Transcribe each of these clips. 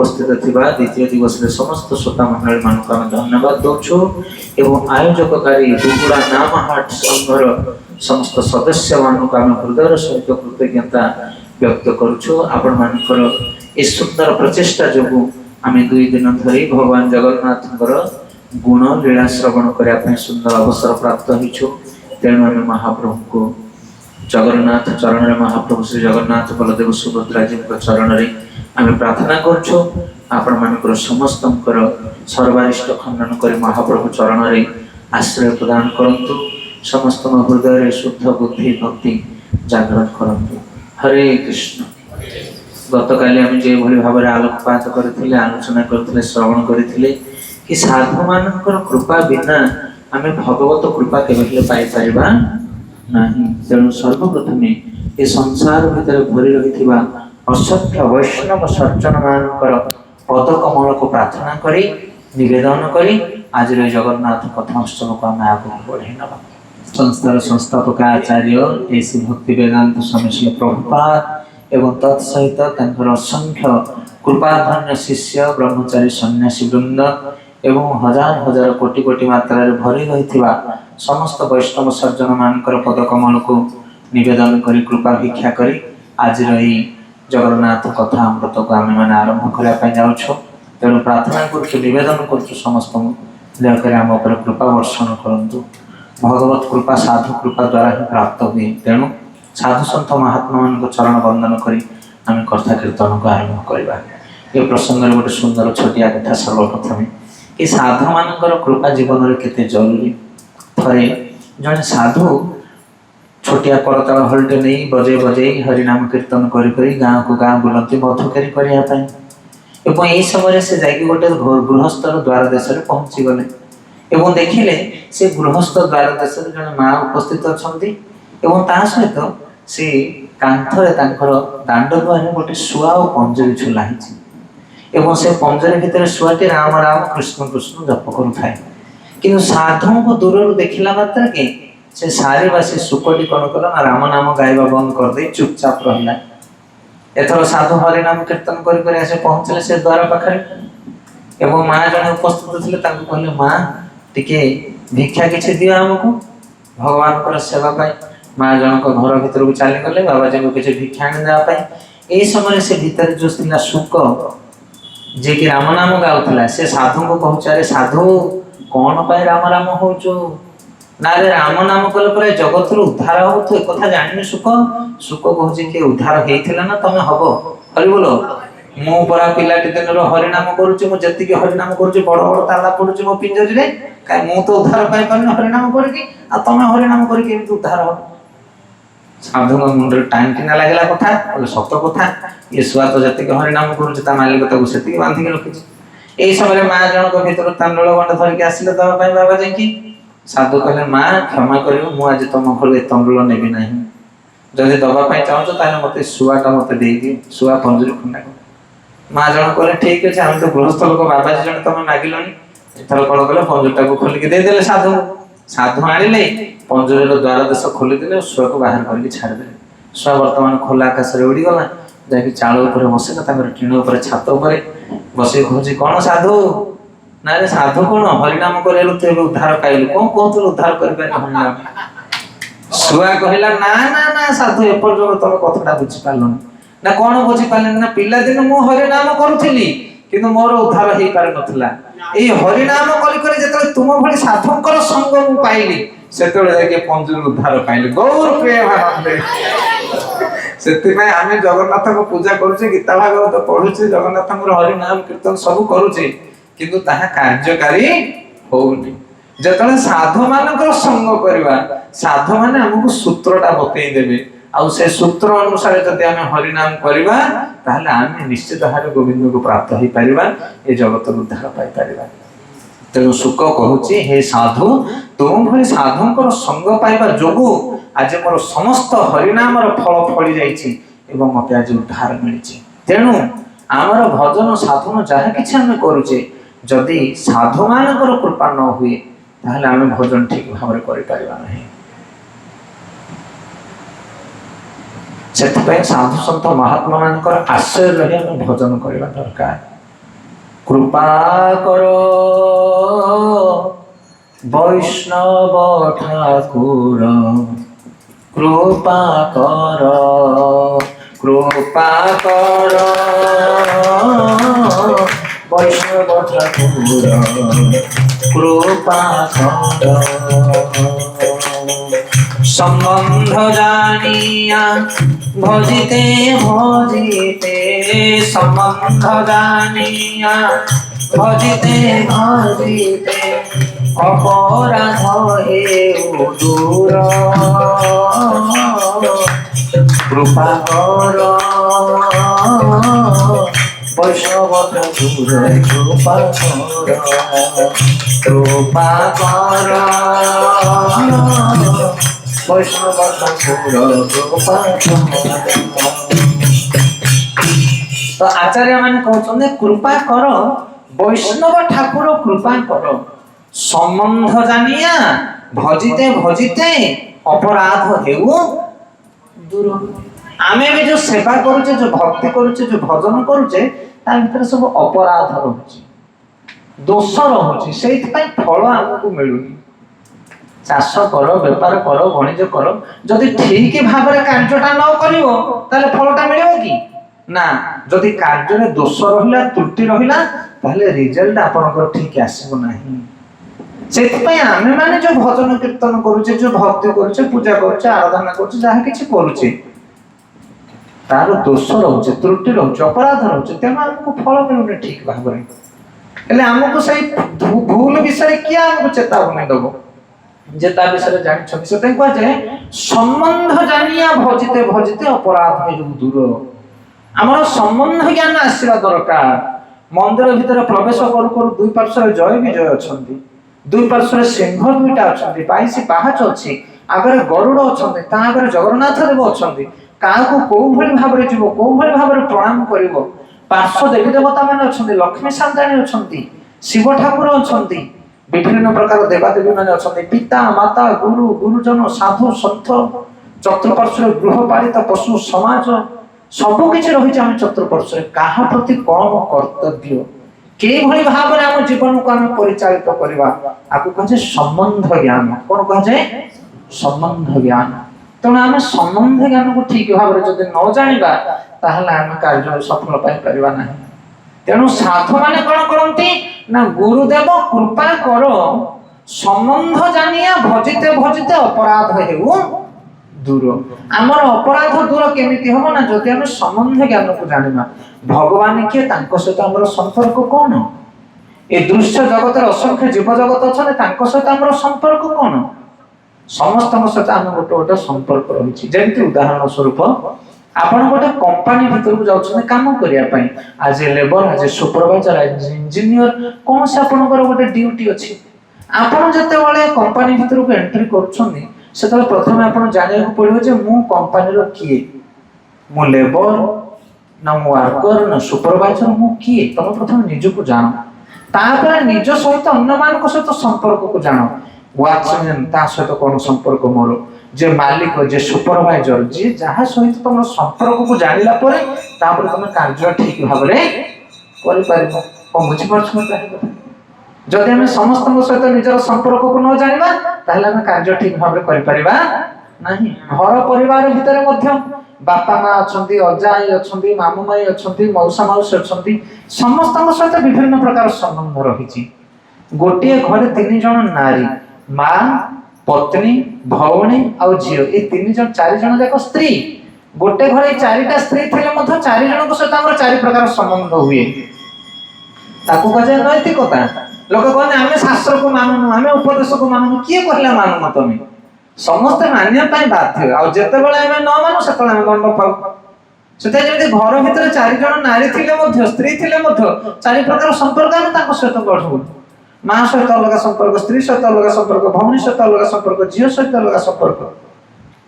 उपस्थित थिबा द्वितीय दिवस रे समस्त श्रोता मंडल मानक आम धन्यवाद दौछु एवं आयोजककारी बुगुड़ा नाम हाट संघर समस्त सदस्य मानक आम हृदय सहित कृतज्ञता व्यक्त करुछु। आपण मानकर ए सुंदर प्रचेष्टा जोगु आमे 2 दिन धरी भगवान जगन्नाथଙ୍କର गुण लीला श्रवण करिया ପାଇଁ सुंदर अवसर प्राप्त होइछु। तेणु आमे महाप्रभु को जगन्नाथ चरण रे महाप्रभु श्री जगन्नाथ बलदेव सुभद्रा जी चरण रे आमे प्रार्थना करछु। आपण मानकर समस्तंकर सर्वारिष्ट खंडन करी महाप्रभु चरण रे आश्रय प्रदान करंतु। समस्त हृदय रे शुद्ध बुद्धि भक्ति जागृत करंतु। हरे कृष्ण। गतकाली आम जो भाव में आलोकपात करथिले आलोचना करथिले श्रवण करथिले कि साधु मानकर कृपा बिना आम भगवत कृपा केबे पाई परिबा नाही। तेणु सर्वप्रथम ए संसार भितर भरी रहिथिबा असंख्य वैष्णव सज्जन मानकर पदकमल को प्रार्थना करी निवेदन करी आज जगन्नाथ कथा उत्सव को आम आगे बढ़े नवा। संस्थार संस्थापक आचार्य ऐसी भक्ति वेदांत स्वामी श्री प्रभुपाद एवं तत्सहित असंख्य कृपाधन्य शिष्य ब्रह्मचारी सन्यासी वृंद एवं हजार हजार कोटि कोटि मात्रा भरी रही समस्त वैष्णव सज्जन मानकर पदकमल को निवेदन करी कृपा भिक्षा करी आज रही जगन्नाथ कथा अमृत को आम मैंने आरंभ करने जाऊँ। तेणु प्रार्थना कर निवेदन कर समस्त दयाकर आम उपर कृपा वर्षण करूँ। भगवत कृपा साधु कृपा द्वारा ही प्राप्त हुए। तेणु साधु सन्त महात्मा मान चरण वंदन करी आम कथा कीर्तन को आरंभ करवा। ये प्रसंग में गोटे सुंदर छोटिया कथा सर्वप्रथम कि साधु मानकर कृपा जीवन में केते जरूरी। थरे जड़े साधु छोटिया करताल हलटे नहीं बजे बजे हरिनाम कीर्तन करी गाँव को गाँव बुलती मधुकारी करने समय से जाकि गोटे गृहस्थर द्वार देश में पहुँची गले एवं देखिले से गृहस्थ द्वार देश में जड़े माँ उपस्थित अच्छा सहित से कांथरे दांड द्वार गोटे शुआ और पंजरी झुला एवं से पंजरी भितर शुआटी राम राम कृष्ण कृष्ण जप करुए कि साधु को दूर देखला मात्र के से सारे बासी सुकटी कौन कला ना राम नाम गायबा बंद कर दे चुपचाप रहा। एथर साधु हरिनाम कीर्तन करी पहुँचले से द्वार पाखे एवं माँ जड़े उपस्थित थे कहले माँ टिके भिक्षा किसी दियो आमको भगवान को सेवा पाई। माँ जनक घर भीतर को चली गले बाबाजी को किसी भिक्षा आनी देवाई। यही समय से भीतर जो था शुक जे कि राम नाम गाउला से साधु को पहुँचारे साधु कौन पाए राम राम हो ना रे राम नाम कले पर जगत उद्धार हो तू एक जानी शुक शुक कहूँ कि उद्धार होता ना तुम हम हरि बोलो मु परा पिलाटी दिन हरिनाम करुच्ची मुझे हरिनाम करुच्ची बड़ बड़ ताला पड़ुची मो पिंजरी रे कहीं मु तो उद्धार पाई पार हरिनाम करके तुम हरिनाम करके उद्धार हो। साधु मुंडे टाइम किना लगला कथा सत कथा ये शुआ तो जी हरिनाम करुच्ची मालिक से बांधिक रखी। यही समय माँ जनक भर तांडल गंड धरिक आसिले दवाई बाबा जी साधु कहले माँ क्षमा कर मुझे तुम घर तंडुल नेबी ना जदि दवाई चाहूँ ताले मत शुआटा मत शुआ पंजरी खंडा माँ जन कहले ठीक अच्छे आम तो गृहस्थ लोक बाबाजी जन तुम मागिलनी एथर कौन कले पंजरटा को खोलिक देदेले साधु साधु आनिले पंजर द्वार देश खोलीदे शुआ को बाहर करके छाड़दे। शुआ बर्तमान खोला आकाश में उड़ीगला जाकि चाल उपर बसला टीण उपर छात उपर बस कहूँ कौन साधु ना रे साधु कौन हरिनाम करेलु तू उद्धार पाइलु कौन कहतु उद्धार कर हरिनाम। शुआ कहला ना ना ना साधु एपर्यंत तुम कथाटा बुझीपारलुनि ना कौन बुझीपारे ना पिला दिन मु हरिनाम करुली किंतु मोर उद्धार हो पार नथिला। ए हरिनाम करी जतले तुम भली साधुंकर संग मु पाइली सेतले जाके पंजर उद्धार पाइली गौर प्रेमानंदे। सेतिपाई आमे जगन्नाथ को पूजा करूचे गीता भागवत पढुचे जगन्नाथ हरिनाम कीर्तन सब करूचे किंतु ताहा कार्यकारी होउनी। जतले साधु मानकर संग करवा साधु माने हमको सूत्रटा बतई देबे आ से सूत्र अनुसार जदि आमे हरिनाम करवा ताहले आमे निश्चित भाव गोविंद को प्राप्त हो पारिबा ए जगत उद्धार पाई पारिबा। तेणु शुक कहूची हे साधु तुम भली साधुंकर संग पाइबा जोगु आज मोर समस्त हरिनाम फल फली जाइछि एवं मते आज उद्धार मिलिछि। तेणु आमर भजन साधन जहा किछि आमे करूचे जदि साधु मानकर कृपा न हुए ताहले आमे भजन ठीक भाव में करि पारिबा नहीं। से साधु सन्त महात्मा मानकर आश्रय रही आम भजन करवा दरकार। कृपा करो वैष्णव ठाकुर, कृपा करो, कृपा करो वैष्णव ठाकुर, कृपा करो। संबंध जानिया भजिते भजिते, संबंध जानिया भजिते भजिते, अपराध हेउ दूर, कृपा करो वैष्णव ठाकुर, कृपा करो, कृपा करो वैष्णव ठाकुर, कृपा करो। तो आचार्य माने कहते कृपा कर वैष्णव ठाकुर, कृपा कर संबंध जानिया भजिते भजिते, अपराध हेउ दूर। आमे भी जो सेवा करुचे, जो भक्ति करुचे, जो भजन करुचे, ता भीतर सब अपराध रहुची, दोष रहुची, सेति पई फल हमकु मिलुनी। चाष कर, बेपार कर, वाणिज्य कर, जदि ठीक भाव में कार्यटा न करिवो ताले फलटा मिलिबो कि ना। जदि कार्य रे दोष रहिला, त्रुटि रहिला, ताले रिजल्ट आपनकर ठीक आसीबो नाही। सेति पई आमे माने जो भजन कीर्तन करूचे, जो भक्ति करूचे, पूजा करूचे, आराधना करूचे, जहा किछि करूचे, तार दोष रहुचे, त्रुटि रहुचे, अपराध रहुचे, तेमा हमको फल मिलुने ठीक भाव में। हेले हमको सही भूल विषय किया हमको चेतावनी दबो जे ता विषय जानि छथि। से कहै जे संबंध जानिया भजिते भजिते, अपराध हेउ दूर। हमर संबंध ज्ञान आसीबा दरकार। मंदिर भीतर प्रवेश करू करू दुई पार्श्व जय विजय अछंती, दुई पार्श्व सिंह दुईटा अछंती, 22 पाहाच अछि, आगरे गरुड़ अछंती, ता आगरे जगन्नाथ देव अछंती। काहको कोउ भली भाबरे जीवो, कोउ भली भाबरे प्रणाम करिवो, पार्श्व देवी देवता माने अछंती, लक्ष्मी सान्ताणी अछंती, शिव ठाकुर अछंती, विभिन्न प्रकार देवादेवी माने अछंती, पिता माता गुरु गुरुजन साधु सन्थ, चतुर्पार्श्व गृहपालित पशु समाज सबु किछि रहि हम चतुर्पार्श्व। काहा प्रति कौन कर्तव्य, के भली भाव में हम जीवन को हम परिचालित करबा, आकु कहे संबंध ज्ञान। कोन कहे संबंध ज्ञान। तेणु आम संबंध ज्ञान को ठीक भाव में जदि न जानिबा, ताहले आम कार्य सफल पाई परिबा नाही। तेणु साधु माने कोन करंती ना, गुरुदेव कृपा करो संबंध जानिया भजिते भजिते, अपराध हेउ दूर। आमर अपराध दूर केमिति हो ना, जदि हम संबंध ज्ञान को जानिबा। भगवान के तांको सहित हमर संपर्क कोन, ए दृश्य जगत रे असंख्य जीव जगत अछने, तांको सहित हमर संपर्क कोन, समस्त सहित हम गोटे गोटे संपर्क रहिछि। जेमिति उदाहरण स्वरूप आपण गोटे कंपनी भीतर को जाउछने काम करिया पई, आज लेबर, आज सुपरवाइजर, आज इंजीनियर, कोन से आपनकर गोटे ड्यूटी अछि। आपण जते बेले कंपनी भीतर को एंट्री करूछनी, सेतले प्रथमे आपण जानिया को पड़िबो जे मु कंपनी रो किए, मु लेबर ना मु वर्कर ना सुपरवाइजर, मु किए। तमे प्रथमे निज को जानो, तापर निज सहित अन्य मान को सहित संपर्क को जानो। वॉचमैन ता सहित कोन संपर्क मोर, जे मालिक, जे सुपरवाइजर, जे जहा सहित तुम संपर्क को जानिला परे, तापर तुम कार्य ठीक भाव रे करि परिबो। को बुझि परछ मते? जदि हम समस्त सहित निजर संपर्क को न जानिबा, ताहले हम कार्य ठीक भाव रे करि परिबा नाही। घर परिवार भीतर मध्य बापा माँ अछंती, अजाई अछंती, मामू माई अछंती, मौसा मौसी अछंती, समस्त सहित विभिन्न प्रकार संबंध रहिछि। गोटे घरे 3 जन नारी, माँ, पत्नी, भौणी और झियो, ए 3 जन 4 जन जाक स्त्री। गोटे घरे 4टा स्त्री थिले मध्य 4 जन को सहित हमर 4 प्रकार संबंध हुए। ताकू कहे नैतिकता। लोक कहने आमे शास्त्र को माननु, आमे उपदेश को माननु, किए कहला माननु तमे? समस्त मानिया पई बाध्य। आ जते बेले आमे न मानु सेते आमे दंड पाउ। सेते जेते घर भीतर 4 जन नारी थिले मध्य, स्त्री थिले मध्य 4 प्रकार संपर्क आमे ताको सहित गढु। माँ सहित अलग संपर्क, स्त्री सहित अलग संपर्क, भौणी सहित अलग संपर्क, झियो सहित अलग संपर्क।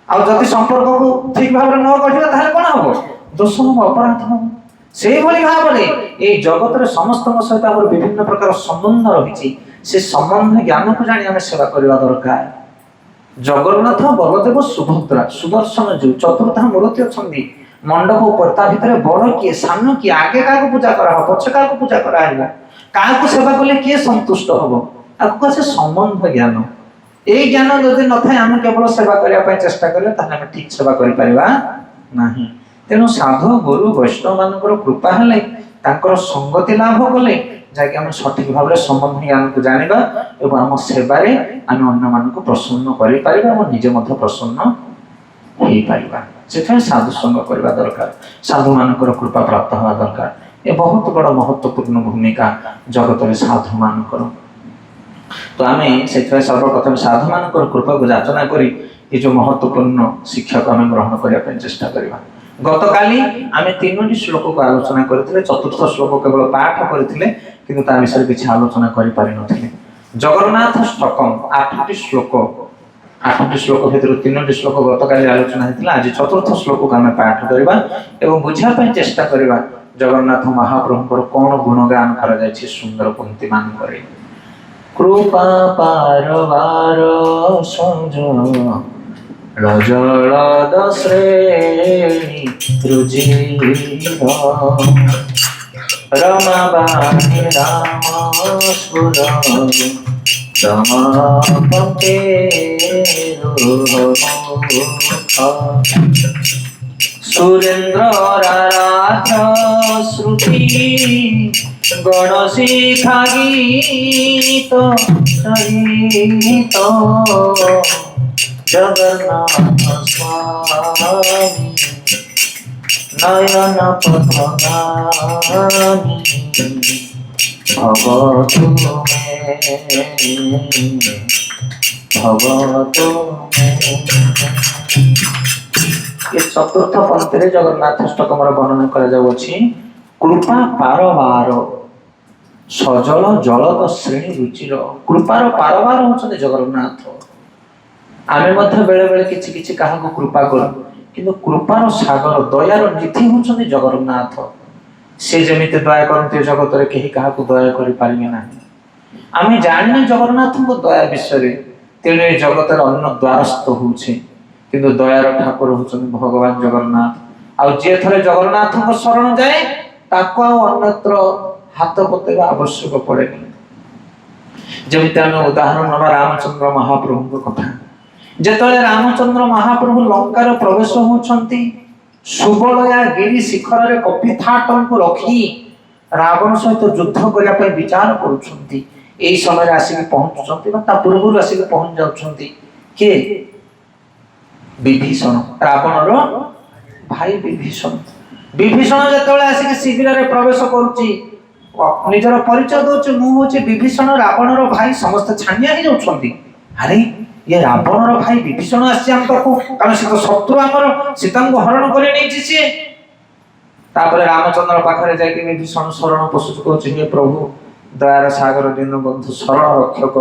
आ जति संपर्क को ठीक भाव न गढिबा ताले कोन हबो? दोष हबो, अपराध हबो। से भली भाव रे ए जगत रे समस्त सहित हमर विभिन्न प्रकार संबंध रहिछि। से संबंध ज्ञान को जानि हमें सेवा करबा दरकार। जगन्नाथ, बलदेव, सुभद्रा, सुदर्शन जो चतुर्था मूर्ति अछंदी मंडप ऊपर, ता भितर बड़ किए, सानो किए, आगे का को पूजा करा हो, पछ का को पूजा करा हैला, କାହାକୁ ସେବା କଲେ କିଏ ସନ୍ତୁଷ୍ଟ ହବ? ଆକୁ ଅଛି ସମ୍ବନ୍ଧ ଜ୍ଞାନ। এই জ্ঞান যদি নথায় আমি কেবল সেবা করিয়া পাই চেষ্টা করিবা তাহলে আমি ঠিক সেবা করি পারিবা ନାହିଁ। তেଣୁ ସାଧୁ ଗୁରୁ ବୈଷ୍ଣବ ମାନଙ୍କର କୃପା ହେଲେ ତାଙ୍କର ସଂଗତି ଲାଭ କଲେ ଯାକି ଆମେ ସଠିକ ଭାବରେ ସମ୍ବନ୍ଧ ଜ୍ଞାନକୁ ଜାଣିବା ଏବଂ ଆମ ସେବାରେ ଆମେ ଅନ୍ୟମାନଙ୍କୁ ପ୍ରସନ୍ନ କରିପାରିବା ଏବଂ ନିଜେ ମଧ୍ୟ ପ୍ରସନ୍ନ ହେଇପାରିବା। ସେଥିପାଇଁ ସାଧୁ ସଙ୍ଗ କରିବା ଦରକାର, ସାଧୁ ମାନଙ୍କର କୃପା ପ୍ରାପ୍ତ ହେବା ଦରକାର। ଏ ବହୁତ ବଡ଼ ମହତ୍ୱପୂର୍ଣ୍ଣ ଭୂମିକା ଜଗତରେ ସାଧୁ ମାନଙ୍କର। ତ ଆମେ ସେଥିପାଇଁ ସର୍ବପ୍ରଥମେ ସାଧୁ ମାନଙ୍କର କୃପାକୁ ଯାଚନା କରି ଏ ଯେଉଁ ମହତ୍ୱପୂର୍ଣ୍ଣ ଶିକ୍ଷାକୁ ଆମେ ଗ୍ରହଣ କରିବା ପାଇଁ ଚେଷ୍ଟା କରିବା। ଗତକାଲି ଆମେ 3ଟି ଶ୍ଲୋକକୁ ଆଲୋଚନା କରିଥିଲେ, ଚତୁର୍ଥ ଶ୍ଲୋକ କେବଳ ପାଠ କରିଥିଲେ କିନ୍ତୁ ତା ବିଷୟରେ କିଛି ଆଲୋଚନା କରିପାରିନଥିଲେ। ଜଗନ୍ନାଥ ଷ୍ଟକମ୍ 8ଟି ଶ୍ଲୋକ, 8ଟି ଶ୍ଲୋକ ଭିତରୁ 3ଟି ଶ୍ଲୋକ ଗତକାଲି ଆଲୋଚନା ହେଇଥିଲା। ଆଜି ଚତୁର୍ଥ ଶ୍ଲୋକକୁ ଆମେ ପାଠ କରିବା ଏବଂ ବୁଝିବା ପାଇଁ ଚେଷ୍ଟା କରିବା ଜଗନ୍ନାଥ ମହାପ୍ରଭୁଙ୍କର କ'ଣ ଗୁଣଗାନ କରାଯାଇଛି ସୁନ୍ଦର ପଂକ୍ତି ମାନଙ୍କରେ। কৃপা পারবার সংযম রজলদ শ্রেণী রুজির রমাবাণী রাম স্ফুর রমাপতে সুরেন্দ্র রাধা শ্রুতি গণশিখা গীত সহিত জগন্নাথ স্বামী নয়ন পথগামী ভব তুমে ଏ ଚତୁର୍ଥ ପଂକ୍ତିରେ ଜଗନ୍ନାଥ ଅଷ୍ଟକମର ବର୍ଣ୍ଣନା କରାଯାଉଅଛି। କୃପା ପାରବାର ସଜଳ ଜଳଦ ଶ୍ରେଣୀ ରୁଚିର। କୃପାର ପାରବାର ହଉଛନ୍ତି ଜଗନ୍ନାଥ। ଆମେ ମଧ୍ୟ ବେଳେ ବେଳେ କିଛି କିଛି କାହାକୁ କୃପା କରୁ, କିନ୍ତୁ କୃପାର ସାଗର ଦୟାର ନିଧି ହଉଛନ୍ତି ଜଗନ୍ନାଥ। ସେ ଯେମିତି ଦୟା କରନ୍ତି ଜଗତରେ କେହି କାହାକୁ ଦୟା କରିପାରିବେ ନାହିଁ। ଆମେ ଜାଣିନେ ଜଗନ୍ନାଥଙ୍କ ଦୟା ବିଷୟରେ, ତେଣୁ ଏ ଜଗତରେ ଅନ୍ୟ ଦ୍ୱାରସ୍ଥ ହଉଛି, କିନ୍ତୁ ଦୟାର ଠାକୁର ହଉଛନ୍ତି ଭଗବାନ ଜଗନ୍ନାଥ। ଆଉ ଯିଏ ଥରେ ଜଗନ୍ନାଥଙ୍କ ଶରଣ ଯାଏ ତାକୁ ଆଉ ଅନ୍ୟତ୍ର ହାତ ପତେଇବା ଆବଶ୍ୟକ ପଡେନି। ଯେମିତି ଆମେ ଉଦାହରଣ ନେବା ରାମଚନ୍ଦ୍ର ମହାପ୍ରଭୁଙ୍କ କଥା। ଯେତେବେଳେ ରାମଚନ୍ଦ୍ର ମହାପ୍ରଭୁ ଲଙ୍କାର ପ୍ରବେଶ ହଉଛନ୍ତି, ସୁବଳୟା ଗିରି ଶିଖରରେ କପିଥାଟଙ୍କୁ ରଖି ରାବଣ ସହିତ ଯୁଦ୍ଧ କରିବା ପାଇଁ ବିଚାର କରୁଛନ୍ତି। ଏହି ସମୟରେ ଆସିକି ପହଞ୍ଚୁଛନ୍ତି ବା ତା ପୂର୍ବରୁ ଆସିକି ପହଞ୍ଚି ଯାଉଛନ୍ତି କିଏ? ବିଭୀଷଣ, ରାବଣର ଭାଇ ବିଭୀଷଣ। ବିଭୀଷଣ ଯେତେବେଳେ ଆସିକି ଶିବିରରେ ପ୍ରବେଶ କରୁଛି, ନିଜର ପରିଚୟ ଦଉଛି, ମୁଁ ହଉଛି ବିଭୀଷଣ, ରାବଣର ଭାଇ। ସମସ୍ତେ ଛାନିଆ ହେଇଯାଉଛନ୍ତି, ଆରେ ଇଏ ରାବଣର ଭାଇ ବିଭୀଷଣ ଆସିଛି ଆମ ପାଖକୁ, କାରଣ ସେ ତ ଶତ୍ରୁ ଆମର, ସୀତାଙ୍କୁ ହରଣ କରି ନେଇଛି ସିଏ। ତାପରେ ରାମଚନ୍ଦ୍ର ପାଖରେ ଯାଇକି ବିଭୀଷଣ ଶରଣ ପଶୁଛି, କହୁଛି ହେ ପ୍ରଭୁ ଦୟାର ସାଗର ଦୀନବନ୍ଧୁ ଶରଣ ରକ୍ଷକ,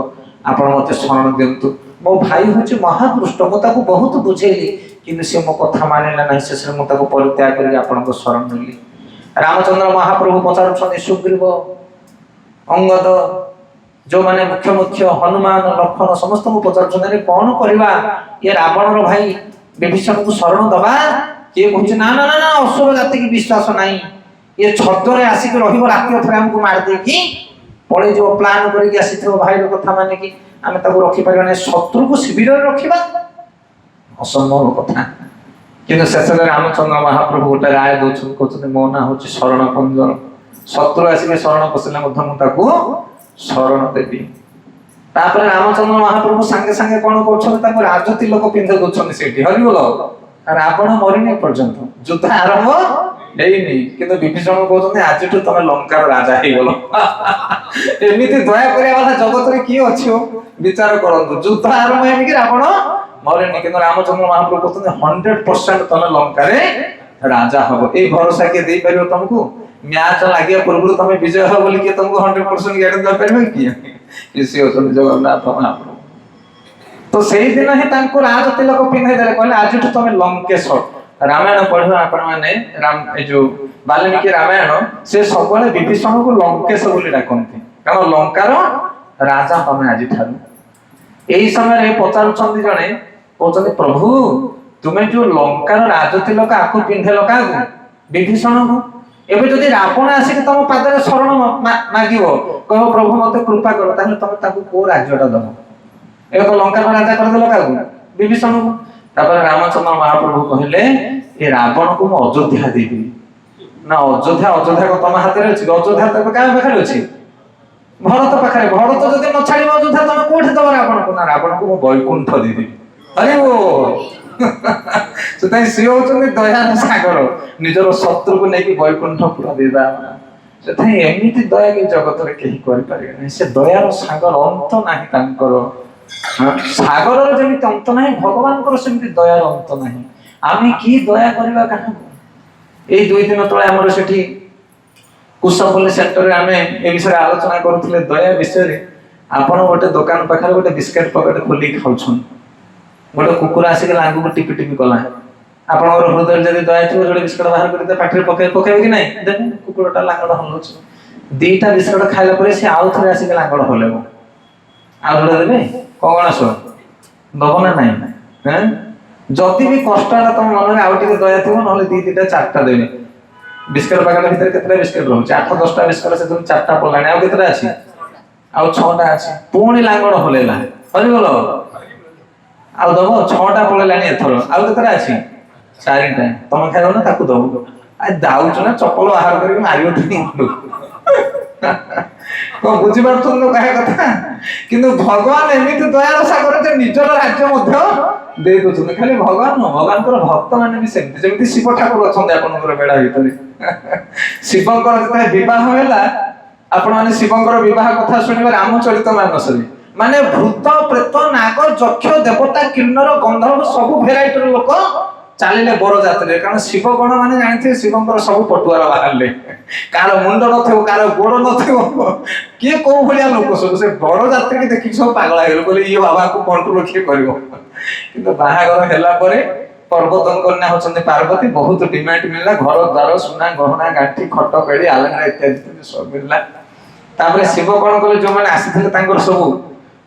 ଆପଣ ମତେ ଶରଣ ଦିଅନ୍ତୁ। ମୋ ଭାଇ ହଉଛି ମହାଦୃଷ୍ଟ, ମୁଁ ତାକୁ ବହୁତ ବୁଝେଇଲି କିନ୍ତୁ ସେ ମୋ କଥା ମାନିଲା ନାହିଁ। ଶେଷରେ ମୁଁ ତାକୁ ପରିତ୍ୟାଗ କରିକି ଆପଣଙ୍କ ଶରଣ ନେଲି। ରାମଚନ୍ଦ୍ର ମହାପ୍ରଭୁ ପଚାରୁଛନ୍ତି ସୁଗ୍ରୀବ, ଅଙ୍ଗଦ, ଯୋଉମାନେ ମୁଖ୍ୟ ହନୁମାନ, ଲକ୍ଷ୍ମଣ ସମସ୍ତଙ୍କୁ ପଚାରୁଛନ୍ତି କଣ କରିବା, ଇଏ ରାବଣର ଭାଇ ବିଭୀଷଣକୁ ଶରଣ ଦବା? କିଏ କହୁଛି ନା ନା ନା, ଅସୁର ଜାତିକି ବିଶ୍ୱାସ ନାହିଁ, ଇଏ ଛଦ୍ମରେ ଆସିକି ରହିବ, ରାତି ଅଥରେ ଆମକୁ ମାରିଦେଇକି ପଳେଇଯିବ। ପ୍ଲାନ କରିକି ଆସିଥିବ ଭାଇର କଥା ମାନିକି, ଆମେ ତାକୁ ରଖିପାରିବା ନାହିଁ। ଶତ୍ରୁକୁ ଶିବିରରେ ରଖିବା ଅସମ୍ଭବ କଥା। କିନ୍ତୁ ଶେଷରେ ରାମଚନ୍ଦ୍ର ମହାପ୍ରଭୁ ଗୋଟେ ରାୟ ଦଉଛନ୍ତି, କହୁଛନ୍ତି ମୋ ନାଁ ହଉଛି ଶରଣ ପଞ୍ଜର। ଶତ୍ରୁ ଆସିକି ଶରଣ ପଶିଲେ ମଧ୍ୟ ମୁଁ ତାକୁ ଶରଣ ଦେବି। ତାପରେ ରାମଚନ୍ଦ୍ର ମହାପ୍ରଭୁ ସାଙ୍ଗେ ସାଙ୍ଗେ କଣ କରୁଛନ୍ତି, ତାକୁ ରାଜତିଲକ ପିନ୍ଧେଇ ଦଉଛନ୍ତି ସେଇଠି। ହରିବୋଲ। ରାବଣ ମରିନି ପର୍ଯ୍ୟନ୍ତ, ଯୁଦ୍ଧ ଆରମ୍ଭ ହେଇନି, କିନ୍ତୁ ବିଭୀଷଣ କହୁଛନ୍ତି ଆଜିଠୁ ତମେ ଲଙ୍କାର ରାଜା ହେଇଗଲ। ଏମିତି ଦୟା କରିବା କଥା ଜଗତରେ କିଏ ଅଛି? ବିଚାର କରନ୍ତୁ, ଯୁଦ୍ଧ ଆରମ୍ଭ ହେଇକି ରାବଣ ମରିନି, କିନ୍ତୁ ରାମଚନ୍ଦ୍ର ମହାପ୍ରଭୁ କହୁଛନ୍ତି 100% ତମେ ଲଙ୍କାରେ ରାଜା ହବ। ଏଇ ଭରସା କିଏ ଦେଇପାରିବ ତମକୁ? ମ୍ୟାଚ ଲାଗିବା ପୂର୍ବରୁ ତମେ ବିଜୟ ହବ ବୋଲି କିଏ ତମକୁ 100% ଗ୍ୟାରେଣ୍ଟି ଦେଇପାରିବ କି? ସେ ହଉଛନ୍ତି ଜଗନ୍ନାଥ ମହାପ୍ରଭୁ। ତ ସେଇଦିନ ହିଁ ତାଙ୍କୁ ରାଜ ତିଲକ ପିନ୍ଧାଇ ଦେଲେ, କହିଲେ ଆଜିଠୁ ତମେ ଲଙ୍କେଶ୍ୱର। ରାମାୟଣ ପଢିବା ଆପଣ ମାନେ, ଏ ଯୋଉ ବାଲ୍ମୀକି ରାମାୟଣ, ସେ ସବୁବେଳେ ବିଭୀଷଣକୁ ଲଙ୍କେଶ ବୋଲି ଡାକନ୍ତି, କାରଣ ଲଙ୍କାର ରାଜା ତମେ ଆଜିଠାରୁ। ଏହି ସମୟରେ ପଚାରୁଛନ୍ତି ଜଣେ, କହୁଛନ୍ତି ପ୍ରଭୁ ତୁମେ ଯୋଉ ଲଙ୍କାର ରାଜତିଲକ ଆକୁ ପିନ୍ଧେଇଲ କାହାକୁ? ବିଭୀଷଣକୁ। ଏବେ ଯଦି ରାବଣ ଆସିକି ତମ ପାଦରେ ଶରଣ ମାଗିବ କହିବ ପ୍ରଭୁ ମତେ କୃପା କର, ତାହେଲେ ତମେ ତାକୁ କୋଉ ରାଜ୍ୟଟା ଦବ? ଏବେ ତ ଲଙ୍କାର ରାଜା କରିଦେଲ କାହାକୁ? ବିଭୀଷଣକୁ। ତାପରେ ରାମଚନ୍ଦ୍ର ମହାପ୍ରଭୁ କହିଲେ ଏ ରାବଣକୁ ମୁଁ ଅଯୋଧ୍ୟା ଦେଇଦେବି। ନା ଅଯୋଧ୍ୟା ତମ ହାତରେ ଅଛି? ଅଯୋଧ୍ୟା ତ ଏବେ କାହା ପାଖରେ ଅଛି? ଭରତ ପାଖରେ। ଭରତ ଯଦି ନ ଛାଡ଼ିବ ଅଯୋଧ୍ୟା, ତମେ କୋଉଠି ଦବ ରାବଣକୁ? ନା ରାବଣକୁ ମୁଁ ବୈକୁଣ୍ଠ ଦେଇଦେବି। ଆରେ ଓ ସେଥିପାଇଁ ସିଏ ହଉଛନ୍ତି ଦୟାର ସାଗର, ନିଜର ଶତ୍ରୁକୁ ନେଇକି ବୈକୁଣ୍ଠ ପୁରା ଦେଇଦବା। ସେଥିପାଇଁ ଏମିତି ଦୟା କି ଜଗତରେ କେହି କରିପାରିବେ ନାହିଁ। ସେ ଦୟାର ସାଗର, ଅନ୍ତ ନାହିଁ ତାଙ୍କର। ସାଗରର ଯେମିତି ଅନ୍ତ ନାହିଁ, ଭଗବାନଙ୍କର ସେମିତି ଦୟାର ଅନ୍ତ ନାହିଁ। ଆମେ କି ଦୟା କରିବା କାହାକୁ? ଏଇ 2 ଦିନ ତଳେ ଆମର ସେଠି କୁଶପଲ୍ଲୀ ସେଣ୍ଟରରେ ଆମେ ଏ ବିଷୟରେ ଆଲୋଚନା କରୁଥିଲେ, ଦୟା ବିଷୟରେ। ଆପଣ ଗୋଟେ ଦୋକାନ ପାଖରେ ଗୋଟେ ବିସ୍କେଟ ପକେଟ ଖୋଲିକି ଖାଉଛନ୍ତି, ଗୋଟେ କୁକୁର ଆସିକି ଲାଙ୍ଗୁକୁ ଟିପି ଟିପି କଲା, ଆପଣଙ୍କର ହୃଦୟରେ ଯଦି ଦୟା ଥିବ ଯୋଡ଼େ ବିସ୍କେଟ ବାହାର କରି ତା ପାଟିରେ ପକେଇବେ କି ନାହିଁ? ଦେଖୁନ କୁକୁରଟା ଲାଙ୍ଗଡ଼ ହଲଉଛି। 2ଟା ବିସ୍କେଟ ଖାଇଲା ପରେ ସେ ଆଉ ଥରେ ଆସିକି ଲାଙ୍ଗଡ଼ ହଲେଇବ, ଆଉ ଯୋଡ଼େ ଦେବେ? କଣ ଆସିବ? ଦବ ନା ନାହିଁ? ଯଦି ବି କଷ୍ଟଟା ତମ ମନରେ ଆଉ ଟିକେ ଦୟା ଥିବ, ନହେଲେ 2-2ଟା 4ଟା ଦେବେ। ବିସ୍କେଟ ପ୍ୟାକେଟ ଭିତରେ କେତେଟା ବିସ୍କେଟ ରହୁଛି? 8-10ଟା ବିସ୍କେଟ, ସେଥିରୁ 4ଟା ପଡ଼ିଲାଣି, ଆଉ କେତେଟା ଅଛି? ଆଉ 6ଟା ଅଛି। ପୁଣି ଲାଙ୍ଗଡ଼ ହଲେଇଲା, ହଲିଗଲ। ଆଉ ଦବ? 6ଟା ପଳେଇଲାଣି ଏଥର, ଆଉ କେତେଟା ଅଛି? 4ଟା। ତମେ ଖାଇବ ନା ତାକୁ ଦବ? ଯାଉଛୁ ନା ଚପଲ ବାହାର କରିକି ମାରିବ କଣ ବୁଝିପାରୁଛନ୍ତି କହିବା କଥା? କିନ୍ତୁ ଭଗବାନ ଏମିତି ଦୟାର ସାଗର ଯେ ନିଜର ରାଜ୍ୟ ମଧ୍ୟ ଦେଇ ଦଉଛନ୍ତି। ଖାଲି ଭଗବାନ ନୁହଁ, ଭଗବାନଙ୍କର ଭକ୍ତ ମାନେ ବି ସେମିତି। ଯେମିତି ଶିବ ଠାକୁର ଅଛନ୍ତି ଆପଣଙ୍କର ବେଳା ଭିତରେ। ଶିବଙ୍କର ଯେତେବେଳେ ବିବାହ ହେଲା, ଆପଣ ମାନେ ଶିବଙ୍କର ବିବାହ କଥା ଶୁଣିବେ ରାମଚରିତ ମାନସରେ। ମାନେ ଭୂତ, ପ୍ରେତ, ନାଗ, ଯକ୍ଷ, ଦେବତା, କିନ୍ନର, ଗନ୍ଧର୍ବ ସବୁ ଭେରାଇଟିର ଲୋକ ଚାଲିଲେ ବରଯାତ୍ରୀରେ। କାରଣ ଶିବ ଗଣ ମାନେ ଜାଣିଥିବେ ଶିବଙ୍କର ସବୁ ପଟୁଆର ବାହାରିଲେ, କାହାର ମୁଣ୍ଡ ନଥିବ, କାହାର ଗୋଡ଼ ନଥିବ, କିଏ କୋଉ ଭଳିଆ ଲୋକ ସବୁ। ସେ ବରଯାତ୍ରୀକି ଦେଖିକି ସବୁ ପାଗଳ ହେଇଗଲେ, କହିଲେ ଇଏ ବାବାଙ୍କୁ କଣ୍ଟ୍ରୋଲ କିଏ କରିବ? କିନ୍ତୁ ବାହାଘର ହେଲା ପରେ ପର୍ବତଙ୍କ କନ୍ୟା ହଉଛନ୍ତି ପାର୍ବତୀ। ବହୁତ ଡିମାଣ୍ଡ ମିଳିଲା, ଘର ଦ୍ୱାର, ସୁନା ଗହଣା ଗାଣ୍ଠି, ଖଟ ପେଡ଼ି, ଆଲଣା ଇତ୍ୟାଦି ସବୁ ମିଳିଲା। ତାପରେ ଶିବ କଣ କଲେ, ଯୋଉମାନେ ଆସିଥିଲେ ତାଙ୍କର ସବୁ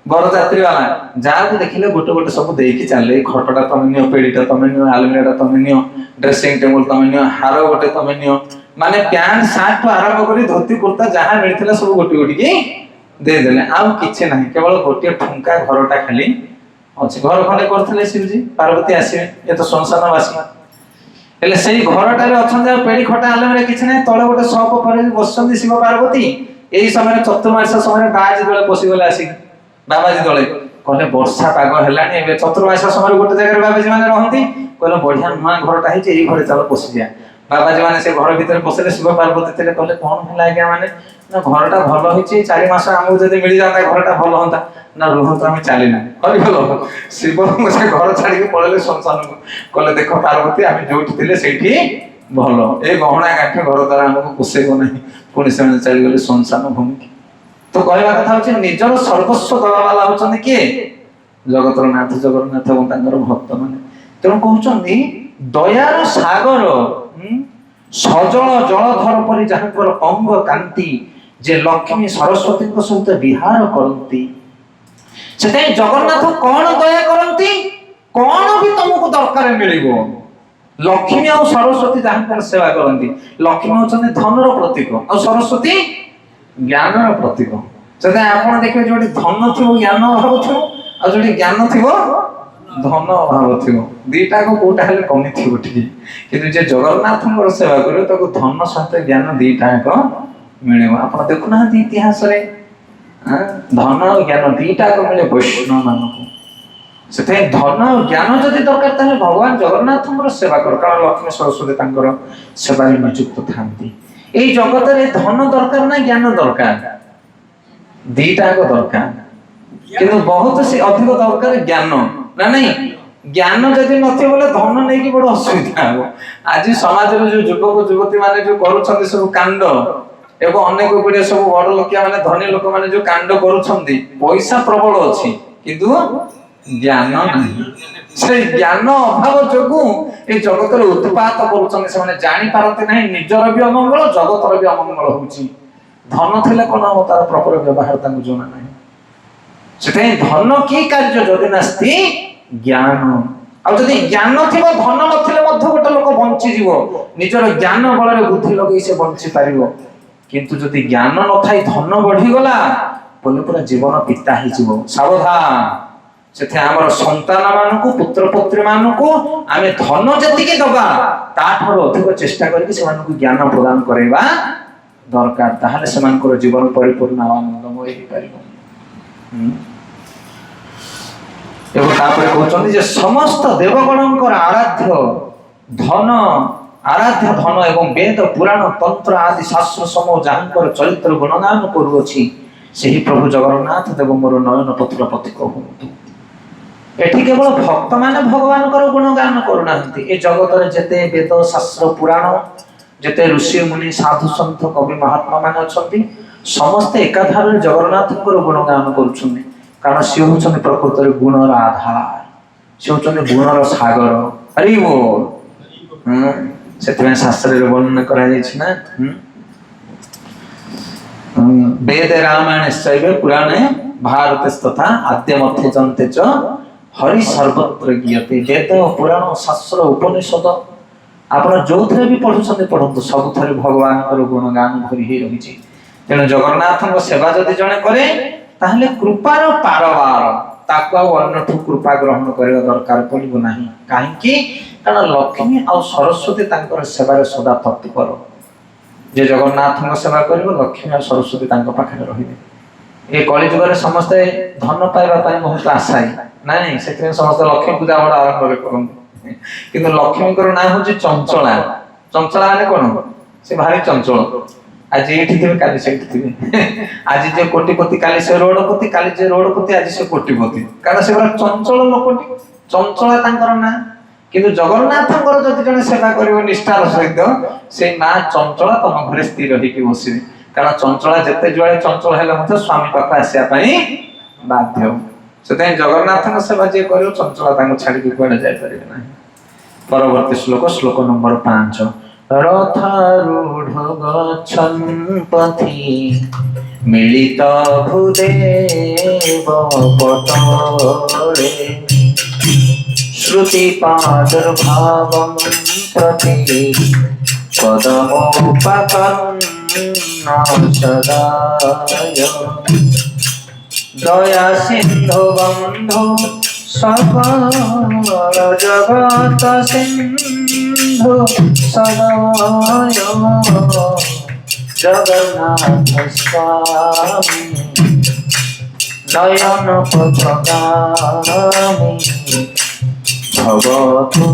ବରଯାତ୍ରୀ ବାଲା ଯାହାକୁ ଦେଖିଲେ ଗୋଟେ ଗୋଟେ ସବୁ ଦେଇକି ଚାଲିଲେ। ଖଟଟା ତମେ ନିଅ, ପେଡ଼ିଟା ତମେ ନିଅ, ଆଲମିରାଟା ତମେ ନିଅ, ଡ୍ରେସିଂ ଟେବୁଲ ତମେ ନିଅ, ହାର ଗୋଟେ ତମେ ନିଅ। ମାନେ ପ୍ୟାଣ୍ଟ ସାର୍ଟଠୁ ଆରମ୍ଭ କରି ଧୋତି କୁର୍ତ୍ତା ଯାହା ମିଳିଥିଲା ସବୁ ଗୋଟି ଗୋଟିକି ଦେଇଦେଲେ। ଆଉ କିଛି ନାହିଁ, କେବଳ ଗୋଟିଏ ଠୁଙ୍କା ଘରଟା ଖାଲି ଅଛି। ଘର ଖଣ୍ଡେ କରିଥିଲେ ଶିବଜୀ, ପାର୍ବତୀ ଆସିବେ, ଏ ତ ସଂସାରବାସୀ। ହେଲେ ସେଇ ଘରଟାରେ ଅଛନ୍ତି, ଆଉ ପେଡ଼ି ଖଟା ଆଲମିରା କିଛି ନାହିଁ। ତଳେ ଗୋଟେ ସପ ପରେ ବସିଛନ୍ତି ଶିବ ପାର୍ବତୀ। ଏଇ ସମୟରେ ଚତୁର୍ମାସ ସମୟରେ ବାବାଜୀ ଦଳେ ପଶିଗଲେ ଆସିକି। ବାବାଜୀ ଦଳେ କହିଲେ ବର୍ଷା ପାଗ ହେଲାଣି, ଏବେ ଚତୁର୍ମାସ ସମୟରେ ଗୋଟେ ଜାଗାରେ ବାବାଜୀ ମାନେ ରହନ୍ତି। କହିଲେ ବଢିଆ ନୂଆ ଘରଟା ହେଇଛି, ଏଇ ଘରେ ଚାଲ ପଶିଯିବା। ବାବାଜୀ ମାନେ ସେ ଘର ଭିତରେ ପଶିଲେ। ଶିବ ପାର୍ବତୀ ଥିଲେ, କହିଲେ କଣ ହେଲା ଆଜ୍ଞା? ମାନେ ନା ଘରଟା ଭଲ ହେଇଛି, 4 ମାସ ଆମକୁ ଯଦି ମିଳିଯାନ୍ତା ଘରଟା ଭଲ ହୁଅନ୍ତା। ନା ରୁହନ୍ତୁ, ଆମେ ଚାଲିଲୁ। ହରିବଲ। ଶିବ ସେ ଘର ଛାଡିକି ପଳେଇଲେ ଶ୍ମଶାନକୁ। କହିଲେ ଦେଖ ପାର୍ବତୀ, ଆମେ ଯୋଉଠି ଥିଲେ ସେଇଠି ଭଲ, ଏଇ ଗହଣା ଗାଣ୍ଠି ଘର ଦ୍ୱାରା ଆମକୁ ପୋଷେଇବ ନାହିଁ। ପୁଣି ସେମାନେ ଚାଲିଗଲେ ଶ୍ମଶାନ ଭୂମିକି। ତ କହିବା କଥା ହଉଛି, ନିଜର ସର୍ବସ୍ୱ ଦବା ବାଲା ହଉଛନ୍ତି କିଏ? ଜଗତର ନାଥ ଜଗନ୍ନାଥ ଏବଂ ତାଙ୍କର ଭକ୍ତ ମାନେ। ତେଣୁ କହୁଛନ୍ତି ଦୟାର ସାଗର, ସଜଳ ଜଳଧର ପରି ଯାହାଙ୍କର ଅଙ୍ଗ କାନ୍ତି, ଯେ ଲକ୍ଷ୍ମୀ ସରସ୍ୱତୀଙ୍କ ସହିତ ବିହାର କରନ୍ତି। ସେଥିପାଇଁ ଜଗନ୍ନାଥ କଣ ଦୟା କରନ୍ତି? କଣ ବି ତମକୁ ଦରକାର ମିଳିବ। ଲକ୍ଷ୍ମୀ ଆଉ ସରସ୍ୱତୀ ଯାହାଙ୍କର ସେବା କରନ୍ତି। ଲକ୍ଷ୍ମୀ ହଉଛନ୍ତି ଧନର ପ୍ରତୀକ, ଆଉ ସରସ୍ୱତୀ ଜ୍ଞାନର ପ୍ରତୀକ। ସେଥିପାଇଁ ଆପଣ ଦେଖିବେ ଯୋଉଠି ଧନ ଥିବ ଜ୍ଞାନ ଅଭାବ ଥିବ, ଆଉ ଯୋଉଠି ଜ୍ଞାନ ଥିବ ଧନ ଅଭାବ ଥିବ। ଦିଟାକୁ କୋଉଟା ହେଲେ କମିଥିବ ଟିକେ। କିନ୍ତୁ ଯେ ଜଗନ୍ନାଥଙ୍କର ସେବା କରିବ, ତାକୁ ଧନ ସହିତ ଜ୍ଞାନ ଦିଟାକ ମିଳିବ। ଆପଣ ଦେଖୁନାହାନ୍ତି ଇତିହାସରେ ଧନ ଆଉ ଜ୍ଞାନ ଦିଟାକ ମିଳେ ବୈଷ୍ଣବ ମାନଙ୍କୁ। ସେଥିପାଇଁ ଧନ ଆଉ ଜ୍ଞାନ ଯଦି ଦରକାର, ତାହେଲେ ଭଗବାନ ଜଗନ୍ନାଥଙ୍କର ସେବା କର, କାରଣ ଲକ୍ଷ୍ମୀ ସରସ୍ୱତୀ ତାଙ୍କର ସେବାରେ ନିଯୁକ୍ତ ଥାନ୍ତି। ଏଇ ଜଗତରେ ଧନ ଦରକାର ନା ଜ୍ଞାନ ଦରକାର? ଦିଟାକ ଦରକାର, କିନ୍ତୁ ବହୁତ ସେ ଅଧିକ ଦରକାର ଜ୍ଞାନ, ନା ନାଇଁ? ଜ୍ଞାନ ଯଦି ନଥିବ ବୋଲେ ଧନ ନେଇକି ବଡ ଅସୁବିଧା ହବ। ଆଜି ସମାଜରେ ଯୋଉ ଯୁବକ ଯୁବତୀ ମାନେ ଯୋଉ କରୁଛନ୍ତି ସବୁ କାଣ୍ଡ, ଏବଂ ଅନେକ ଗୁଡିଏ ସବୁ ବଡ ଲୋକିଆ ମାନେ ଧନୀ ଲୋକମାନେ ଯୋଉ କାଣ୍ଡ କରୁଛନ୍ତି, ପଇସା ପ୍ରବଳ ଅଛି କିନ୍ତୁ ଜ୍ଞାନ ନାହିଁ। ସେଇ ଜ୍ଞାନ ଅଭାବ ଯୋଗୁ এই ଜଗତରେ ଉତ୍ପାତ କରୁଛନ୍ତି। ସେମାନେ ଜାଣିପାରନ୍ତି ନାହିଁ, ନିଜର ବି ଅମଙ୍ଗଳ, ଜଗତର ବି ଅମଙ୍ଗଳ ହଉଛି। ଧନ ଥିଲେ କଣ ହବ, ତାର ପ୍ରପର ବ୍ୟବହାର ତାଙ୍କୁ ଜଣା ନାହିଁ। ସେଥିପାଇଁ ଧନ କି କାର୍ଯ୍ୟ ଯଦି ନାସ୍ତି ଜ୍ଞାନ। ଆଉ ଯଦି ଜ୍ଞାନ ଥିବ, ଧନ ନଥିଲେ ମଧ୍ୟ ଗୋଟେ ଲୋକ ବଞ୍ଚିଯିବ। ନିଜର ଜ୍ଞାନ ବଳରେ ବୁଦ୍ଧି ଲଗେଇ ସେ ବଞ୍ଚି ପାରିବ। কিন্তু যদি জ্ঞାନ ନଥାଇ ଧନ ବଢିଗଲା ବୋଲେ ପୁରା ଜୀବନ ପିତା ହେଇଯିବ। ସାବଧାନ। ସେଥି ଆମର ସନ୍ତାନ ମାନଙ୍କୁ ପୁତ୍ର ପୁତ୍ରୀ ମାନଙ୍କୁ ଆମେ ଧନ ଯେତିକି ଦବା ତାଠାରୁ ଅଧିକ ଚେଷ୍ଟା କରିକି ସେମାନଙ୍କୁ ଜ୍ଞାନ ପ୍ରଦାନ କରିବା ଦରକାର। ତାହେଲେ ସେମାନଙ୍କର ଜୀବନ ପରିପୂର୍ଣ୍ଣ ଆନନ୍ଦମୟ ହେଇପାରିବ। ଏବଂ ତାପରେ କହୁଛନ୍ତି ଯେ ସମସ୍ତ ଦେବଗଣଙ୍କର ଆରାଧ୍ୟ ଧନ ଏବଂ ବେଦ ପୁରାଣ ତନ୍ତ୍ର ଆଦି ଶାସ୍ତ୍ର ସମୂହ ଯାହାଙ୍କର ଚରିତ୍ର ଗୁଣଗାନ କରୁଅଛି ସେହି ପ୍ରଭୁ ଜଗନ୍ନାଥ ଦେବ ମୋର ନୟନ ପତ୍ର ପଥିକ ହୁଅନ୍ତୁ। ଏଠି କେବଳ ଭକ୍ତମାନେ ଭଗବାନଙ୍କର ଗୁଣଗାନ କରୁନାହାନ୍ତି। ଏ ଜଗତରେ ଯେତେ ବେଦ ଶାସ୍ତ୍ର ପୁରାଣ ଯେତେ ଋଷି ମୁନି ସାଧୁ ସନ୍ଥ କବି ମହାତ୍ମା ମାନେ ଅଛନ୍ତି ସମସ୍ତେ ଏକାଧାରରେ ଜଗନ୍ନାଥଙ୍କର ଗୁଣଗାନ କରୁଛନ୍ତି। କାରଣ ସେ ହେଉଛନ୍ତି ପ୍ରକୃତରେ ଗୁଣର ଆଧାର, ସେ ହେଉଛନ୍ତି ଗୁଣର ସାଗର। ହରି ବୋଲ। ସେଥିପାଇଁ ଶାସ୍ତ୍ରରେ ବର୍ଣ୍ଣନା କରାଯାଇଛି ନା ବେଦେ ରାମାୟଣେ ଶୈବେ ପୁରାଣେ ଭାରତେ ତଥା ଆଦ୍ୟ ମଧ୍ୟ ଜନ୍ତେ ଚ ହରି ସର୍ବତ୍ର ଗୀୟତେ। ବେଦ ପୁରାଣ ଶାସ୍ତ୍ର ଉପନିଷଦ ଆପଣ ଯୋଉଥିରେ ବି ପଢୁଛନ୍ତି ପଢନ୍ତୁ, ସବୁଥିରେ ଭଗବାନଙ୍କର ଗୁଣଗାନ ଭରି ହେଇ ରହିଛି। ତେଣୁ ଜଗନ୍ନାଥଙ୍କ ସେବା ଯଦି ଜଣେ କରେ ତାହେଲେ କୃପାର ପାରବାର, ତାକୁ ଆଉ ଅନ୍ୟଠୁ କୃପା ଗ୍ରହଣ କରିବା ଦରକାର ପଡିବ ନାହିଁ। କାହିଁକି? କାରଣ ଲକ୍ଷ୍ମୀ ଆଉ ସରସ୍ୱତୀ ତାଙ୍କର ସେବାରେ ସଦା ତତ୍ପର। ଯେ ଜଗନ୍ନାଥଙ୍କ ସେବା କରିବ ଲକ୍ଷ୍ମୀ ଆଉ ସରସ୍ୱତୀ ତାଙ୍କ ପାଖରେ ରହିବେ। ଏ କଳିଯୁଗରେ ସମସ୍ତେ ଧନ ପାଇବା ପାଇଁ ବହୁତ ଆଶାୟୀ, ନାଇଁ? ସେଥିପାଇଁ ସମସ୍ତେ ଲକ୍ଷ୍ମୀ ପୂଜା ବଡ ଆରମ୍ଭରେ କରନ୍ତି। କିନ୍ତୁ ଲକ୍ଷ୍ମୀଙ୍କର ନାଁ ହଉଛି ଚଞ୍ଚଳା। ଚଞ୍ଚଳା ମାନେ କଣ? ସେ ଭାରି ଚଞ୍ଚଳ। ଆଜି ଏଇଠି ଥିବେ କାଲି ସେଇଠି ଥିବେ। ଆଜି ଯେ କୋଟିପତି କାଲି ସେ ରୋଡପତି, କାଲି ଯେ ରୋଡପତି ଆଜି ସେ କୋଟିପତି। କାରଣ ସେ ପୁରା ଚଞ୍ଚଳ ଲୋକଟି, ଚଞ୍ଚଳା ତାଙ୍କର ନାଁ। କିନ୍ତୁ ଜଗନ୍ନାଥଙ୍କର ଯଦି ଜଣେ ସେବା କରିବ ନିଷ୍ଠାର ସହିତ ସେଇ ମା ଚଞ୍ଚଳା ତମ ଘରେ ସ୍ଥିର ହେଇକି ବସିବେ। କାରଣ ଚଞ୍ଚଳା ଯେତେ ଯୁଆଡେ ଚଞ୍ଚଳ ହେଲେ ମଧ୍ୟ ସ୍ୱାମୀ ପାଖ ଆସିବା ପାଇଁ ବାଧ୍ୟ। ସେଥିପାଇଁ ଜଗନ୍ନାଥଙ୍କ ସେବା ଯିଏ କରିବ ଚଞ୍ଚଳା ତାଙ୍କୁ ଛାଡିକି କୁଆଡେ ଯାଇପାରିବେ ନାହିଁ। ପରବର୍ତ୍ତୀ ଶ୍ଲୋକ ନମ୍ବର 5। ରଥାରୂଢ ଗଚ୍ଛନ୍ପଥି ମିଳିତ ଭୂଦେବ ପଟରେ শ্রুতি প্রাদুর্ভাবং প্রতি পদমোপকর্ণ সদায় দয়া সিন্ধু বন্ধু সকল জগত সিন্ধু সদয় জগন্নাথ স্বামী নয়ন পথগামী ভবতু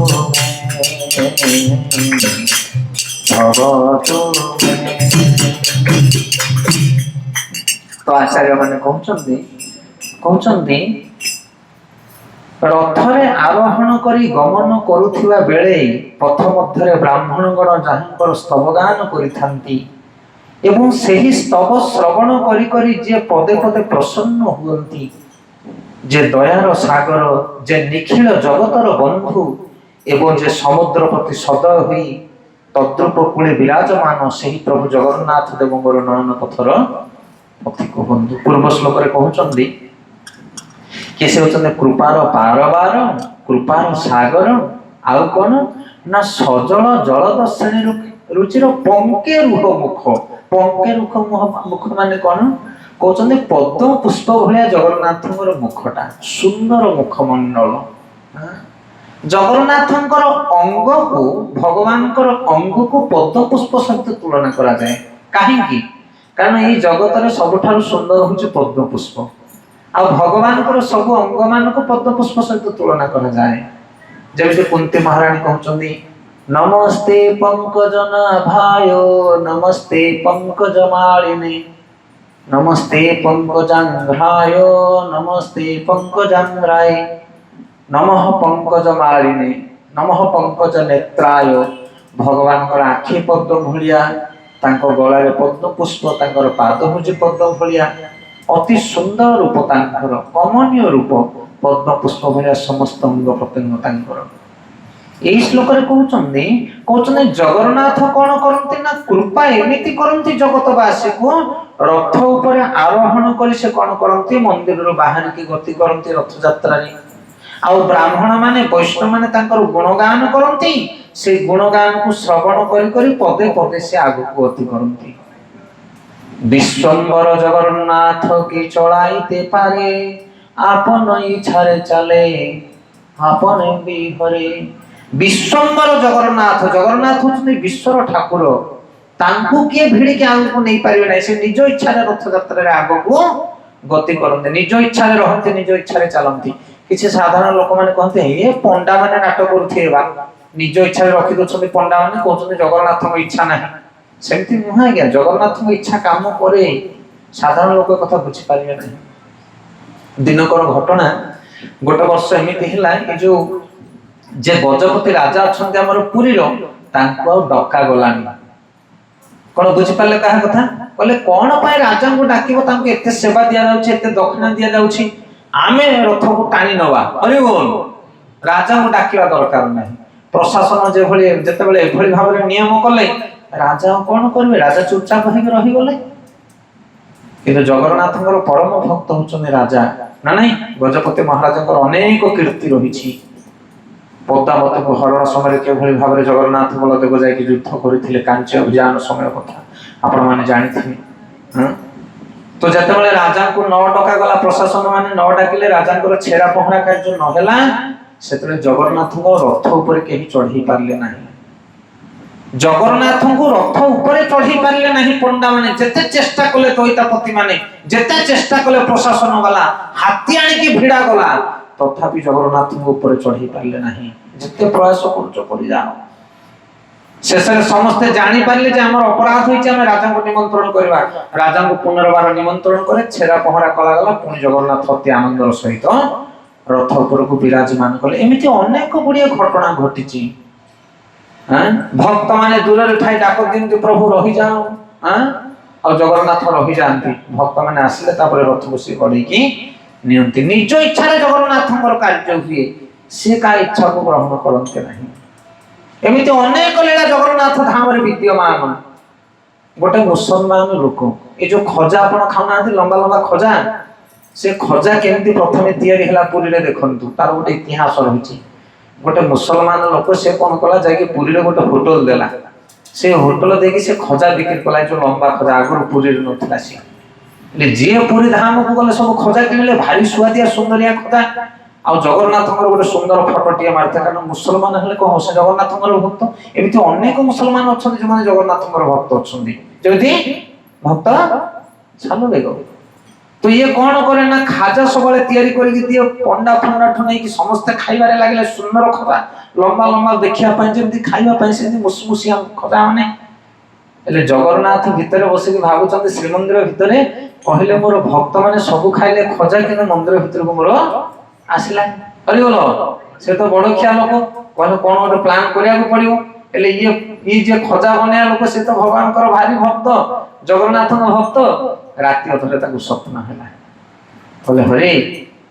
তো আচার্য মানে କହୁଛନ୍ତି ରଥରେ ଆରୋହଣ କରି ଗମନ କରୁଥିବା ବେଳେ ପଥ ମଧ୍ୟରେ ବ୍ରାହ୍ମଣଗଣ ଯାହାଙ୍କର ସ୍ତବଗାନ କରିଥାନ୍ତି ଏବଂ ସେହି ସ୍ତବ ଶ୍ରବଣ କରି କରି ଯିଏ ପଦେ ପଦେ ପ୍ରସନ୍ନ ହୁଅନ୍ତି, ଯେ ଦୟାର ସାଗର, ଯେ ନିଖିଳ ଜଗତର ବନ୍ଧୁ ଏବଂ ଯେ ସମୁଦ୍ର ପ୍ରତି ସଦୟ ହୋଇ ତଦ୍ରୂପ କୂଳେ ବିରାଜମାନ ସେହି ପ୍ରଭୁ ଜଗନ୍ନାଥ ଦେବଙ୍କର ନୟନ ପଥର ପଥିକ ବନ୍ଧୁ। ପୂର୍ବ ଶ୍ଲୋକରେ କହୁଛନ୍ତି କି ସେ ହେଉଛନ୍ତି କୃପାର ପାରବାର, କୃପାର ସାଗର, ଆଉ କଣ ନା ସଜଳ ଜଳଦ ଶ୍ରେଣୀ ରୁଚିର ପଙ୍କେ ରୁହ ମୁଖ। ପଙ୍କେ ରୁହ ମୁଖ ମାନେ କଣ? କହୁଛନ୍ତି ପଦ୍ମ ପୁଷ୍ପ ଭଳିଆ ଜଗନ୍ନାଥଙ୍କର ମୁଖଟା, ସୁନ୍ଦର ମୁଖମଣ୍ଡଳ। ଜଗନ୍ନାଥଙ୍କର ଅଙ୍ଗକୁ, ଭଗବାନଙ୍କର ଅଙ୍ଗକୁ ପଦ୍ମ ପୁଷ୍ପ ସହିତ ତୁଳନା କରାଯାଏ। କାହିଁକି? କାରଣ ଏଇ ଜଗତରେ ସବୁଠାରୁ ସୁନ୍ଦର ହଉଛି ପଦ୍ମ ପୁଷ୍ପ, ଆଉ ଭଗବାନଙ୍କର ସବୁ ଅଙ୍ଗ ମାନଙ୍କୁ ପଦ୍ମ ପୁଷ୍ପ ସହିତ ତୁଳନା କରାଯାଏ। ଯେମିତି କୁନ୍ତୀ ମହାରାଣୀ କହୁଛନ୍ତି ନମସ୍ତେ ପଙ୍କଜନାଭାୟ ନମସ୍ତେ ପଙ୍କଜମାଳିନେ ନମସ୍ତେ ପଙ୍କଜାଙ୍ଘ୍ରାୟ ନମସ୍ତେ ପଙ୍କଜାଙ୍ଘ୍ରାୟ ନମଃ ପଙ୍କଜମାଳିନେ ନମଃ ପଙ୍କଜ ନେତ୍ରାୟ। ଭଗବାନଙ୍କର ଆଖି ପଦ୍ମ ଭଳିଆ, ତାଙ୍କ ଗଳାରେ ପଦ୍ମ ପୁଷ୍ପ, ତାଙ୍କର ପାଦ ହଉଛି ପଦ୍ମ ଭଳିଆ, ଅତି ସୁନ୍ଦର ରୂପ ତାଙ୍କର, କମନୀୟ ରୂପ, ପଦ୍ମ ପୁଷ୍ପ ଭଳିଆ ସମସ୍ତ ଅଙ୍ଗ ପ୍ରତ୍ୟଙ୍ଗ ତାଙ୍କର। এই ଶ୍ଲୋକରେ କହୁଛନ୍ତି ଜଗନ୍ନାଥ କଣ କରନ୍ତି ନା କୃପା ଏମିତି କରନ୍ତି ଜଗତବାସୀକୁ। ରଥ ଉପରେ ଆରୋହଣ କରି ସେ କଣ କରନ୍ତି, ମନ୍ଦିରରୁ ବାହାରିକି ଗତି କରନ୍ତି ରଥଯାତ୍ରାରେ। ଆଉ ବ୍ରାହ୍ମଣ ମାନେ, ବୈଷ୍ଣବ ମାନେ ତାଙ୍କର ଗୁଣଗାନ କରନ୍ତି। ସେଇ ଗୁଣଗାନକୁ ଶ୍ରବଣ କରି କରି ପଦେ ପଦେ ସେ ଆଗକୁ ଗତି କରନ୍ତି। বিশ্বম্বর জগন্নাথ কি চড়াইতে পারে, আপন ইচ্ছারে চালে আপন বিঘরে। বিশ্বম্বর জগন্নাଥ, ଜଗନ୍ନାଥ ହଉଛନ୍ତି ବିଶ୍ୱର ଠାକୁର। ତାଙ୍କୁ କିଏ ଭିଡ଼ିକି ଆଗକୁ ନେଇପାରିବେ ନାହିଁ। ସେ ନିଜ ଇଚ୍ଛାରେ ରଥଯାତ୍ରାରେ ଆଗକୁ ଗତି କରନ୍ତି, ନିଜ ଇଚ୍ଛାରେ ରହନ୍ତି, ନିଜ ଇଚ୍ଛାରେ ଚାଲନ୍ତି। କିଛି ସାଧାରଣ ଲୋକମାନେ କହନ୍ତି ଏ ପଣ୍ଡା ମାନେ ନାଟ କରୁଥିବେ, ବା ନିଜ ଇଚ୍ଛାରେ ରଖି ଦଉଛନ୍ତି ପଣ୍ଡା ମାନେ, କହୁଛନ୍ତି ଜଗନ୍ନାଥଙ୍କ ଇଚ୍ଛା ନାହିଁ। ସେମିତି ନୁହେଁ ଆଜ୍ଞା, ଜଗନ୍ନାଥଙ୍କ ଇଚ୍ଛା କାମ କରେ, ସାଧାରଣ ଲୋକ କଥା ବୁଝିପାରିବେ ନାହିଁ। ଦିନକର ଘଟଣା, ଗୋଟେ ବର୍ଷ ଏମିତି ହେଲା, ଏ ଯୋଉ ଯେ ଗଜପତି ରାଜା ଅଛନ୍ତି ଆମର ପୁରୀର, ତାଙ୍କୁ ଆଉ ଡକା ଗଲାନି। କଣ ବୁଝିପାରିଲେ କାହା କଥା? କହିଲେ କଣ ପାଇଁ ରାଜାଙ୍କୁ ଡାକିବ, ତାଙ୍କୁ ଏତେ ସେବା ଦିଆଯାଉଛି, ଏତେ ଦକ୍ଷିଣା ଦିଆଯାଉଛି, ଆମେ ରଥକୁ ଟାଣି ନବା। ହରିବୋଲ, ରାଜାଙ୍କୁ ଡାକିବା ଦରକାର ନାହିଁ। ପ୍ରଶାସନ ଯେଭଳି ଯେତେବେଳେ ଏଭଳି ଭାବରେ ନିୟମ କଲେ, ରାଜା କଣ କରିବେ? ରାଜା ଚୁପଚାପ ହେଇକି ରହିଗଲେ। କିନ୍ତୁ ଜଗନ୍ନାଥଙ୍କର ପରମ ଭକ୍ତ ହଉଛନ୍ତି ରାଜା, ନା ନାଇଁ? ଗଜପତି ମହାରାଜାଙ୍କର ଅନେକ କୀର୍ତ୍ତି ରହିଛି। ପଦ୍ମାବତୀକୁ ହରଣ ସମୟରେ କିଭଳି ଭାବରେ ଜଗନ୍ନାଥ ବଳଦେବ ଯାଇକି ଯୁଦ୍ଧ କରିଥିଲେ, କାଞ୍ଚି ଅଭିଯାନ ସମୟ କଥା ଆପଣମାନେ ଜାଣିଥିବେ। ତ ଯେତେବେଳେ ରାଜାଙ୍କୁ ନ ଡକାଗଲା, ପ୍ରଶାସନ ମାନେ ନ ଡାକିଲେ, ରାଜାଙ୍କର ଛେରା ପହଁରା କାର୍ଯ୍ୟ ନହେଲା, ସେତେବେଳେ ଜଗନ୍ନାଥଙ୍କ ରଥ ଉପରେ କେହି ଚଢେଇ ପାରିଲେ ନାହିଁ। ଜଗନ୍ନାଥଙ୍କୁ ରଥ ଉପରେ ଚଢେଇ ପାରିଲେ ନାହିଁ ପଣ୍ଡା ମାନେ। ଯେତେ ଚେଷ୍ଟା କଲେ ଦଇତାପତି ମାନେ, ଯେତେ ଚେଷ୍ଟା କଲେ ପ୍ରଶାସନ ଗଲା, ହାତୀ ଆଣିକି ଭିଡା ଗଲା, ତଥାପି ଜଗନ୍ନାଥଙ୍କ ଉପରେ ଚଢେଇ ପାରିଲେ ନାହିଁ। ଯେତେ ପ୍ରୟାସ କରୁଛ କରିଯାଅ। ଶେଷରେ ସମସ୍ତେ ଜାଣିପାରିଲେ ଯେ ଆମର ଅପରାଧ ହୋଇଛି, ଆମେ ରାଜାଙ୍କୁ ନିମନ୍ତ୍ରଣ କରିବା। ରାଜାଙ୍କୁ ପୁନର୍ବାର ନିମନ୍ତ୍ରଣ করে ଛେରା ପହଁରା କଲାଗଲା। ପୁଣି ଜଗନ୍ନାଥ ଅତି ଆନନ୍ଦର ସହିତ ରଥ ଉପରକୁ ବିରାଜମାନ କଲେ। ଏମିତି ଅନେକ ଗୁଡ଼ିଏ ଘଟଣା ଘଟିଛି। ଭକ୍ତ ମାନେ ଦୂରରେ ଥାଇ ଡାକ ଦିଅନ୍ତି, ପ୍ରଭୁ ରହିଯାଅ। ଆଉ ଜଗନ୍ନାଥ ରହିଯାଆନ୍ତି। ଭକ୍ତ ମାନେ ଆସିଲେ ତାପରେ ରଥକୁ ସେ ଗଡେଇକି ନିଅନ୍ତି। ନିଜ ଇଚ୍ଛାରେ ଜଗନ୍ନାଥଙ୍କର କାର୍ଯ୍ୟ ହୁଏ, ସେ କାହା ଇଚ୍ଛାକୁ ଗ୍ରହଣ କରନ୍ତି ନାହିଁ। ଏମିତି ଅନେକ ଲୀଳା ଜଗନ୍ନାଥ ଧାମରେ ବିଦ୍ୟମାନ। ଗୋଟେ ମୁସଲମାନ ଲୋକ, ଏ ଯୋଉ ଖଜା ଆପଣ ଖାଉନାହାନ୍ତି, ଲମ୍ବା ଲମ୍ବା ଖଜା, ସେ ଖଜା କେମିତି ପ୍ରଥମେ ତିଆରି ହେଲା ପୁରୀରେ ଦେଖନ୍ତୁ, ତାର ଗୋଟେ ଇତିହାସ ରହିଛି। ଗୋଟେ ମୁସଲମାନ ଲୋକ ସେ କଣ କଲା, ଯାଇକି ପୁରୀରେ ଗୋଟେ ହୋଟେଲ ଦେଲା। ସେ ହୋଟେଲ ଦେଇକି ସେ ଖଜା ବିକ୍ରି କଲା, ଯୋଉ ଲମ୍ବା ଖଜା, ଆଗରୁ ପୁରୀରେ ନଥିଲା। ସେ ଯିଏ ପୁରୀ ଧାମକୁ ଗଲେ ସବୁ ଖଜା କିଣିଲେ, ଭାରି ସୁଆଦିଆ ସୁନ୍ଦରିଆ ଖଜା। ଆଉ ଜଗନ୍ନାଥଙ୍କର ଗୋଟେ ସୁନ୍ଦର ଫଟୋଟିଏ ମାରିଥାଏ, କାରଣ ମୁସଲମାନ ହେଲେ କଣ ସେ ଜଗନ୍ନାଥଙ୍କର ଭକ୍ତ। ଏମିତି ଅନେକ ମୁସଲମାନ ଅଛନ୍ତି ଯେଉଁମାନେ ଜଗନ୍ନାଥଙ୍କର ଭକ୍ତ ଅଛନ୍ତି। ଯେମିତି ଭକ୍ତ ସାଲୁ ବେଗ, ତ ଇଏ କଣ କରେ ନା, ଖାଜା ସବୁବେଳେ ତିଆରି କରିକି ଦିଏ। ପଣ୍ଡା ଫଣ୍ଡାଠୁ ନେଇକି ସମସ୍ତେ ଖାଇବାରେ ଲାଗିଲେ। ସୁନ୍ଦର ଖଜା, ଲମ୍ବା ଲମ୍ବା, ଦେଖିବା ପାଇଁ ଯେମିତି ଖାଇବା ପାଇଁ ସେମିତି ମୁସମୁସିଆ ଖଜା ମାନେ। ହେଲେ ଜଗନ୍ନାଥ ଭିତରେ ବସିକି ଭାବୁଛନ୍ତି, ଶ୍ରୀମନ୍ଦିର ଭିତରେ, କହିଲେ ମୋର ଭକ୍ତ ମାନେ ସବୁ ଖାଇଲେ ଖଜା, କିନ୍ତୁ ମନ୍ଦିର ଭିତରକୁ ମୋର ଆସିଲାନି। ହରିବୋଲ, ସେ ତ ବଡ ଖିଆ ଲୋକ, କହିଲେ କଣ ଗୋଟେ ପ୍ଲାନ କରିବାକୁ ପଡିବ। ହେଲେ ଇଏ ଯେ ଖଜା ବନେଇବା ଲୋକ, ସେ ତ ଭଗବାନଙ୍କର ଭାରି ଭକ୍ତ, ଜଗନ୍ନାଥଙ୍କ ଭକ୍ତ। ରାତି ଅଧରେ ତାକୁ ସ୍ୱପ୍ନ ହେଲା, କହିଲେ ହରେ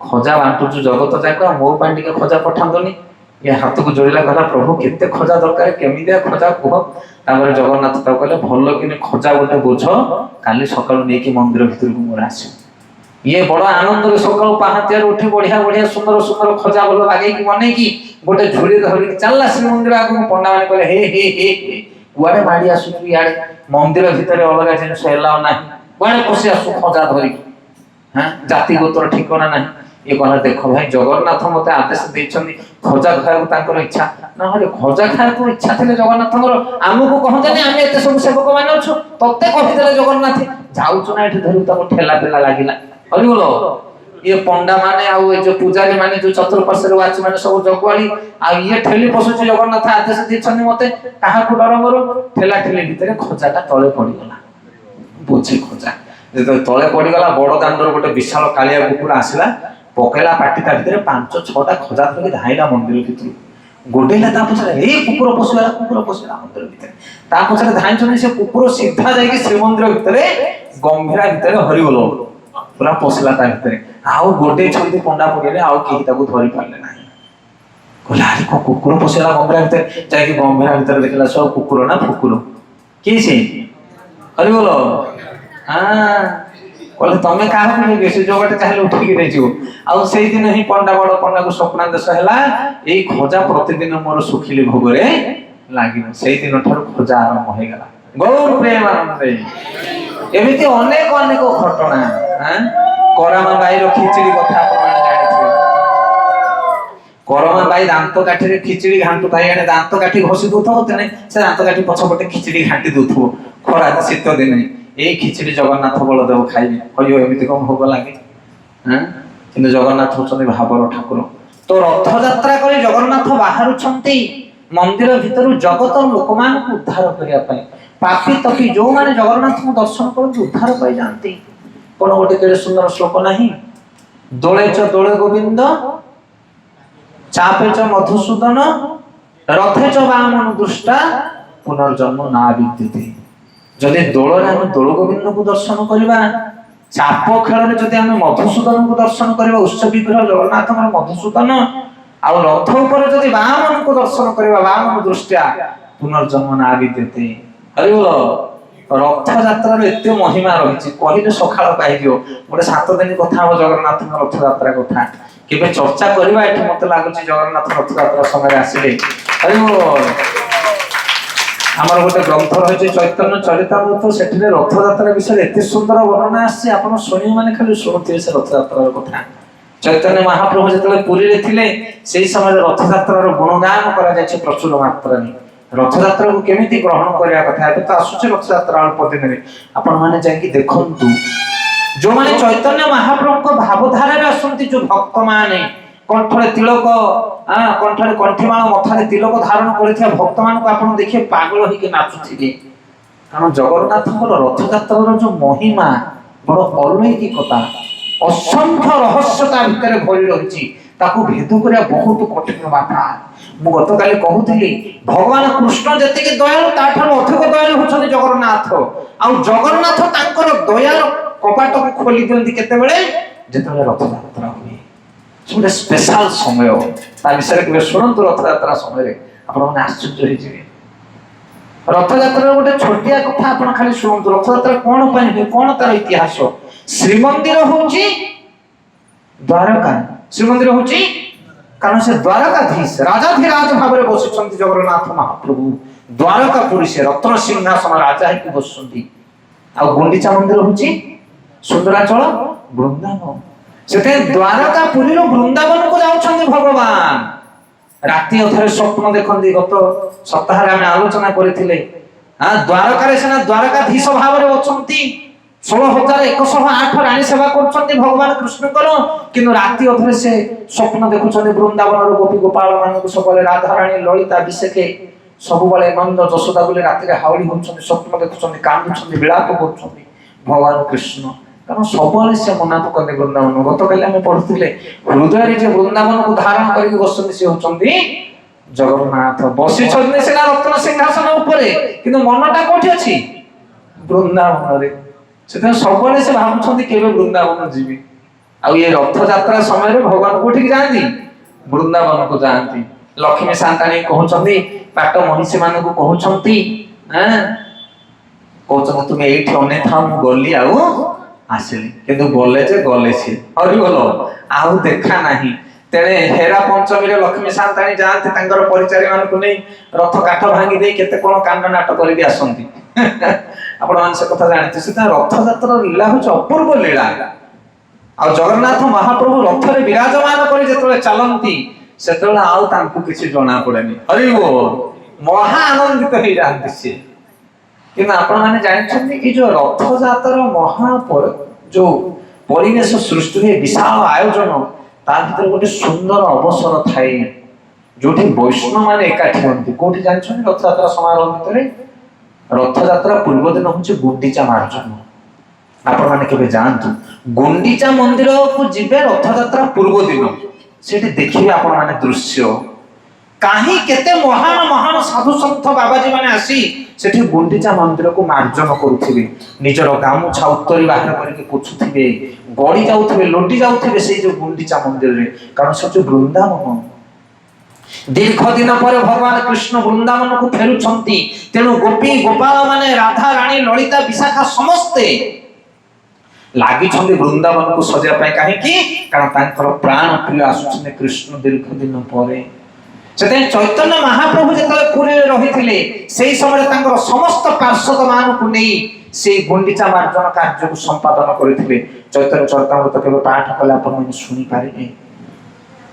ଖଜା ବାଣ୍ଟୁଛୁ ଜଗତ ଯାକ, ମୋ ପାଇଁ ଟିକେ ଖଜା ପଠାନ୍ତୁନି। ଇଏ ହାତକୁ ଯୋଡ଼ିଲା, କହିଲା ପ୍ରଭୁ କେତେ ଖଜା ଦରକାର, କେମିତିଆ ଖଜା କୁହ। ତାପରେ ଜଗନ୍ନାଥ ତାକୁ କହିଲେ, ଭଲ କିନି ଖଜା ଗୋଟେ ବୋଝ, କାଲି ସକାଳୁ ନେଇକି ମନ୍ଦିର ଭିତରକୁ ମୋର ଆସିବ। ଇଏ ବଡ ଆନନ୍ଦରେ ସକାଳୁ ପାହାନ୍ତିଆରୁ ଉଠି ବଢିଆ ବଢିଆ ସୁନ୍ଦର ସୁନ୍ଦର ଖଜା ଭଲ ବାଗେଇକି ବନେଇକି ଗୋଟେ ଝୁଳି ଧରିକି ଚାଲିଲା ଶ୍ରୀମନ୍ଦିର ଆଗକୁ। ପଣ୍ଡା ମାନେ କହିଲେ, ହେ ହେ ହେ ହେ, କୁଆଡେ ମାଡି ଆସୁଛୁ ଇଆଡେ, ମନ୍ଦିର ଭିତରେ ଅଲଗା ଜିନିଷ ହେଲା ନାହିଁ, କୁଆଡେ ପଶି ଆସୁ ଖଜା ଧରିକି, ଜାତି ଗୋତ୍ର ଠିକଣା ନାହିଁ। ଇଏ କହିଲା, ଦେଖ ଭାଇ, ଜଗନ୍ନାଥ ମତେ ଆଦେଶ ଦେଇଛନ୍ତି ଖଜା ଖାଇବାକୁ, ତାଙ୍କର ଇଚ୍ଛା। ନହେଲେ ଖଜା ଖାଇବାକୁ ଇଚ୍ଛା ଥିଲେ ଜଗନ୍ନାଥଙ୍କର ଆମକୁ କହନ୍ତେନି, ଆମେ ଏତେ ସବୁ ସେବକ ମାନେ ଅଛୁ, ତତେ କହିଦେଲେ ଜଗନ୍ନାଥ। ଯାଉଛୁ ନା ଏଠି ଧରି, ତାକୁ ଠେଲା ପେଲା ଲାଗିଲା। ହରିବୋଲ, ଇଏ ପଣ୍ଡା ମାନେ ଆଉ ଏ ଯୋଉ ପୂଜାରୀ ମାନେ, ଯୋଉ ଚତୁର୍ପାର୍ଶ୍ୱରେ ଅଛି ମାନେ ସବୁ ଜଗୁଆଳି, ଆଉ ଇଏ ଠେଲି ପଶୁଛି। ଜଗନ୍ନାଥ ଆଦେଶ ଦେଇଛନ୍ତି ମତେ, କାହାକୁ ଡର ମୋର। ଠେଲା ଠେଲି ଭିତରେ ଖଜାଟା ତଳେ ପଡିଗଲା, ବୋଝେ ଖଜା। ଯେତେବେଳେ ତଳେ ପଡିଗଲା, ବଡ ଦାଣ୍ଡର ଗୋଟେ ବିଶାଳ କାଳିଆ କୁକୁର ଆସିଲା, ପକେଇଲା ପାଟି, ତା ଭିତରେ 5-6ଟା ଖଜା ଧରିକି ଧାଇଲା ମନ୍ଦିର ଭିତରୁ। ଗୋଡେଇଲା ତା ପଛରେ, ଏଇ କୁକୁର ପଶିଗଲା ମନ୍ଦିର ଭିତରେ। ତା ପଛରେ ଧାଇଁଛନ୍ତି, ସେ କୁକୁର ସିଧା ଯାଇକି ଶ୍ରୀମନ୍ଦିର ଭିତରେ ଗମ୍ଭୀରା ଭିତରେ ହରିବୋଲ ପୁରା ପଶିଲା ତା ଭିତରେ। ଆଉ ଗୋଡେଇଛନ୍ତି ପଣ୍ଡା ପକେଇଲେ, ଆଉ କେହି ତାକୁ ଧରି ପାରିଲେ ନାହିଁ। କହିଲେ, ଆରେ କଣ କୁକୁର ପଶିଗଲା ଗମ୍ଭୀରା ଭିତରେ। ଯାଇକି ଗମ୍ଭୀରା ଭିତରେ ଦେଖିଲା, ସବୁ କୁକୁର ନା ଫୁକୁର। କିଏ ସେ? ହରିବୋଲ। କହିଲେ, ତମେ କାହାକୁ ନେଇକି, ସେ ଯୋଉଟେ ଚାହିଁଲେ ଉଠିକି ନେଇଯିବ। ଆଉ ସେଇଦିନ ହିଁ ପଣ୍ଡା ବଡ ପଣ୍ଡାକୁ ସ୍ୱପ୍ନାଦେଶ ହେଲା, ଏଇ ଖଜା ପ୍ରତିଦିନ ମୋର ଶୁଖିଲି ଭୋଗରେ ଲାଗିବ। ସେଇଦିନ ଠାରୁ ଖଜା ଆରମ୍ଭ ହେଇଗଲା। ଗୌର ପ୍ରେମାନନ୍ଦେ। ଏମିତି ଅନେକ ଅନେକ ଘଟଣା। କରମା ବାଇର ଖିଚିଡି କଥା ଆପଣମାନେ ଜାଣିଥିବେ। କରମା ବାଇ ଦାନ୍ତ କାଠିରେ ଖିଚିଡି ଘାଣ୍ଟୁ ଥାଏ, ଏଣେ ଦାନ୍ତ କାଠି ଘଷି ଦଉଥିବ, ତେଣେ ସେ ଦାନ୍ତ କାଠି ପଛପଟେ ଖିଚିଡି ଘାଣ୍ଟି ଦଉଥିବ। ଖରା ଶୀତ ଦିନେ ଏଇ ଖିଚିଡି ଜଗନ୍ନାଥ ବଳଦେବ ଖାଇବେ। କହିବ ଏମିତି କଣ ଭୋଗ ଲାଗେ? କିନ୍ତୁ ଜଗନ୍ନାଥ ହଉଛନ୍ତି ଭାବର ଠାକୁର। ତ ରଥଯାତ୍ରା କରି ଜଗନ୍ନାଥ ବାହାରୁଛନ୍ତି ମନ୍ଦିର ଭିତରୁ ଜଗତର ଲୋକମାନଙ୍କୁ ଉଦ୍ଧାର କରିବା ପାଇଁ। ପାପୀ ତପୀ ଯୋଉମାନେ ଜଗନ୍ନାଥଙ୍କୁ ଦର୍ଶନ କରନ୍ତି ଉଦ୍ଧାର ପାଇ ଯାଆନ୍ତି। କଣ ଗୋଟେ କେଡ଼େ ସୁନ୍ଦର ଶ୍ଲୋକ ନାହିଁ? ଦୋଳେଚ ଦୋଳେ ଗୋବିନ୍ଦ, ଚାପେଚ ମଧୁସୂଦନ, ରଥେଚ ବାମନ ଦୃଷ୍ଟା, ପୁନର୍ଜନ୍ମ ନା ବିଦ୍ୟୁତି। ଯଦି ଦୋଳରେ ଆମେ ଦୋଳ ଗୋବିନ୍ଦଙ୍କୁ ଦର୍ଶନ କରିବା, ଚାପ ଖେଳରେ ଯଦି ଆମେ ମଧୁସୂଦନଙ୍କୁ ଦର୍ଶନ କରିବା, ଉତ୍ସ ବିଗ୍ରହ ଜଗନ୍ନାଥଙ୍କର ମଧୁସୂଦନ, ଆଉ ରଥ ଉପରେ ଯଦି ବାମନଙ୍କୁ ଦର୍ଶନ କରିବା, ବାମନ ଦୃଷ୍ଟ୍ୟା ପୁନର୍ଜନ୍ମ ନା ବିଦ୍ୟୁତି। ହରିବୋଲ। ରଥଯାତ୍ରାର ଏତେ ମହିମା ରହିଛି, କହିଲେ ସକାଳ ପାଇଯିବ। ଗୋଟେ 7 ଦିନ କଥା ହବ ଜଗନ୍ନାଥଙ୍କ ରଥଯାତ୍ରା କଥା। କେବେ ଚର୍ଚ୍ଚା କରିବା ଏଠି, ମତେ ଲାଗୁଛି ଜଗନ୍ନାଥ ରଥଯାତ୍ରା ସମୟରେ ଆସିଲେ। ହରିବୋଲ। ଆମର ଗୋଟେ ଗ୍ରନ୍ଥ ରହିଛି ଚୈତନ୍ୟ ଚରିତାମୃତ, ସେଠିରେ ରଥଯାତ୍ରା ବିଷୟରେ ଏତେ ସୁନ୍ଦର ବର୍ଣ୍ଣନା ଆସିଛି, ଆପଣ ଶୁଣିବେ ମାନେ ଖାଲି ଶୁଣୁଥିବେ ସେ ରଥଯାତ୍ରାର କଥା। ଚୈତନ୍ୟ ମହାପ୍ରଭୁ ଯେତେବେଳେ ପୁରୀରେ ଥିଲେ ସେହି ସମୟରେ ରଥଯାତ୍ରାର ଗୁଣଗାନ କରାଯାଇଛି ପ୍ରଚୁର ମାତ୍ରାରେ। ରଥଯାତ୍ରାକୁ କେମିତି ଗ୍ରହଣ କରିବା କଥା, ଏବେ ତ ଆସୁଛି ରଥଯାତ୍ରା ଅଳ୍ପ ଦିନରେ, ଆପଣମାନେ ଯାଇକି ଦେଖନ୍ତୁ। ଯୋଉମାନେ ଚୈତନ୍ୟ ମହାପ୍ରଭୁଙ୍କ ଭାବଧାରାରେ ଆସନ୍ତି, ଯୋଉ ଭକ୍ତମାନେ କଣ୍ଠରେ ତିଳକ, କଣ୍ଠରେ କଣ୍ଠିମାଳ, ମଥାରେ ତିଲକ ଧାରଣ କରିଥିବା ଭକ୍ତମାନଙ୍କୁ ଆପଣ ଦେଖିବେ ପାଗଳ ହେଇକି ନାଚୁଥିବେ। କାରଣ ଜଗନ୍ନାଥଙ୍କର ରଥଯାତ୍ରାର ଯୋଉ ମହିମା, ବଡ ଅଲୌକିକତା, ଅସଂଖ୍ୟ ରହସ୍ୟ ତା ଭିତରେ ଭରି ରହିଛି। ତାକୁ ଭେଦ କରିବା ବହୁତ କଠିନ ବାଧା। ମୁଁ ଗତକାଲି କହୁଥିଲି, ଭଗବାନ କୃଷ୍ଣ ଯେତିକି ଦୟାଳୁ ତାଠାରୁ ଅଧିକ ଦୟାଳୁ ହେଉଛନ୍ତି ଜଗନ୍ନାଥ। ଆଉ ଜଗନ୍ନାଥ ତାଙ୍କର ଦୟାର କବାଟକୁ ଖୋଲି ଦିଅନ୍ତି କେତେବେଳେ? ଯେତେବେଳେ ରଥଯାତ୍ରା ହୁଏ। ଗୋଟେ ସ୍ପେଶାଲ ସମୟ, ତା ବିଷୟରେ କେବେ ଶୁଣନ୍ତୁ। ରଥଯାତ୍ରା ସମୟରେ ଆପଣମାନେ ଆଶ୍ଚର୍ଯ୍ୟ ହେଇଯିବେ। ରଥଯାତ୍ରାର ଗୋଟେ ଛୋଟିଆ କଥା ଆପଣ ଖାଲି ଶୁଣନ୍ତୁ। ରଥଯାତ୍ରା କଣ ପାଇଁ ହୁଏ, କଣ ତାର ଇତିହାସ? ଶ୍ରୀମନ୍ଦିର ହଉଛି ଦ୍ୱାରକା। ଶ୍ରୀମନ୍ଦିର ହଉଛି କାରଣ ସେ ଦ୍ୱାରକାଧୀଶ, ରାଜାଧିରାଜ ଭାବରେ ବସିଛନ୍ତି ଜଗନ୍ନାଥ ମହାପ୍ରଭୁ। ଦ୍ୱାରକାପୁରୀ ସେ ରତ୍ନ ସିଂହାସନ ରାଜା ହେଇକି ବସୁଛନ୍ତି। ଆଉ ଗୁଣ୍ଡିଚା ମନ୍ଦିର ହଉଛି ସୁନ୍ଦରାଚଳ ବୃନ୍ଦାବନ। ସେଥିପାଇଁ ଦ୍ୱାରକାପୁରୀରୁ ବୃନ୍ଦାବନକୁ ଯାଉଛନ୍ତି ଭଗବାନ। ରାତି ଅଧରେ ସ୍ୱପ୍ନ ଦେଖନ୍ତି। ଗତ ସପ୍ତାହରେ ଆମେ ଆଲୋଚନା କରିଥିଲେ। ଦ୍ୱାରକାରେ ସିନା ଦ୍ୱାରକାଧୀଶ ଭାବରେ ଅଛନ୍ତି, 16,108 ରାଣୀ ସେବା କରୁଛନ୍ତି ଭଗବାନ କୃଷ୍ଣଙ୍କର, କିନ୍ତୁ ରାତି ଅଧରେ ସେ ସ୍ୱପ୍ନ ଦେଖୁଛନ୍ତି ବୃନ୍ଦାବନର ଗୋପୀ ଗୋପାଳ ମାନଙ୍କୁ ସବୁବେଳେ ରାଧାରାଣୀ ଲଳିତା ଅଭିଷେକେ ସବୁବେଳେ ନନ୍ଦ ଯଶୋଦା ବୋଲି ରାତିରେ ହାଉଳି ହଉଛନ୍ତି, ସ୍ୱପ୍ନ ଦେଖୁଛନ୍ତି, କାନ୍ଦୁଛନ୍ତି, ବିଳାପ କରୁଛନ୍ତି ଭଗବାନ କୃଷ୍ଣ। କାରଣ ସବୁବେଳେ ସେ ମନା ପକାନ୍ତି ବୃନ୍ଦାବନ। ଗତକାଲି ଆମେ ପଢୁଥିଲେ, ହୃଦୟରେ ଯେ ବୃନ୍ଦାବନକୁ ଧାରଣ କରିକି ବସୁଛନ୍ତି ସେ ହଉଛନ୍ତି ଜଗନ୍ନାଥ। ବସିଛନ୍ତି ସିନା ରତ୍ନ ସିଂହାସନ ଉପରେ, କିନ୍ତୁ ମନଟା କୋଉଠି ଅଛି? ବୃନ୍ଦାବନରେ। ସେଥିପାଇଁ ସବୁବେଳେ ସେ ଭାବୁଛନ୍ତି କେବେ ବୃନ୍ଦାବନ ଯିବି। ଆଉ ଏ ରଥଯାତ୍ରା ସମୟରେ ଭଗବାନ କୋଉଠିକି ଯାଆନ୍ତି? ବୃନ୍ଦାବନକୁ ଯାଆନ୍ତି। ଲକ୍ଷ୍ମୀ ସାନ୍ତାଣୀ କହୁଛନ୍ତି, ପାଟ ମହିଷୀ ମାନଙ୍କୁ କହୁଛନ୍ତି, କହୁଛନ୍ତି ତୁମେ ଏଇଠି ଅନେଇଥାଅ, ମୁଁ ଗଲି ଆଉ ଆସିଲି। କିନ୍ତୁ ଗଲେ ଯେ ଗଲେ ସିଏ, ହରିବୋଲ, ଆଉ ଦେଖା ନାହିଁ। ତେଣେ ହେରା ପଞ୍ଚମୀରେ ଲକ୍ଷ୍ମୀ ସାନ୍ତାଣୀ ଯାଆନ୍ତି ତାଙ୍କର ପରିଚାରୀ ମାନଙ୍କୁ ନେଇ, ରଥ କାଠ ଭାଙ୍ଗି ଦେଇ କେତେ କଣ କାଣ୍ଡ ନାଟ କରିକି ଆସନ୍ତି। ଆପଣମାନେ ସେ କଥା ଜାଣିଥିବେ। ସେଥିପାଇଁ ରଥଯାତ୍ରାର ଲୀଳା ହଉଛି ଅପୂର୍ବ ଲୀଳା। ଆଉ ଜଗନ୍ନାଥ ମହାପ୍ରଭୁ ରଥରେ ବିରାଜମାନ କରି ଯେତେବେଳେ ଚାଲନ୍ତି, ସେତେବେଳେ ଆଉ ତାଙ୍କୁ କିଛି ଜଣା ପଡେନି। ହରିବୋଲ, ମହା ଆନନ୍ଦିତ ହେଇଯାଆନ୍ତି ସିଏ। କିନ୍ତୁ ଆପଣମାନେ ଜାଣିଛନ୍ତି, ଏଇ ଯୋଉ ରଥଯାତ୍ରାର ଯୋଉ ପରିବେଶ ସୃଷ୍ଟି ହୁଏ, ବିଶାଳ ଆୟୋଜନ, ତା ଭିତରେ ଗୋଟେ ସୁନ୍ଦର ଅବସର ଥାଏ ଯୋଉଠି ବୈଷ୍ଣବ ମାନେ ଏକାଠି ହୁଅନ୍ତି। କୋଉଠି ଜାଣିଛନ୍ତି? ରଥଯାତ୍ରା ସମାରୋହ ଭିତରେ ରଥଯାତ୍ରା ପୂର୍ବ ଦିନ ହଉଛି ଗୁଣ୍ଡିଚା ମାର୍ଜନ। ଆପଣମାନେ କେବେ ଯାଆନ୍ତୁ ଗୁଣ୍ଡିଚା ମନ୍ଦିରକୁ, ଯିବେ ରଥଯାତ୍ରା ପୂର୍ବ ଦିନ, ସେଠି ଦେଖିବେ ଆପଣମାନେ ଦୃଶ୍ୟ। କାହିଁ କେତେ ମହାନ ମହାନ ସାଧୁ ସନ୍ଥ ବାବାଜୀ ମାନେ ଆସି ସେଠି ଗୁଣ୍ଡିଚା ମନ୍ଦିରକୁ ମାର୍ଜନ କରୁଥିବେ। ନିଜର ଗାମୁଛା ଉତ୍ତରୀ ବାହାର କରିକି ପୋଛୁଥିବେ, ଗଡି ଯାଉଥିବେ, ଲୋଟି ଯାଉଥିବେ ସେଇ ଯୋଉ ଗୁଣ୍ଡିଚା ମନ୍ଦିରରେ। କାରଣ ସେ ଯୋଉ ବୃନ୍ଦାବନ, ଦୀର୍ଘ ଦିନ ପରେ ଭଗବାନ କୃଷ୍ଣ ବୃନ୍ଦାବନକୁ ଫେରୁଛନ୍ତି। ତେଣୁ ଗୋପୀ ଗୋପାଳ ମାନେ, ରାଧା ରାଣୀ ଲଳିତା ବିଶାଖା ସମସ୍ତେ ଲାଗିଛନ୍ତି ବୃନ୍ଦାବନକୁ ସଜାଇବା ପାଇଁ। କାହିଁକି? କାରଣ ତାଙ୍କର ପ୍ରାଣ ପ୍ରିୟ ଆସୁଛନ୍ତି କୃଷ୍ଣ ଦୀର୍ଘ ଦିନ ପରେ। ସେଥିପାଇଁ ଚୈତନ୍ୟ ମହାପ୍ରଭୁ ଯେତେବେଳେ ପୁରୀରେ ରହିଥିଲେ, ସେଇ ସମୟରେ ତାଙ୍କର ସମସ୍ତ ପାର୍ଷଦ ମାନଙ୍କୁ ନେଇ সেই গুଣ୍ଡিচা মার্জন কার্যକୁ সম্পাদন କରିଥିଲେ। ଚୈତନ୍ୟ ଚରିତାମୃତ କେବେ ପାଠ କଲେ ଆପଣମାନେ ଶୁଣିପାରିବେ।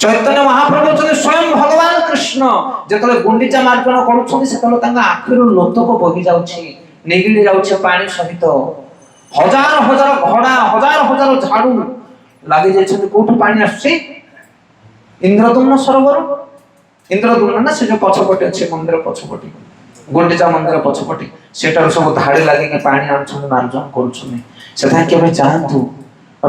ଚୈତନ୍ୟ ମହାପ୍ରଭୁ ଅଛନ୍ତି ସ୍ୱୟଂ ଭଗବାନ କୃଷ୍ଣ, ଯେତେବେଳେ ଗୁଣ୍ଡିଚା ମାର୍ଜନ କରୁଛନ୍ତି ସେତେବେଳେ ତାଙ୍କ ଆଖିରୁ ଲୋତକ ବହି ଯାଉଛି, ନିଗିଡି ଯାଉଛି ପାଣି ସହିତ। ହଜାର ହଜାର ଘୋଡା, ହଜାର ହଜାର ଝାଡୁ ଲାଗି ଯାଇଛନ୍ତି। କୋଉଠୁ ପାଣି ଆସୁଛି? ଇନ୍ଦ୍ରଦ୍ୟୁମ୍ନ ସରୋବର। ଇନ୍ଦ୍ରଦ୍ୟୁମ୍ନ ନା ସେ ଯୋଉ ପଛପଟେ ଅଛି ମନ୍ଦିର ପଛପଟେ, ଗୁଣ୍ଡିଚା ମନ୍ଦିର ପଛପଟେ, ସେଟାରୁ ସବୁ ଧାଡି ଲାଗିକି ପାଣି ଆଣୁଛନ୍ତି, ମାର୍ଜନ କରୁଛନ୍ତି। ସେଠାକୁ କେବେ ଯାଆନ୍ତୁ।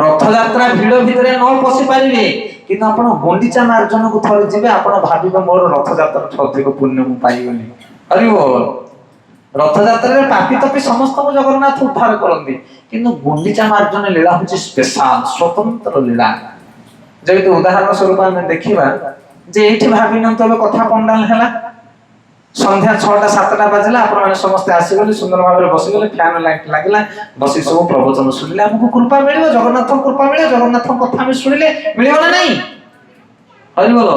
ରଥଯାତ୍ରା ଭିଡ ଭିତରେ ନ ପଶି ପାରିବେ, କିନ୍ତୁ ଆପଣ ଗୁଣ୍ଡିଚା ମାର୍ଜନକୁ ଥରେ ଯିବେ, ଆପଣ ଭାବିବେ ମୋର ରଥଯାତ୍ରାଠୁ ଅଧିକ ପୁଣ୍ୟ ମୁଁ ପାଇଗଲି। ହରି ବୋଲ। ରଥଯାତ୍ରାରେ ପାପି ତପି ସମସ୍ତଙ୍କୁ ଜଗନ୍ନାଥ ଉଦ୍ଧାର କରନ୍ତି, କିନ୍ତୁ ଗୁଣ୍ଡିଚା ମାର୍ଜନ ଲୀଳା ହଉଛି ସ୍ପେଶାଲ, ସ୍ୱତନ୍ତ୍ର ଲୀଳା। ଯେମିତି ଉଦାହରଣ ସ୍ୱରୂପ ଆମେ ଦେଖିବା ଯେ ଏଇଠି ଭାବି ନିଅନ୍ତୁ ଏବେ କଥା ପଣ୍ଡାଲ ହେଲା, ସନ୍ଧ୍ୟା 6ଟା 7ଟା ବାଜିଲା, ଆପଣମାନେ ସମସ୍ତେ ଆସିଗଲେ, ସୁନ୍ଦର ଭାବରେ ବସିଗଲେ, ଫ୍ୟାନ ଲାଇଟ ଲାଗିଲା, ବସି ସବୁ ପ୍ରବଚନ ଶୁଣିଲେ, ଆମକୁ କୃପା ମିଳିବ, ଜଗନ୍ନାଥଙ୍କ କୃପା ମିଳିବ, ଜଗନ୍ନାଥଙ୍କ କଥା ଆମେ ଶୁଣିଲେ ମିଳିବ ନା ନାହିଁ? ହରି ବୋଲ।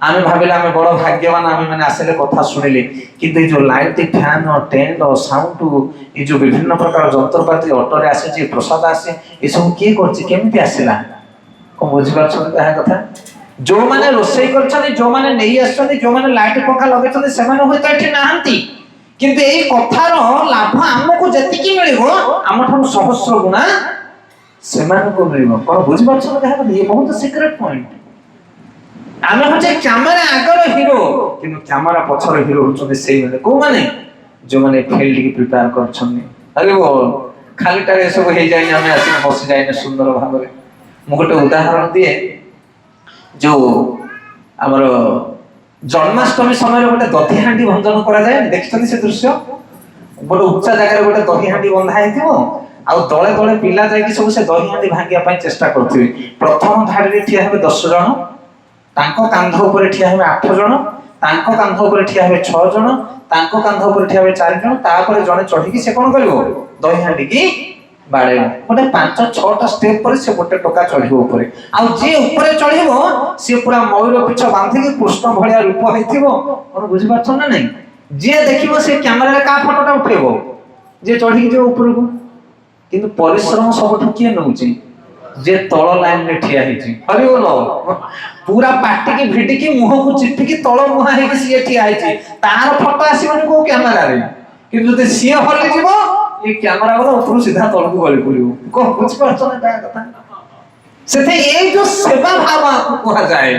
ଆମେ ଭାବିଲେ ଆମେ ବଡ ଭାଗ୍ୟବାନ, ଆମେ ମାନେ ଆସିଲେ କଥା ଶୁଣିଲେ, କିନ୍ତୁ ଏଇ ଯୋଉ ଲାଇଟ, ଫ୍ୟାନ, ଟେଣ୍ଟ, ସାଉଣ୍ଡ, ଏଇ ଯୋଉ ବିଭିନ୍ନ ପ୍ରକାର ଯନ୍ତ୍ରପାତି ଅଟୋରେ ଆସିଛି, ପ୍ରସାଦ ଆସେ, ଏସବୁ କିଏ କରୁଛି, କେମିତି ଆସିଲା? କଣ ବୁଝିପାରୁଛନ୍ତି ଏହା କଥା? ଯୋଉମାନେ ରୋଷେଇ କରିଛନ୍ତି, ଯୋଉମାନେ ନେଇ ଆସିଛନ୍ତି, ଯୋଉମାନେ ଲାଇଟ ପଙ୍ଖା ଲଗେଇଛନ୍ତି, ସେମାନେ ହୁଏତ ଏଠି ନାହାନ୍ତି, କିନ୍ତୁ ଏଇ କଥାର ଲାଭ ଆମକୁ ଯେତିକି ମିଳିବ, ଆମଠାରୁ ସହସ୍ର ଗୁଣା ସେମାନଙ୍କୁ ମିଳିବ। କଣ ବୁଝିପାରୁଛନ୍ତି ଏହା? ଇଏ ବହୁତ ସିକ୍ରେଟ ପଏଣ୍ଟ। ଆମେ ହচ্ছে କ୍ୟାମେରା ଆଗର ହିରୋ, କିନ୍ତୁ କ୍ୟାମେରା ପଛର ହିରୋ ହଉଛନ୍ତି ସେଇମାନେ। କୋଉମାନେ? ଯୋଉମାନେ ଫିଲ୍ଡ ପ୍ରିପେୟାର କରୁଛନ୍ତି। ଆରେ ବୋ ଖାଲିଟାରେ ଏସବୁ ହେଇଯାଇନି, ଆମେ ଆସିକି ବସି ଯାଇନେ ସୁନ୍ଦର ଭାବରେ। ମୁଁ ଗୋଟେ ଉଦାହରଣ ଦିଏ, ଯୋଉ ଆମର ଜନ୍ମାଷ୍ଟମୀ ସମୟରେ ଗୋଟେ ଦଧି ହାଣ୍ଡି ଭଞ୍ଜନ କରାଯାଏ, ଦେଖିଛନ୍ତି ସେ ଦୃଶ୍ୟ? ଗୋଟେ ଉଚ୍ଚା ଜାଗାରେ ଗୋଟେ ଦହି ହାଣ୍ଡି ବନ୍ଧା ହେଇଥିବ, ଆଉ ଦଳେ ଦଳେ ପିଲା ଯାଇକି ସବୁ ସେ ଦହି ହାଣ୍ଡି ଭାଙ୍ଗିବା ପାଇଁ ଚେଷ୍ଟା କରୁଥିବେ। ପ୍ରଥମ ଧାଡ଼ିରେ ଠିଆ ହେବେ 10 ଜଣ, ତାଙ୍କ କାନ୍ଧ ଉପରେ ଠିଆ ହେବେ 8 ଜଣ, ତାଙ୍କ କାନ୍ଧ ଉପରେ ଠିଆ ହେବେ 6 ଜଣ, ତାଙ୍କ କାନ୍ଧ ଉପରେ ଠିଆ ହେବେ 4 ଜଣ, ତାପରେ ଜଣେ ଚଢିକି ସେ କଣ କରିବ? ଦହି ହାଣ୍ଡିକି ବାଡେଇବ। ଗୋଟେ 5-6ଟା ଷ୍ଟେପ ପରେ ସେ ଗୋଟେ ଟୋକା ଚଢିବ ଉପରେ, ଆଉ ଯିଏ ଉପରେ ଚଢିବ ସିଏ ପୁରା ମୟୂର ପିଛ ବାନ୍ଧିକି କୃଷ୍ଣ ଭଳିଆ ରୂପ ହେଇଥିବ। କଣ ବୁଝିପାରୁଛ ନା ନାଇଁ? ଯିଏ ଦେଖିବ ସେ କ୍ୟାମେରାରେ କା ଫଟୋଟା ଉଠେଇବ? ଯିଏ ଚଢିକି ଯିବ ଉପରକୁ। କିନ୍ତୁ ପରିଶ୍ରମ ସବୁଠୁ କିଏ ନଉଛି? ଯେ ତଳ ଲାଇନରେ ଠିଆ ହେଇଛି। ହରି ବୋଲ। ପୁରା ପାଟିକି ଭିଡିକି ମୁହଁକୁ ଚିପିକି ତଳ ମୁହାଁ ହେଇକି ସିଏ ଠିଆ ହେଇଛି, ତାର ଫଟୋ ଆସିବନି କୋଉ କ୍ୟାମେରାରେ, କିନ୍ତୁ ଯଦି ସିଏ ହଲିଯିବ ଏ କ୍ୟାମେରା ଗଲା ଉପରୁ ସିଧା ତଳକୁ ଗଳି ପଡିବ। କଣ ବୁଝିପାରୁଛ ନା ତା କଥା? ସେଥି ଏଇ ଯୋଉ ସେବା ଭାବ କୁହାଯାଏ।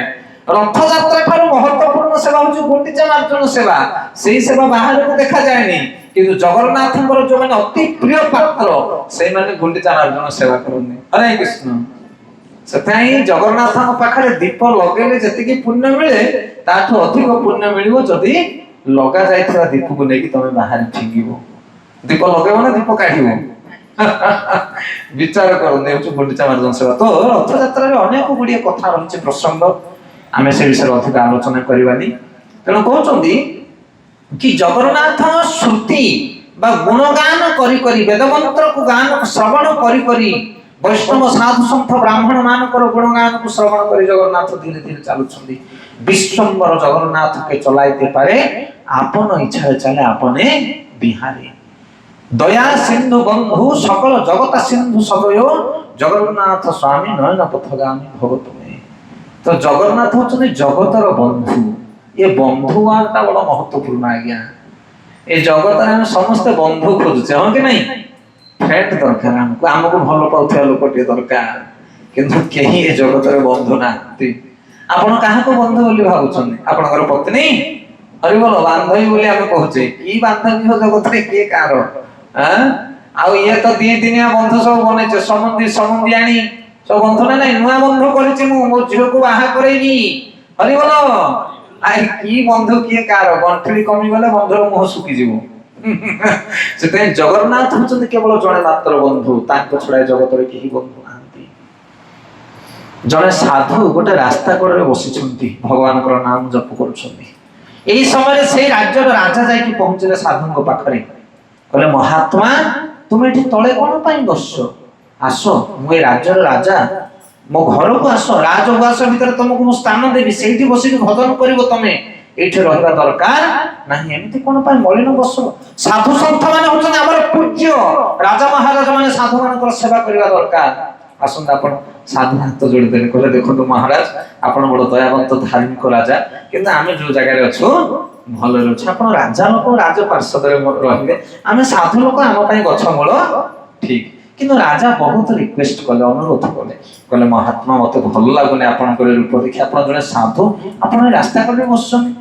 ରଥଯାତ୍ରା ଠାରୁ ମହତ୍ୱପୂର୍ଣ୍ଣ ସେବା ହଉଛି ଗୁଣ୍ଡିଚା ମାର୍ଜନ ସେବା। ସେଇ ସେବା ବାହାରକୁ ଦେଖାଯାଏନି, କିନ୍ତୁ ଜଗନ୍ନାଥଙ୍କର ଯୋଉମାନେ ଅତି ପ୍ରିୟ ପାତ୍ର ସେଇମାନେ ଗୁଣ୍ଡିଚା ମାର୍ଜନ ସେବା କରନ୍ତି। ହରେ କୃଷ୍ଣ। ସେଥିପାଇଁ ଜଗନ୍ନାଥଙ୍କ ପାଖରେ ଦୀପ ଲଗେଇଲେ ଯେତିକି ପୁଣ୍ୟ ମିଳେ, ତାଠୁ ଅଧିକ ପୁଣ୍ୟ ମିଳିବ ଯଦି ଲଗା ଯାଇଥିବା ଦୀପକୁ ନେଇକି ତମେ ବାହାରେ ଫିଙ୍ଗିବ। ଦୀପ ଲଗେଇବ ନା ଦୀପ କାଢିବ? ବିଚାର କରନ୍ତୁ। ହେଉଛି ଗୁଣ୍ଡିଚା ମାର୍ଜନ ସେବା। ତ ରଥଯାତ୍ରାରେ ଅନେକ ଗୁଡ଼ିଏ କଥା ରହିଛି, ପ୍ରସଙ୍ଗ, ଆମେ ସେ ବିଷୟରେ ଅଧିକ ଆଲୋଚନା କରିବାନି। ତେଣୁ କହୁଛନ୍ତି କି ଜଗନ୍ନାଥ ଶ୍ରୁତି ବା ଗୁଣଗାନ କରି କରି, ବେଦମନ୍ତ୍ରକୁ ଗାନ ଶ୍ରବଣ କରି କରି, ବୈଷ୍ଣବ ସାଧୁ ସନ୍ଥ ବ୍ରାହ୍ମଣ ମାନଙ୍କର ଗୁଣଗାନକୁ ଶ୍ରବଣ କରି ଜଗନ୍ନାଥ ଧୀରେ ଧୀରେ ଚାଲୁଛନ୍ତି। ବିଶ୍ୱମ୍ବର ଜଗନ୍ନାଥকে চলাইতে পারে, আপন ইচ্ছায় চলে আপনে বিহারে। দয়া সিন্ধু বন্ধু সকল জগতা সিন্ধু সদয়, জগন্নাথ স্বামী নয়ন পথগামী ভগতমে। তো জগন্নাথ হচ্ছেন জগতর বন্ধু। এ বন্ধু ওয়ার্ডটা বড় মহত্বপূর্ণ আজ্ঞা। এই জগতের আমি সমস্ত বন্ধু খোঁজুছে, হ্যাঁ কি নাই? ফ্রেন্ড দরকার, আমাকে আমাকে ভালো পাউଥିବା ଲୋକଟିଏ ଦରକାର, କିନ୍ତୁ କେହି ଏ ଜଗତରେ ବନ୍ଧୁ ନାହାନ୍ତି। ଆପଣ କାହାକୁ ବନ୍ଧୁ ବୋଲି ଭାବୁଛନ୍ତି? ଆପଣଙ୍କର ପତ୍ନୀ? ହରିବୋଲ। ବାନ୍ଧବୀ ବୋଲି ଆମେ କହୁଛେ, କି ବାନ୍ଧବୀ ଜଗତରେ କିଏ କାହାର? ଆଉ ଇଏ ତ ଦି ଦିନିଆ ବନ୍ଧୁ ସବୁ ବନେଇছে, ସମୁନ୍ଦି ଆଣି ସବୁ ବନ୍ଧୁ ନା ନାଇଁ? ନୂଆ ବନ୍ଧୁ କରିଛି ମୁଁ, ମୋ ଝିଅକୁ ବାହା କରେଇବି। ହରିବୋଲ। ଆଇ କି ବନ୍ଧୁ କିଏ କାହାର? ଗଣ୍ଠିଳି କମିଗଲେ ବନ୍ଧୁର ମୁହଁ ଶୁଖିଯିବ। ସେଥିପାଇଁ ଜଗନ୍ନାଥ ହଉଛନ୍ତି କେବଳ ଜଣେ ମାତ୍ର ବନ୍ଧୁ, ତାଙ୍କ ଛଡା ଜଗତରେ କେହି ବନ୍ଧୁ ନାହାନ୍ତି। ଜଣେ ସାଧୁ ଗୋଟେ ରାସ୍ତା କଡ଼ରେ ବସିଛନ୍ତି, ଭଗବାନଙ୍କର ନାମ ଜପ କରୁଛନ୍ତି। ଏହି ସମୟରେ ସେଇ ରାଜ୍ୟର ରାଜା ଯାଇକି ପହଞ୍ଚିଲେ ସାଧୁଙ୍କ ପାଖରେ। କହିଲେ, ମହାତ୍ମା ତୁମେ ଏଠି ତଳେ କଣ ପାଇଁ ବସିଛ? ଆସ, ମୁଁ ଏ ରାଜ୍ୟର ରାଜା, ମୋ ଘରକୁ ଆସ, ରାଜଉଆସ ଭିତରେ ତମକୁ ମୁଁ ସ୍ଥାନ ଦେବି, ସେଇଠି ବସିକି ଭଜନ କରିବ ତମେ। ଏଇଠି ରହିବା ଦରକାର ନାହିଁ। ଏମିତି କଣ ପାଇଁ ମଳିନ ବସ୍ତ୍ର? ସାଧୁ ସନ୍ଥ ମାନେ ହଉଛନ୍ତି ଆମର ପୂଜ୍ୟ। ରାଜା ମହାରାଜା ମାନେ ସାଧୁ ମାନଙ୍କର ସେବା କରିବା ଦରକାର। ଆସନ୍ତୁ ଆପଣ ସାଧୁ ହାତ ଯୋଡ଼ିଦେଲେ, କହିଲେ ଦେଖନ୍ତୁ ମହାରାଜ ଆପଣ ବଡ ଦୟାବନ୍ତ ଧାର୍ମିକ ରାଜା, କିନ୍ତୁ ଆମେ ଯୋଉ ଜାଗାରେ ଅଛୁ ଭଲରେ ଅଛୁ। ଆପଣ ରାଜା ଲୋକ ରାଜ ପାର୍ଶ୍ୱଦରେ ରହିବେ, ଆମେ ସାଧୁ ଲୋକ ଆମ ପାଇଁ ଗଛ ମୂଳ ଠିକ। କିନ୍ତୁ ରାଜା ବହୁତ ରିକ୍ୱେଷ୍ଟ କଲେ, ଅନୁରୋଧ କଲେ, କହିଲେ ମହାତ୍ମା ମତେ ଭଲ ଲାଗୁନି ଆପଣଙ୍କର ରୂପ ଦେଖି, ଆପଣ ଜଣେ ସାଧୁ, ଆପଣ ରାସ୍ତା କଡ଼ରେ ବସୁଛନ୍ତି।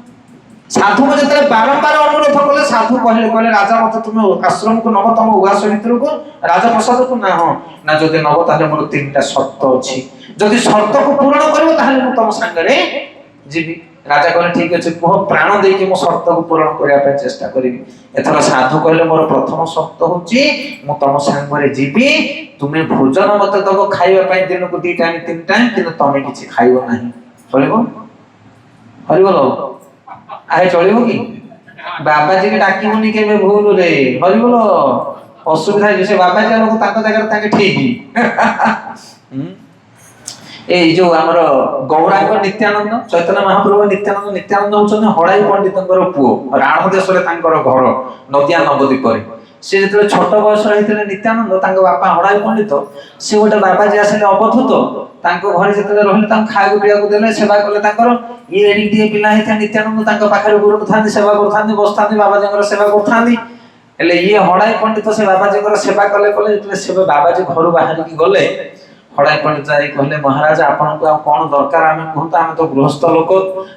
ସାଧୁଙ୍କୁ ଯେତେବେଳେ ବାରମ୍ବାର ଅନୁରୋଧ କଲେ, ସାଧୁ କହିଲେ ରାଜା ମତେ ତୁମେ ଆଶ୍ରମକୁ ନବ, ତମ ଉଆସ ଭିତରକୁ ରାଜପ୍ରସାଦକୁ? ନା ହଁ। ନା ଯଦି ନବ ତାହେଲେ ମୋର 3ଟା ସର୍ତ୍ତ ଅଛି, ଯଦି ସର୍ତ୍ତକୁ ପୂରଣ କରିବ ତାହେଲେ ମୁଁ ତମ ସାଙ୍ଗରେ ଯିବି। ରାଜା କହିଲେ ଠିକ ଅଛି କୁହ, ପ୍ରାଣ ଦେଇକି ମୋ ସର୍ତ୍ତକୁ ପୂରଣ କରିବା ପାଇଁ ଚେଷ୍ଟା କରିବି। ଏଥର ସାଧୁ କହିଲେ ମୋର ପ୍ରଥମ ସର୍ତ୍ତ ହଉଛି ମୁଁ ତମ ସାଙ୍ଗରେ ଯିବି, ତୁମେ ଭୋଜନ ମତେ ଦବ ଖାଇବା ପାଇଁ ଦିନକୁ 2 ଟାଇମ୍ 3 ଟାଇମ୍, କିନ୍ତୁ ତମେ କିଛି ଖାଇବ ନାହିଁ। ଚଳିବ? ହରିବୋଲ ଆରେ ଚଳିବ କି? ବାବାଜୀକି ଡାକିବୁନି କେବେ ଭୁଲରେ, ହରିବୋଲ। ଅସୁବିଧା ହେଇଯିବ, ସେ ବାବାଜୀ ଲୋକ ତାଙ୍କ ଜାଗାରେ ତାଙ୍କେ ଠିକ। ଏଇ ଯୋଉ ଆମର ଗୌରାଙ୍ଗ ନିତ୍ୟାନନ୍ଦ, ଚୈତନ୍ୟ ମହାପ୍ରଭୁ ନିତ୍ୟାନନ୍ଦ, ନିତ୍ୟାନନ୍ଦ ହଉଛନ୍ତି ହଳାଇ ପଣ୍ଡିତଙ୍କର ପୁଅ। ରାଣ ଦେଶରେ ତାଙ୍କର ଘର, ନଦିଆ ନବଦ୍ୱୀପରେ। ସେ ଯେତେବେଳେ ଛୋଟ ବୟସରେ ହେଇଥିଲେ ନିତ୍ୟାନନ୍ଦ, ତାଙ୍କ ବାପା ହଳାଇ ପଣ୍ଡିତ, ସେ ଗୋଟେ ବାବାଜୀ ଆସିଲେ ଅବଧୂତ, ତାଙ୍କ ଘରେ ଯେତେବେଳେ ରହିଲେ ତାଙ୍କୁ ଖାଇବାକୁ ପିଇବାକୁ ଦେଲେ, ସେବା କଲେ ତାଙ୍କର। ଇଏ ଏଡିକି ଟିକେ ପିଲା ହେଇଥାଏ, ନିତ୍ୟାନନ୍ଦ ତାଙ୍କ ପାଖରେ ଗୁରୁଥାନ୍ତି, ସେବା କରୁଥାନ୍ତି, ବସିଥାନ୍ତି, ବାବାଜୀଙ୍କର ସେବା କରୁଥାନ୍ତି। ହେଲେ ଇଏ ହଳାଇ ପଣ୍ଡିତ ସେ ବାବାଜୀଙ୍କର ସେବା କଲେ ଯେତେବେଳେ ସେ ବାବାଜୀ ଘରୁ ବାହାରିକି ଗଲେ, ହଳାଇ ପଣ୍ଡିତ ଯାଇ କହିଲେ ମହାରାଜ ଆପଣଙ୍କୁ ଆଉ କଣ ଦରକାର ଆମେ କୁହନ୍ତୁ, ଆମେ ତ ଗୃହସ୍ଥ ଲୋକ,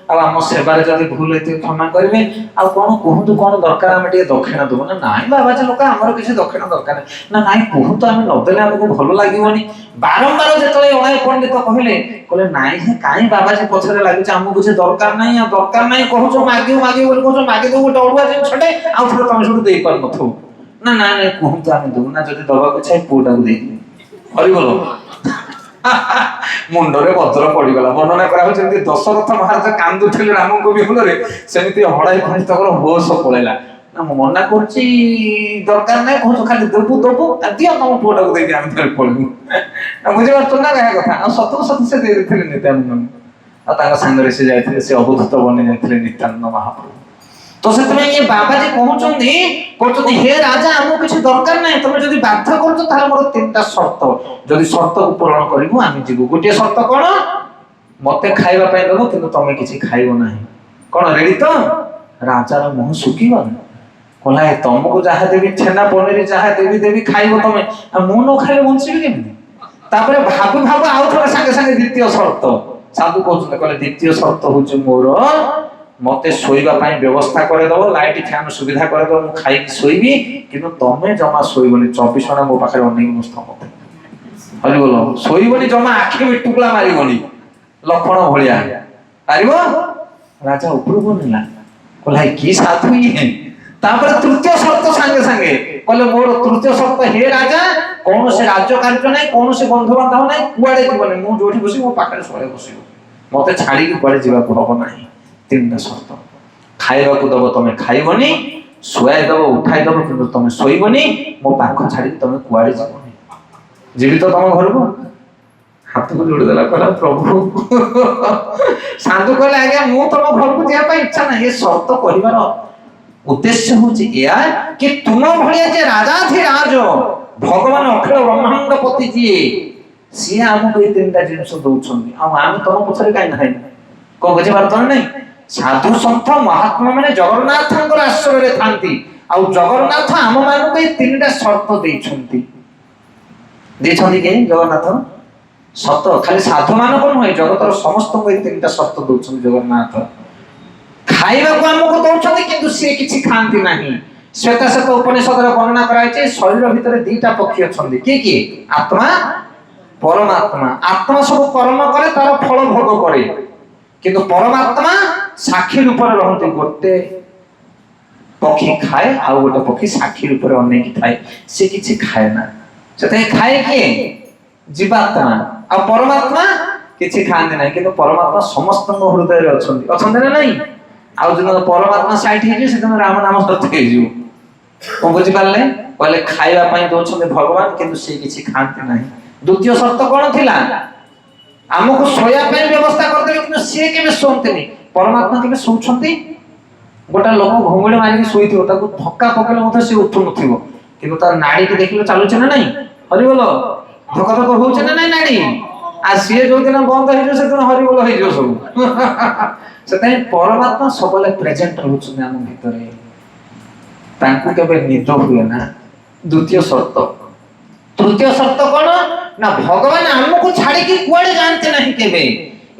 ଆଉ ଆମ ସେବାରେ ଯଦି ଭୁଲ ହେଇଥିବ କ୍ଷମା କରିବେ, ଆଉ କଣ କୁହନ୍ତୁ କଣ ଦରକାର, ଆମେ ଟିକେ ଦକ୍ଷିଣା ଦେବୁ। ନା ନାଇଁ ବାବାଜୀ ଲୋକ ଆମର କିଛି ଦକ୍ଷିଣା ଦରକାର ନାହିଁ। ନା ନାଇଁ କୁହନ୍ତୁ, ଆମେ ନଦେଲେ ଆମକୁ ଭଲ ଲାଗିବନି। ବାରମ୍ବାର ଯେତେବେଳେ ହଳାଇ ପଣ୍ଡିତ କହିଲେ ନାଇଁ ହେ କାହିଁ ବାବାଜୀ ପଛରେ ଲାଗୁଛି, ଆମକୁ କିଛି ଦରକାର ନାହିଁ, ଆଉ ଦରକାର ନାହିଁ କହୁଛ, ମାଗିବୁ ମାଗିବୁ ବୋଲି କହୁଛ, ମାଗିଦେବୁ ଗୋଟେ ଅଡୁଆ ଜିନିଷଟେ, ଆଉ ଥରେ ତମେ ସେଠୁ ଦେଇପାରୁନଥିବୁ। ନା ନାଇଁ ନାଇଁ କୁହନ୍ତୁ ଆମେ ଦେବୁ। ନା ଯଦି ଦବାକୁ ଚାହିଁ ପୁଅଟାକୁ ଦେଇଦେବୁ। ହରିବୋଲ। ମୁଣ୍ଡରେ ବଜ୍ର ପଡିଗଲା। ବର୍ଣ୍ଣନା କରାହଉଛି ଯେମିତି ଦଶରଥ ମହାରାଜ କାନ୍ଦୁଥିଲେ ରାମଙ୍କ ବିହୁଳରେ, ସେମିତି ହଳାଇ ପଣ୍ଡିତଙ୍କର ହୋସ ପଳେଇଲା। ନା ମୁଁ ମନା କରୁଛି ଦରକାର ନାହିଁ, କହୁଛୁ ଖାଲି ଦେବୁ ଦେବୁ, ଦିଅ ତମ ପୁଅଟାକୁ ଦେଇକି ଆମେ ଧରି ପଳେଇବୁ। ବୁଝିପାରୁଛ ନା କହିବା କଥା? ଆଉ ସତକୁ ସତ ସେ ଦେଇଥିଲେ ନିତ୍ୟାନନ୍ଦ, ଆଉ ତାଙ୍କ ସାଙ୍ଗରେ ସେ ଯାଇଥିଲେ, ସେ ଅବଧୂତ ବନି ଯାଇଥିଲେ ନିତ୍ୟାନନ୍ଦ ମହାପ୍ରଭୁ। ତ ସେଥିପାଇଁ ଇଏ ବାବାଜୀ କହୁଛନ୍ତି ହେ ରାଜା ଆମକୁ କିଛି ଦରକାର ନାହିଁ, ତମେ ଯଦି ବାଧ୍ୟ କରୁଛ ତାହେଲେ ମୋର 3ଟା ସର୍ତ୍ତ, ଯଦି ସର୍ତ୍ତକୁ ପୂରଣ କରିବୁ ଆମେ ଯିବୁ। ଗୋଟିଏ ସର୍ତ୍ତ କଣ? ମତେ ଖାଇବା ପାଇଁ ଦେବ, କିନ୍ତୁ ତମେ କିଛି ଖାଇବ ନାହିଁ। କଣ ରେଡି ତ? ରାଜାର ମୁହଁ ଶୁଖିଗଲା, କହିଲା ତମକୁ ଯାହା ଦେବି, ଛେନା ପନିର ଯାହା ଦେବି ଖାଇବ ତମେ, ଆଉ ମୁଁ ନ ଖାଇଲେ ବଞ୍ଚିବି କେମିତି? ତାପରେ ଭାବୁ ଭାବୁ ଆଉ ଥରେ ସାଙ୍ଗେ ସାଙ୍ଗେ ଦ୍ୱିତୀୟ ସର୍ତ୍ତ ସାଧୁ କହୁଛନ୍ତି, କହିଲେ ଦ୍ୱିତୀୟ ସର୍ତ୍ତ ହଉଛି ମୋର ମତେ ଶୋଇବା ପାଇଁ ବ୍ୟବସ୍ଥା କରିଦବ, ଲାଇଟ୍ ଫ୍ୟାନ ସୁବିଧା କରିଦବ, ମୁଁ ଖାଇକି ଶୋଇବି, କିନ୍ତୁ ତମେ ଜମା ଶୋଇବନି, 24 ଘଣ୍ଟା ମୋ ପାଖରେ ଅନେଇକି ବସିଥିବ ମତେ। ହରିବୋଲ। ଶୋଇବନି ଜମା, ଆଖି ଟୁକୁଳା ମାରିବନି, ଲକ୍ଷଣ ଭଳିଆ ପାରିବ? ରାଜା ଉପରକୁ ନେଲା, କହିଲା କି ସାଧୁ ଇଏ। ତାପରେ ତୃତୀୟ ସର୍ତ୍ତ ସାଙ୍ଗେ ସାଙ୍ଗେ କହିଲେ ମୋର ତୃତୀୟ ସର୍ତ୍ତ, ହେ ରାଜା କୌଣସି ରାଜ୍ୟ କାର୍ଯ୍ୟ ନାହିଁ, କୌଣସି ବନ୍ଧୁବାନ୍ଧବ ନାହିଁ, କୁଆଡେ ଯିବନି, ମୁଁ ଯୋଉଠି ବସିବି ମୋ ପାଖରେ ସବୁବେଳେ ବସିବ, ମତେ ଛାଡିକି କୁଆଡେ ଯିବାକୁ ହବ ନାହିଁ। 3ଟା ସର୍ତ୍ତ। ଖାଇବାକୁ ଦବ ତମେ ଖାଇବନି, ଶୁଆଇ ଦବ ଉଠାଇ ଦବ, କିନ୍ତୁ ତମେ ଶୋଇବନି, ମୋ ପାଖ ଛାଡିକି ତମେ କୁଆଡେ ଯିବନି। ଯିବି ତ ତମ ଘରକୁ? ହାତକୁ ଯୋଡ଼ିଦେଲା, କହିଲା ପ୍ରଭୁ। ସାଧୁ କହିଲେ ଆଜ୍ଞା ମୁଁ ତମ ଘରକୁ ଯିବା ପାଇଁ ଇଚ୍ଛା ନାହିଁ, ଏ ସର୍ତ୍ତ କହିବାର ଉଦ୍ଦେଶ୍ୟ ହଉଛି ଏୟା କି ତୁମ ଭଳିଆ ଯେ ରାଜାଧିରାଜ ଭଗବାନ ଅଖିଳ ବ୍ରହ୍ମାଣ୍ଡ ପତି ଯିଏ, ସିଏ ଆମକୁ ଏଇ 3ଟା ଜିନିଷ ଦଉଛନ୍ତି, ଆଉ ଆମେ ତମ ପଛରେ କାହିଁ ନାହିଁ। କଣ ବୁଝିପାରୁଛ ନା ନାଇଁ? ସାଧୁ ସନ୍ଥ ମହାତ୍ମା ମାନେ ଜଗନ୍ନାଥଙ୍କର ଆଶ୍ରୟରେ ଥାନ୍ତି, ଆଉ ଜଗନ୍ନାଥ ଆମ ମାନଙ୍କୁ ଏଇ 3ଟା ସର୍ତ୍ତ ଦେଇଛନ୍ତି। କି ଜଗନ୍ନାଥ ସତ ଖାଲି ସାଧୁ ମାନଙ୍କୁ ନୁହେଁ, ଜଗତର ସମସ୍ତଙ୍କୁ ଏଇ 3ଟା ସର୍ତ୍ତ ଦଉଛନ୍ତି ଜଗନ୍ନାଥ। ଖାଇବାକୁ ଆମକୁ ଦଉଛନ୍ତି, କିନ୍ତୁ ସିଏ କିଛି ଖାଆନ୍ତି ନାହିଁ। ଶ୍ଵେତାଶ୍ୱେତ ଉପନିଷଦରେ ବର୍ଣ୍ଣନା କରାଯାଇଛି, ଶରୀର ଭିତରେ 2ଟା ପକ୍ଷୀ ଅଛନ୍ତି। କିଏ? ଆତ୍ମା, ପରମାତ୍ମା। ଆତ୍ମା ସବୁ କର୍ମ କରେ, ତାର ଫଳ ଭୋଗ କରେ, କିନ୍ତୁ ପରମାତ୍ମା ସାକ୍ଷୀ ରୂପରେ ରହନ୍ତି। ଗୋଟେ ପକ୍ଷୀ ଖାଏ, ଆଉ ଗୋଟେ ପକ୍ଷୀ ସାକ୍ଷୀ ରୂପରେ ଅନେଇକି ଥାଏ, ସେ କିଛି ଖାଏ ନା। ସେଥିପାଇଁ ଖାଏ କିଏ? ଜୀବାତ୍ମା। ଆଉ ପରମାତ୍ମା କିଛି ଖାଆନ୍ତି ନାହିଁ, କିନ୍ତୁ ପରମାତ୍ମା ସମସ୍ତଙ୍କ ହୃଦୟରେ ଅଛନ୍ତି ନା ନାଇଁ? ଆଉ ଯେଦିନ ପରମାତ୍ମା ସାଇଟ୍ ହେଇଯିବ, ସେଦିନ ରାମ ନାମ ସତ୍ୟ ହେଇଯିବ। କଣ ବୁଝିପାରିଲେ? କହିଲେ ଖାଇବା ପାଇଁ ଦଉଛନ୍ତି ଭଗବାନ, କିନ୍ତୁ ସେ କିଛି ଖାଆନ୍ତି ନାହିଁ। ଦ୍ୱିତୀୟ ସର୍ତ୍ତ କଣ ଥିଲା? ଆମକୁ ଶୋଇବା ପାଇଁ ବ୍ୟବସ୍ଥା କରିଦେଲେ, କିନ୍ତୁ ସିଏ କେବେ ଶୁଅନ୍ତିନି। परमात्मा केबे सोचंती गोटा लोक घुंगुड़ी मारिक शोइथिबो ताको धक्का पकेले मते से उठु नथिबो किंतु तार नाड़ी के देखिलो चालुचे ना नहीं हरि बोलो धक्का धक्का होउचे ना नहीं नाड़ी आ सी जो दिन बंद हो से दिन हरि बोलो हो सब से परमात्मा सबले प्रेजेंट रहउछन हम भितरे तांको केबे निद हुए ना द्वितीय शर्त तृतीय शर्त कोन ना भगवान हमको छाड़ी के कुआडे जानते नहीं केबे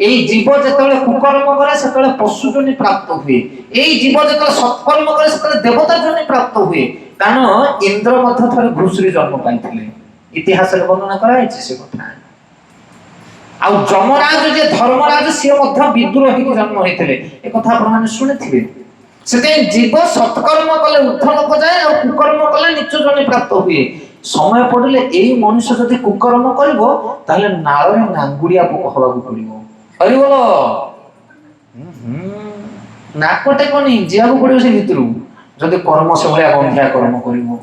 एई जीव जेतले कुकर्म करे सेतले पशु जनि प्राप्त हुए एई जीव जेतले सत्कर्म करे सेतले देवता जनि प्राप्त हुए कारण इंद्र मध्य थरे घुसरी जन्म पाइथिले इतिहास रे वर्णना करा छै से कथा आ जमराज जे धर्मराज से मध्य विद्रोही जन्म होइथिले ए कथा आपण माने सुनिथिबे सेते जीव सत्कर्म कले उद्धर को जाय और कुकर्म कले नीच जनि प्राप्त हुए समय पड़िले एई मनुष्य जदि कुकर्म करिवो ताले नाळरे नांगुड़िया पोक हवाकू पड़िवो हरि बोलो नाकटे कोनी जियाकू पड़िवो से भितरु जदि कर्म से भलिया गंधिया कर्म करिवो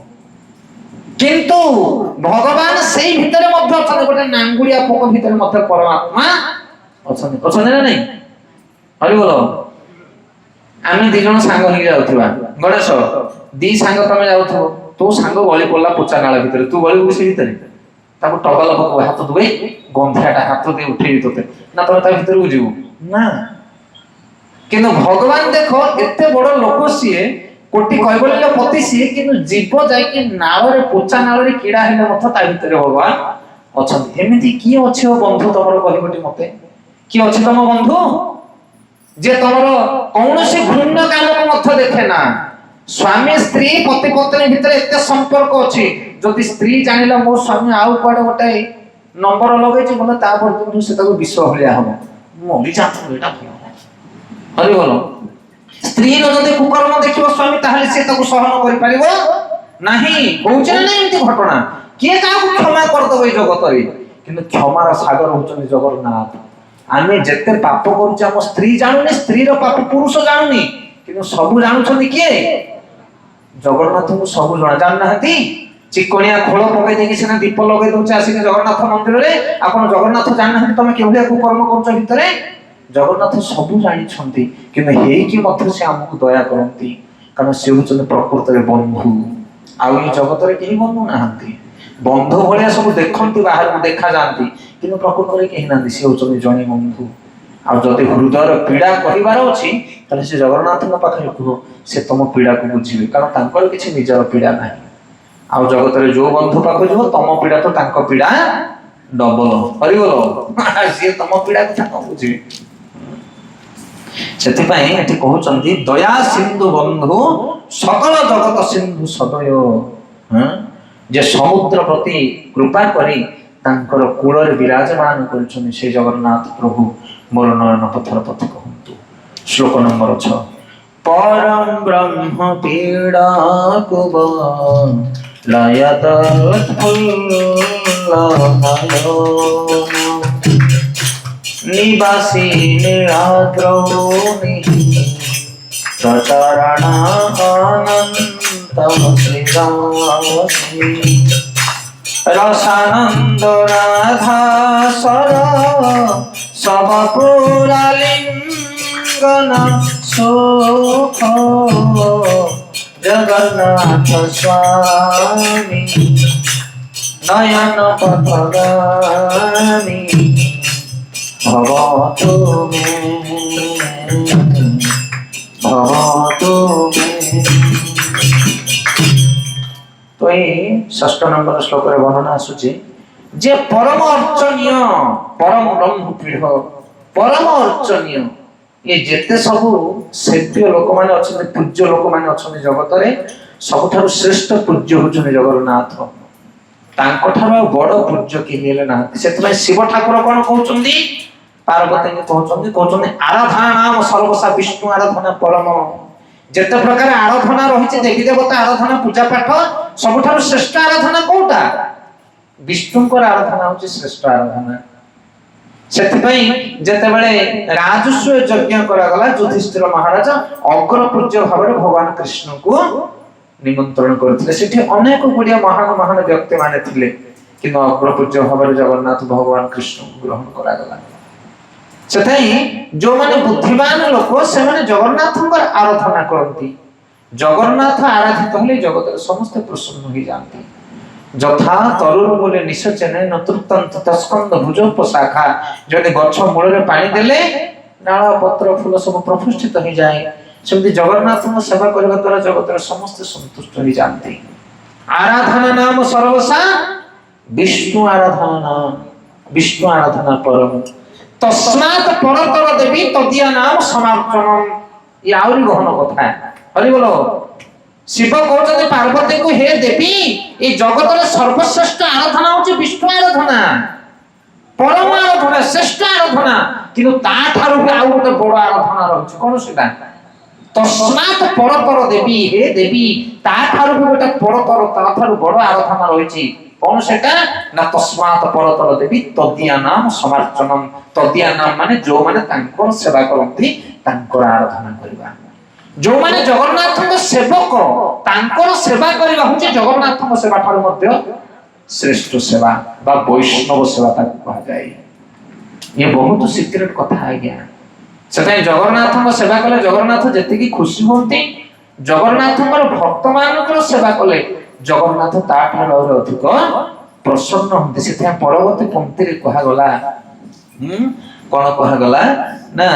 किंतु भगवान सेई भितरे मध्य अछन गोटे नांगुड़िया पोक भितरे मध्य परमात्मा अछन अछन ना नहीं हरि बोलो आमे दी जण सांग होई जाउथबा गणेश दी सांग तमे जाउथबो तो सांग गली पड़ला पोचा नाला भितरे तू गली उसी भितरे ताको टगल पक हाथ दुबे गंधियाटा हाथ दे उठेई तोते ना तमे ता भितरे जीवो ना किंतु भगवान देखो एते बड़ लोक सिए कोटी कैबल्य पति सिए किंतु जीव जाय कि नाळ रे पोचा नाळ रे कीड़ा हेले मथ ता भितरे भगवान अछन एमिति की अछि ओ बंधु तमरो कहिबटी मते की अछि तम बंधु जे तमरो कौनसी घृण्य काम को मथ देखे ना स्वामी स्त्री पति पत्नी भितर एते संपर्क अछि जदि स्त्री जानिला मो स्वामी आउ कोडे गोटे नंबर लगै छी बोले ता पर तू से ताको विश्व होलिया हम मो भी जात एटा हरि बोलो स्त्री रो जदि कुकर्म देखिबो स्वामी ताहले से ताको सहन करि परिबो नाही होउछ ना नहीं एते घटना के काको क्षमा कर दबे जगत रे किंतु क्षमार सागर होचन जगन्नाथ आमे जेते पाप करूछ हम स्त्री जानुनी स्त्री रो पाप पुरुष जानुनी किंतु सब जानुछनी के जगन्नाथ को सब जणा जान नाहती चिकोनिया खोल पकई देखि सिना दीप लगे दउछ आसी जगन्नाथ मंदिर रे आपण जगन्नाथ जान नाहती तमे केभलिया को कर्म करूछ भितरे जगन्नाथ सब जानि छंती किंतु हेई कि मथुर से हमकु दया करंती कारण से होचन प्रकृत रे बंधु आउ ई जगत रे केही बंधु नाहंती बंधु भलिया सब देखंती बाहर को देखा जानती किंतु प्रकृत रे केही नांदी से होचन जणी बंधु आ जदि हृदय पीड़ा कहिबार अछि ताले से जगन्नाथ न पाखरे कहो से तुम पीड़ा को बुझिबे कारण तांकर किछि निजर पीड़ा नाही आ जगत रे जो बंधु पाखो जो तुम पीड़ा तो तांको पीड़ा डबल हरि बोलो से तुम पीड़ा को तांको बुझिबे सेति पई एठी कहउचंदी दया सिंधु बंधु सकल जगत सिंधु सदय जे समुद्र प्रति कृपा करी तांकर कूल रे विराजमान करछन से जगन्नाथ प्रभु मोर नयन पथर पथ कहंतु श्लोक नंबर 6 परम ब्रह्म पीड़ा कुब लयत फुल्लमयो निवासी निराद्रौनि प्रचरण अनंतम श्रीरासी रसानंद राधा सर सब पुरालिंगन सुख जगन्नाथ स्वामी नयन पथगामी भवतु मे भवतु मे। तो ये 6 नंबर श्लोक रे वर्णना आसुची जे परम अर्चनीय परम ब्रह्म पीढ़ परम अर्चनीय ये जेते सब सेव्य लोक माने अछन पूज्य लोक माने अछन जगत रे सबठारु श्रेष्ठ पूज्य होछन जगन्नाथ तांको ठारो बड़ पूज्य कि नेले ना सेतमे शिव ठाकुर कोन कहउचंदी पार्वती ने कहउचंदी आराधना नाम सर्वसा विष्णु आराधना परम जेते प्रकार आराधना रहिছে देवी देवता आराधना पूजा पाठ सबठारु श्रेष्ठ आराधना कोटा विष्णुकर आराधना होची श्रेष्ठ आराधना सेति पई जेते बेले राजस्व यज्ञ करा गला युधिष्ठिर महाराज अग्र पूज्य भाବରେ भगवान कृष्ण को निमंत्रण करथिले सेठी अनेक गुडिया महान महान व्यक्ति माने थिले कि अग्र पूज्य भाବରେ जगन्नाथ भगवान कृष्ण को ग्रहण करा गला ସେଠାଇ ଯୋଉମାନେ ବୁଦ୍ଧିମାନ ଲୋକ ସେମାନେ ଜଗନ୍ନାଥଙ୍କର ଆରାଧନା କରନ୍ତି। ଜଗନ୍ନାଥ ଆରାଧିତ ହେଲେ ଜଗତରେ ସମସ୍ତେ ପ୍ରସନ୍ନ ହୋଇଯାଆନ୍ତି। ଯଥା ତରୁର ବୋଲେ ନିଶଚେନେ ନତୃତନ୍ତ ତସ୍କନ୍ଦ ଭୁଜୋପଶାଖା। ଯଦି ଗଛ ମୂଳରେ ପାଣି ଦେଲେ ଡାଳ ପତ୍ର ଫୁଲ ସବୁ ପ୍ରଫୁଲ୍ଲିତ ହେଇଯାଏ, ସେମିତି ଜଗନ୍ନାଥଙ୍କ ସେବା କରିବା ଦ୍ୱାରା ଜଗତରେ ସମସ୍ତେ ସନ୍ତୁଷ୍ଟ ହୋଇଯାଆନ୍ତି। ଆରାଧନା ନାମ ସର୍ବସା ବିଷ୍ଣୁ ଆରାଧନା, ବିଷ୍ଣୁ ଆରାଧନା ପରମ। ତସ୍ମାତ୍ ପରତର ଦେବୀ ତଦିଆ ନାମ ସମାର୍ପଣମ୍। ଇଏ ଆହୁରି ଗହନ କଥା। ହରି ବୋଲ। ଶିବ କହୁଛନ୍ତି ପାର୍ବତୀଙ୍କୁ, ହେ ଦେବୀ, ଏ ଜଗତର ସର୍ବଶ୍ରେଷ୍ଠ ଆରାଧନା ହଉଛି ବିଷ୍ଣୁ ଆରାଧନା, ପରମ ଆରାଧନା, ଶ୍ରେଷ୍ଠ ଆରାଧନା। କିନ୍ତୁ ତା ଠାରୁ ବି ଆଉ ଗୋଟେ ବଡ ଆରାଧନା ରହିଛି। କଣ ସେଟା? ତସ୍ମାତ୍ ପରତର ଦେବୀ, ହେ ଦେବୀ, ତା ଠାରୁ ବି ଗୋଟେ ପରତର, ତା ଠାରୁ ବଡ ଆରାଧନା ରହିଛି। କଣ ସେଟା? ନା ତସ୍ମାତ୍ ପରତର ଦେବୀ ତଦିଆ ନାମ ସମାର୍ପଣମ୍। ତଦିଆ ନାମ ମାନେ ଯୋଉମାନେ ତାଙ୍କର ସେବା କରନ୍ତି, ତାଙ୍କର ଆରାଧନା କରିବା। ଯୋଉମାନେ ଜଗନ୍ନାଥଙ୍କ ସେବକ, ତାଙ୍କର ସେବା କରିବା ହଉଛି ଜଗନ୍ନାଥଙ୍କ ସେବା ଠାରୁ ମଧ୍ୟ ଶ୍ରେଷ୍ଠ ସେବା ବା ବୈଷ୍ଣବ ସେବା ତାକୁ କୁହାଯାଏ। ଇଏ ବହୁତ ସିକ୍ରେଟ କଥା ଆଜ୍ଞା। ସେଥିପାଇଁ ଜଗନ୍ନାଥଙ୍କ ସେବା କଲେ ଜଗନ୍ନାଥ ଯେତିକି ଖୁସି ହୁଅନ୍ତି, ଜଗନ୍ନାଥଙ୍କର ଭକ୍ତମାନଙ୍କର ସେବା କଲେ ଜଗନ୍ନାଥ ତା ଠାରୁ ଆହୁରି ଅଧିକ ପ୍ରସନ୍ନ ହୁଅନ୍ତି। ସେଥିପାଇଁ ପରବର୍ତ୍ତୀ ପଂକ୍ତିରେ କୁହାଗଲା, କଣ କୁହାଗଲା ନା,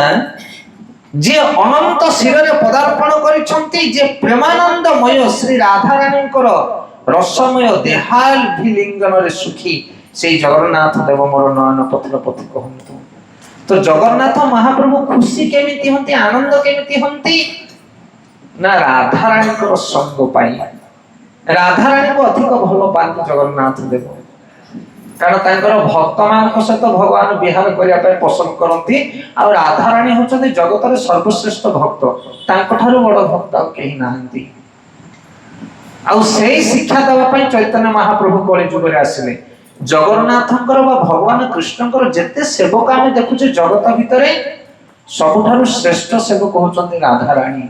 ଯେ ଅନନ୍ତ ଶିରରେ ପଦାର୍ପଣ କରିଛନ୍ତି, ଯେ ପ୍ରେମାନନ୍ଦମୟ ଶ୍ରୀ ରାଧାରାଣୀଙ୍କର ରସମୟ ଦେହାଭିଲିଙ୍ଗନରେ ସୁଖୀ, ସେଇ ଜଗନ୍ନାଥ ଦେବ ମୋର ନୟନ ପଥର ପଥି କହନ୍ତୁ। ତ ଜଗନ୍ନାଥ ମହାପ୍ରଭୁ ଖୁସି କେମିତି ହୁଅନ୍ତି, ଆନନ୍ଦ କେମିତି ହୁଅନ୍ତି? ନା ରାଧାରାଣୀଙ୍କର ସଙ୍ଗ ପାଇଁ। ରାଧାରାଣୀକୁ ଅଧିକ ଭଲ ପାଆନ୍ତି ଜଗନ୍ନାଥ ଦେବ, କାରଣ ତାଙ୍କର ଭକ୍ତମାନଙ୍କ ସହିତ ଭଗବାନ ବିହାର କରିବା ପାଇଁ ପସନ୍ଦ କରନ୍ତି। ଆଉ ରାଧାରାଣୀ ହଉଛନ୍ତି ଜଗତରେ ସର୍ବଶ୍ରେଷ୍ଠ ଭକ୍ତ, ତାଙ୍କ ଠାରୁ ବଡ ଭକ୍ତ ଆଉ କେହି ନାହାନ୍ତି। ଆଉ ସେଇ ଶିକ୍ଷା ଦେବା ପାଇଁ ଚୈତନ୍ୟ ମହାପ୍ରଭୁ କଳି ଯୁଗରେ ଆସିଲେ। ଜଗନ୍ନାଥଙ୍କର ବା ଭଗବାନ କୃଷ୍ଣଙ୍କର ଯେତେ ସେବକ ଆମେ ଦେଖୁଛେ ଜଗତ ଭିତରେ, ସବୁଠାରୁ ଶ୍ରେଷ୍ଠ ସେବକ ହଉଛନ୍ତି ରାଧାରାଣୀ।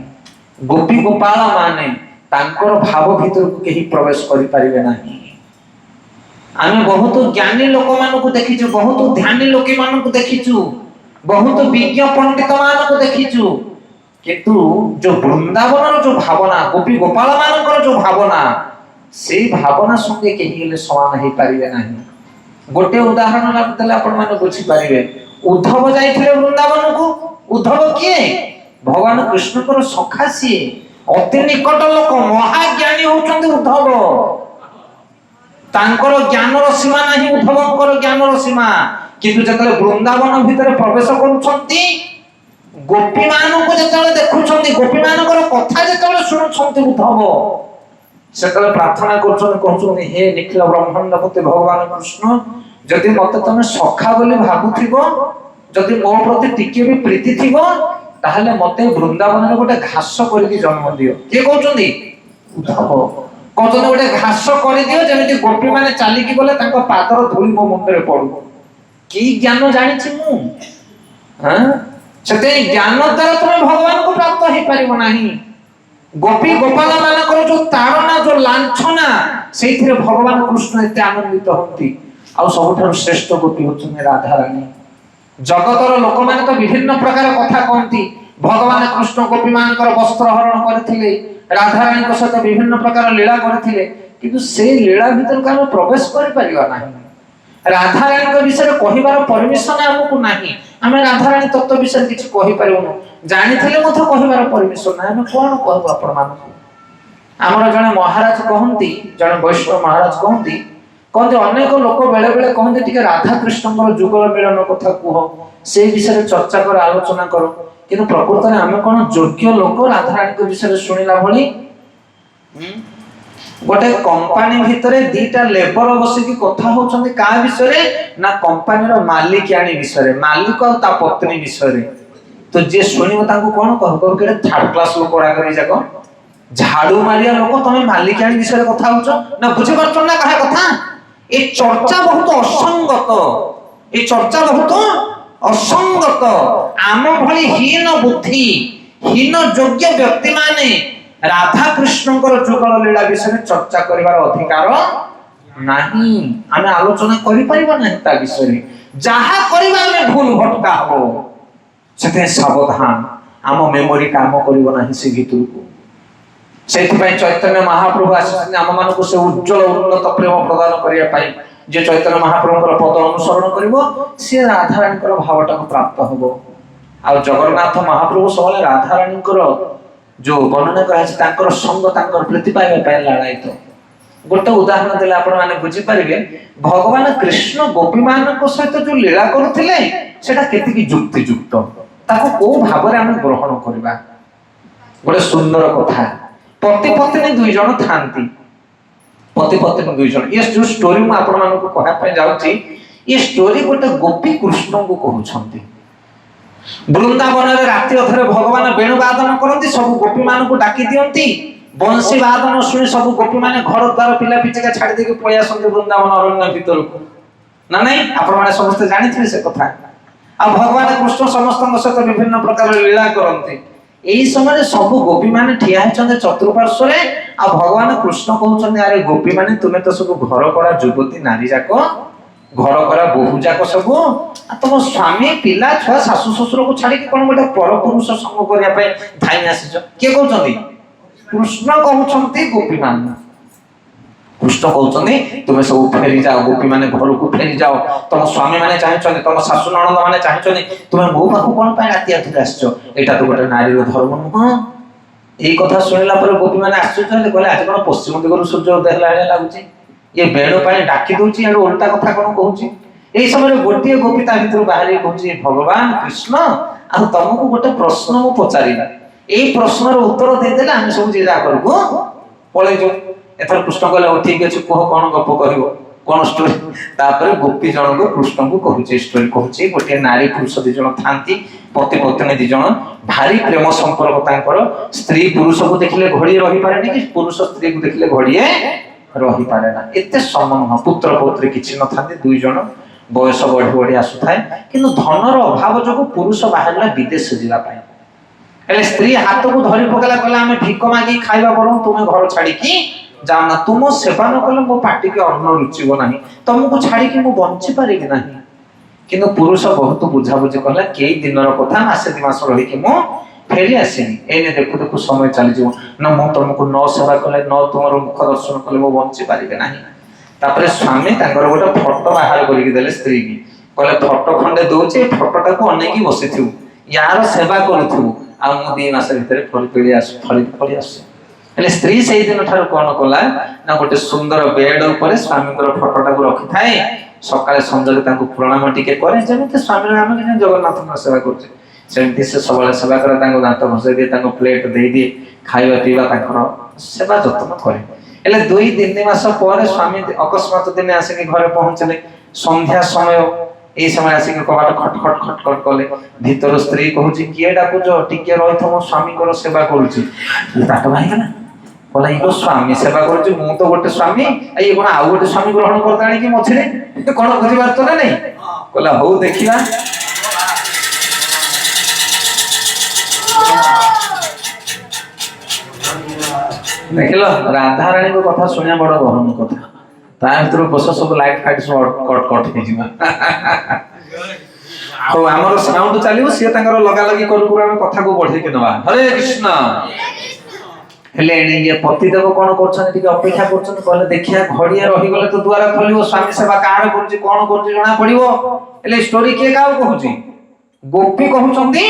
ଗୋପୀ ଗୋପାଳ ମାନେ ତାଙ୍କର ଭାବ ଭିତରକୁ କେହି ପ୍ରବେଶ କରିପାରିବେ ନାହିଁ। ଆମେ ବହୁତ ଜ୍ଞାନୀ ଲୋକମାନଙ୍କୁ ଦେଖିଛୁ, ବହୁତ ଧ୍ୟାନୀ ଲୋକମାନଙ୍କୁ ଦେଖିଛୁ, ବହୁତ ବିଜ୍ଞ ପଣ୍ଡିତ ମାନଙ୍କୁ ଦେଖିଛୁ, କିନ୍ତୁ ଯୋଉ ବୃନ୍ଦାବନର ଯୋଉ ଭାବନା, ଗୋପୀ ଗୋପାଳ ମାନଙ୍କର ଯୋଉ ଭାବନା, ସେଇ ଭାବନା ସଙ୍ଗେ କେହି ହେଲେ ସମାନ ହେଇପାରିବେ ନାହିଁ। ଗୋଟେ ଉଦାହରଣ ଦେଲେ ଆପଣ ମାନେ ବୁଝିପାରିବେ। ଉଦ୍ଧବ ଯାଇଥିଲେ ବୃନ୍ଦାବନକୁ। ଉଦ୍ଧବ କିଏ? ଭଗବାନ କୃଷ୍ଣଙ୍କର ସଖା ସିଏ, ଅତି ନିକଟ ଲୋକ, ମହାଜ୍ଞାନୀ ହଉଛନ୍ତି ଉଦ୍ଧବ। ତାଙ୍କର ଜ୍ଞାନର ସୀମା ନାହିଁ, ଉଦ୍ଧବଙ୍କର ଜ୍ଞାନର ସୀମା। କିନ୍ତୁ ଯେତେବେଳେ ବୃନ୍ଦାବନ ଭିତରେ ପ୍ରବେଶ କରୁଛନ୍ତି, ଗୋପୀ ମାନଙ୍କୁ ଯେତେବେଳେ ଦେଖୁଛନ୍ତି, ଗୋପୀ ମାନଙ୍କର କଥା ଯେତେବେଳେ ଶୁଣୁଛନ୍ତି ଉଦ୍ଧବ, ସେତେବେଳେ ପ୍ରାର୍ଥନା କରୁଛନ୍ତି, କହୁଛନ୍ତି, ହେ ନିଖିଳ ବ୍ରହ୍ମାଣ୍ଡପତି ଭଗବାନ କୃଷ୍ଣ, ଯଦି ମତେ ତମେ ସଖା ବୋଲି ଭାବୁଥିବ, ଯଦି ମୋ ପ୍ରତି ଟିକେ ବି ପ୍ରୀତି ଥିବ, ତାହେଲେ ମତେ ବୃନ୍ଦାବନରେ ଗୋଟେ ଘାସ କରିକି ଜନ୍ମ ଦିଅ। କିଏ କହୁଛନ୍ତି? ଉଦ୍ଧବ କହୁଛନ୍ତି, ଗୋଟେ ଘାସ କରିଦିଅ, ଯେମିତି ଗୋପୀ ମାନେ ଚାଲିକି ଗଲେ ତାଙ୍କ ପାଦର ଧୂଳି ମୋ ମୁଣ୍ଡରେ ପଡୁ। କି ଜ୍ଞାନ ଜାଣିଛି ମୁଁ? ସେଥିପାଇଁ ଜ୍ଞାନ ଦ୍ୱାରା ତମେ ଭଗବାନଙ୍କୁ ପ୍ରାପ୍ତ ହେଇପାରିବ ନାହିଁ। ଗୋପୀ ଗୋପାଳ ମାନଙ୍କର ଯୋଉ ତାড়না, ଯୋଉ ଲାଞ୍ଛନା, ସେଇଥିରେ ଭଗବାନ କୃଷ୍ଣ ଏତେ ଆନନ୍ଦିତ ହୁଅନ୍ତି। ଆଉ ସବୁଠାରୁ ଶ୍ରେଷ୍ଠ ଗୋପୀ ହଉଛନ୍ତି ରାଧାରାଣୀ। ଜଗତର ଲୋକମାନେ ତ ବିଭିନ୍ନ ପ୍ରକାର କଥା କହନ୍ତି, ଭଗବାନ କୃଷ୍ଣ ଗୋପୀ ମାନଙ୍କର ବସ୍ତ୍ର ହରଣ କରିଥିଲେ, ରାଧାରାଣୀଙ୍କ ସହିତ ବିଭିନ୍ନ ପ୍ରକାର ଲୀଳା କରିଥିଲେ, କିନ୍ତୁ ସେଇ ଲୀଳା ଭିତରକୁ ଆମେ ପ୍ରବେଶ କରିପାରିବା ନାହିଁ। ରାଧାରାଣୀଙ୍କ ବିଷୟରେ କହିବାର ପରମିଶନ ଆମକୁ ନାହିଁ। ଆମେ ରାଧାରାଣୀ ତତ୍ତ୍ୱ ବିଷୟରେ କିଛି କହିପାରିବୁନୁ, ଜାଣିଥିଲେ ମଧ୍ୟ କହିବାର ପରମିଶନ ନାହିଁ। ଆମେ କଣ କହିବୁ ଆପଣ ମାନଙ୍କୁ? ଆମର ଜଣେ ମହାରାଜ କହନ୍ତି, ଜଣେ ବୈଷ୍ଣବ ମହାରାଜ କହନ୍ତି, ଅନେକ ଲୋକ ବେଳେ ବେଳେ କହନ୍ତି ଟିକେ ରାଧାକୃଷ୍ଣଙ୍କର ଯୁଗଳ ମିଳନ କଥା କୁହ, ସେଇ ବିଷୟରେ ଚର୍ଚ୍ଚା କର, ଆଲୋଚନା କର। କିନ୍ତୁ ପ୍ରକୃତରେ ଆମେ କଣ ଯୋଗ୍ୟ ଲୋକ ରାଧାରାଣୀଙ୍କ ବିଷୟରେ ଶୁଣିଲା ଭଳି? ଗୋଟେ କମ୍ପାନୀ ଭିତରେ ଦିଟା ଲେବର ବସିକି କଥା ହଉଛନ୍ତି କାହା ବିଷୟରେ? ନା କମ୍ପାନୀର ମାଲିକାଣୀ ବିଷୟରେ, ମାଲିକ ଆଉ ତା ପତ୍ନୀ ବିଷୟରେ। ତ ଯିଏ ଶୁଣିବ ତାଙ୍କୁ କଣ କହିବ? କେତେ ଥାର୍ଡ କ୍ଲାସ ଲୋକ ଗୁଡାକ ଯାକ, ଝାଡୁ ମାରିଆ ଲୋକ, ତମେ ମାଲିକାଣୀ ବିଷୟରେ କଥା ହଉଛ ନା? ବୁଝିପାରୁଛ ନା କାହା କଥା? ଏ ଚର୍ଚ୍ଚା ବହୁତ ଅସଙ୍ଗତ, ଏ ଚର୍ଚ୍ଚା ବହୁତ ଅସଙ୍ଗତ। ଆମ ଭଳି ହୀନ ବୁଦ୍ଧି, ହୀନ ଯୋଗ୍ୟ ବ୍ୟକ୍ତି ମାନେ ରାଧାକୃଷ୍ଣଙ୍କର ଯୁଗଳ ଲୀଳା ବିଷୟରେ ଚର୍ଚ୍ଚା କରିବାର ଅଧିକାର ନାହିଁ। ଆମେ ଆଲୋଚନା କରିପାରିବା ନାହିଁ ତା ବିଷୟରେ। ଯାହା କରିବା ଆମେ ଭୁଲ ଭଟକା ହବ। से सावधान आम मेमोरी काम कर से भीतर को से चैतन्य महाप्रभु आम मान से उज्जवल उन्नत प्रेम प्रदान करने जे चैतन्य महाप्रभु पद अनुसरण कर सी राधाराणी भावटा प्राप्त हम आ जगन्नाथ महाप्रभु सब राधाराणी जो वर्णना कर संग प्रीति पाइबा लालायित गोटे उदाहरण देले आपण माने बुझी पारिबे भगवान कृष्ण गोपी मान सहित जो लीला करुथिले सेटा केतिकी युक्ति युक्त ताको को भाव रे हम ग्रहण करबा गोटे सुंदर कथा पति पत्नी दुई जन थांती पति पत्नी दुई जन ये जो स्टोरी मु आपण मान को कहया पे जाउची ये स्टोरी गोटे गोपी कृष्ण को कहउछंती वृंदावन रे राति अथरे भगवान वेणु वादन करंती सब गोपी मान को डाकी दियंती बंसी वादन शुणी सब गोपी माने घर द्वार पिला पिचिका छाड़ी देके पळिया संते वृंदावन अरण्य भीतर को ना नहीं आपण माने समस्त जानि थिले से कथा आ भगवान कृष्ण समस्त सहित विभिन्न प्रकार लीला करंती एई समय सब गोपी माने ठिया हचंदे चतुर्पार्श्व रे आ भगवान कृष्ण कहउछन अरे गोपी माने तुमे तो सब घर करा युवती नारी जाको घर करा बहु जाको सब आ तुम स्वामी पिला छुआ सासु ससुर को छाड़ी के कोन गोटे पर पुरुष संग करिया पे धाई आसीछ के कहउछंदी कृष्ण कहउछंती गोपी मान कृष्ण कहउछंती तुमे सब फेरी जाओ गोपी माने घर को फेरी जाओ तुम स्वामी माने चाहछन तुम सासु ननद माने चाहछन तुमे मो पाखु कोन पाई राति आथि आछो एटा तो गोटे नारी रो धर्म नुह एई कथा सुनिला पर गोपी माने आश्चर्य हले कहले आज कोन पश्चिम दिगरु सूर्य उदय हला लागुची ये बेणु पानी डाकी दूची एडो उल्टा कथा कोन कहउची एई समय गोटिए गोपी ता भितर बाहरी कहउची भगवान कृष्ण आ तुमको गोटे प्रश्न मु पचारिला एई प्रश्नर उत्तर दे देला हम सब जे जा करबो पळे जो एथर कृष्ण कहले ओ ठीक अछि कह कोन गप कहिवो कोन स्टोरी तापर गोपी जन को कृष्ण को कहउची स्टोरी कहउची गोटे नारी पुरुष दि जन थांती पति पत्नी दि जन भारी प्रेम संपर्क तांकर स्त्री पुरुष को देखले घड़ी रही पारेनी कि पुरुष स्त्री को देखले घड़िए रही पारे ना एते संबंध पुत्र पौत्री किछि न थांती दुई जन बयस बढ़ी बढ़ी आसुथाय किंतु धनर अभाव जो पुरुष बाहरला विदेश जिला पाए एले स्त्री हाथ को धरी पकला कहला हमें भिक मागी खाइबा पड़ो तुमे घर छाड़ी की जाना तुम सेवा न कले मो पाटी के अन्न रुचिबो नाही तुमको छाड़ी की मो बंची पारिबि नाही किंतु पुरुष बहुत बुझा बुझी कला केई दिनर कथा मासे दि मास रही कि मो फेरी आसीनी एने देखु देखु समय चली जीव न मो तुमको न सेवा कले न तुमर मुख दर्शन कले मो बंची पारिबि नाही तापरे स्वामी तांगर गोटे फोटो बाहर करिक देले स्त्री की कहले फोटो खंडे दोचे फोटोटा को अनेकी बसिथिउ यार सेवा करूथिउ आ मु 2 मास भीतर फली आस एले स्त्री सेई दिन ठार कोन कला ना गोटे सुंदर बेड ऊपर स्वामी को फोटोटा को रखि थाए सकाळे संजले तांको प्रणाम टिके करे जेमिते स्वामी नाम के जगन्नाथ को सेवा करछे सेमिति से सबले सेवा करे तांको दांत घसे दे तांको प्लेट देई दे खाइबा पीबा तांकर सेवा जतन करे एले 2-3 मास पर स्वामी अकस्मात दिन आसे घरे पहुंचले संध्या समय ए समय आसे कबाट खट खट खट खट कले भीतर स्त्री कहूची किए डाकू जो टिके रहिथ मो स्वामी को सेवा करूची ताट भाई ना बोला इको स्वामी सेवा करूची मु तो गोटे स्वामी ए कोन आ गोटे स्वामी ग्रहण करताणी कि मछरे कोन बुझी बात ना नहीं कहला हो देखिया देखिलो राधा रानी को कथा सुनिया बड़ गहन कथा ता भीतर बस सब लाइट फाइट सब कट कट हे जिमा तो हमर साउंड चलियो से तांकर लगा लगी करू करू हम कथा को बढ़े के नवा हरे कृष्ण हेले ये पति देव कोन करछन टिके अपेक्षा करछन कहले देखिया घड़िया रही गले तो द्वार खोलियो स्वामी सेवा कार करछि कोन करछि जणा पड़िबो हेले स्टोरी के काउ कहछि गोपी कहउछंती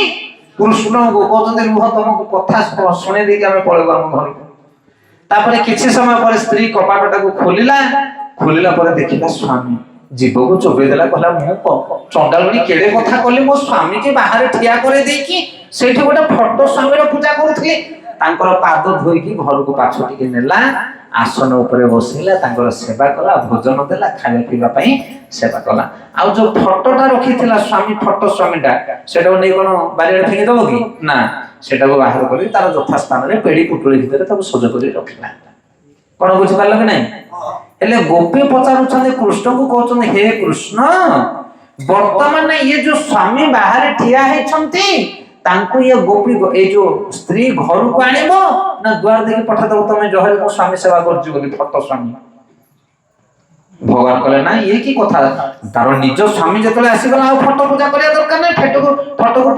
कृष्ण को कहउछंती रुह तुमको कथा सुने दे के हम पळेबो हम घर तापरे किछि समय पर स्त्री कपाटटा को खोलिला पर देखिला स्वामी जीव को चोबे देला कहला मु चंडालनी केडे कथा कहले मो स्वामी के बाहर ठिया करे देकी सेठी गोटे फोटो स्वामी रो पूजा करूथले तांकर पाद धोई की घर को पाछो टिके नेला आसन ऊपर बसिला तांकर सेवा कला भोजन देला खाने पीवा पई सेवा कला आ जो फोटोटा रखिथिला स्वामी फोटो स्वामीटा सेटा नै कोन बारिया फेंगी दबो की ना सेटा को बाहर करी तार यथा स्थान रे पेड़ी पुटुली भितर ताको सज करी रखिला कोन बुझ पारल कि नै एले गोपी पचारुछन कृष्ण को कहउछन हे कृष्ण वर्तमान ये जो स्वामी बाहर ठिया है छंती तांको ये गोपी ए जो स्त्री घर को आनिबो ना द्वार देखि पठा दो तमे जहर को स्वामी सेवा करजु बोली फोटो स्वामी ভগবান কলে না ইয়ে কি কথা, তার নিজ স্বামী যেতলে আসিগলা আর ফটো পূজা করিয়া দরকার নাই, ফটোকে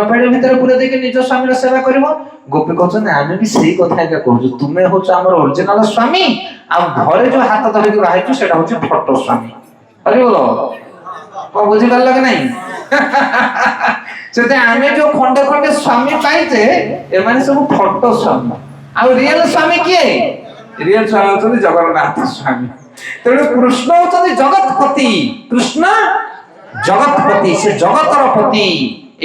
পেড়ে ভিতরে পুরে ଦେଇକି নিজ স্বামীর সেবা করিব। গোপী কହୁଛନ୍ତି ଆମେ ବି ସେଇ କଥା ଏକା କହୁଛୁ, ତୁମେ ହଉଛ ଆମର ଅରିଜିନାଲ ସ୍ୱାମୀ, ଆଉ ଘରେ ଯୋଉ ହାତ ଧରିକି ବାହାରିଛୁ ସେଟା ହଉଛି ଫଟୋ ସ୍ୱାମୀ। ହରି ବୋଲ, କଣ ବୁଝିପାରିଲ କି ନାଇଁ? ସେତେ ଆମେ ଯୋଉ ଖଣ୍ଡେ ଖଣ୍ଡେ ସ୍ୱାମୀ ପାଇଛେ ଏମାନେ ସବୁ ଫଟୋ ସ୍ୱାମୀ, ଆଉ ରିଏଲ ସ୍ୱାମୀ କିଏ? ରିଏଲ ସ୍ୱାମୀ ହଉଛନ୍ତି ଜଗନ୍ନାଥ ସ୍ୱାମୀ। ତେଣୁ କୃଷ୍ଣ ହଉଛନ୍ତି ଜଗତପତି, କୃଷ୍ଣ ଜଗତପତି, ସେ ଜଗତର ପତି।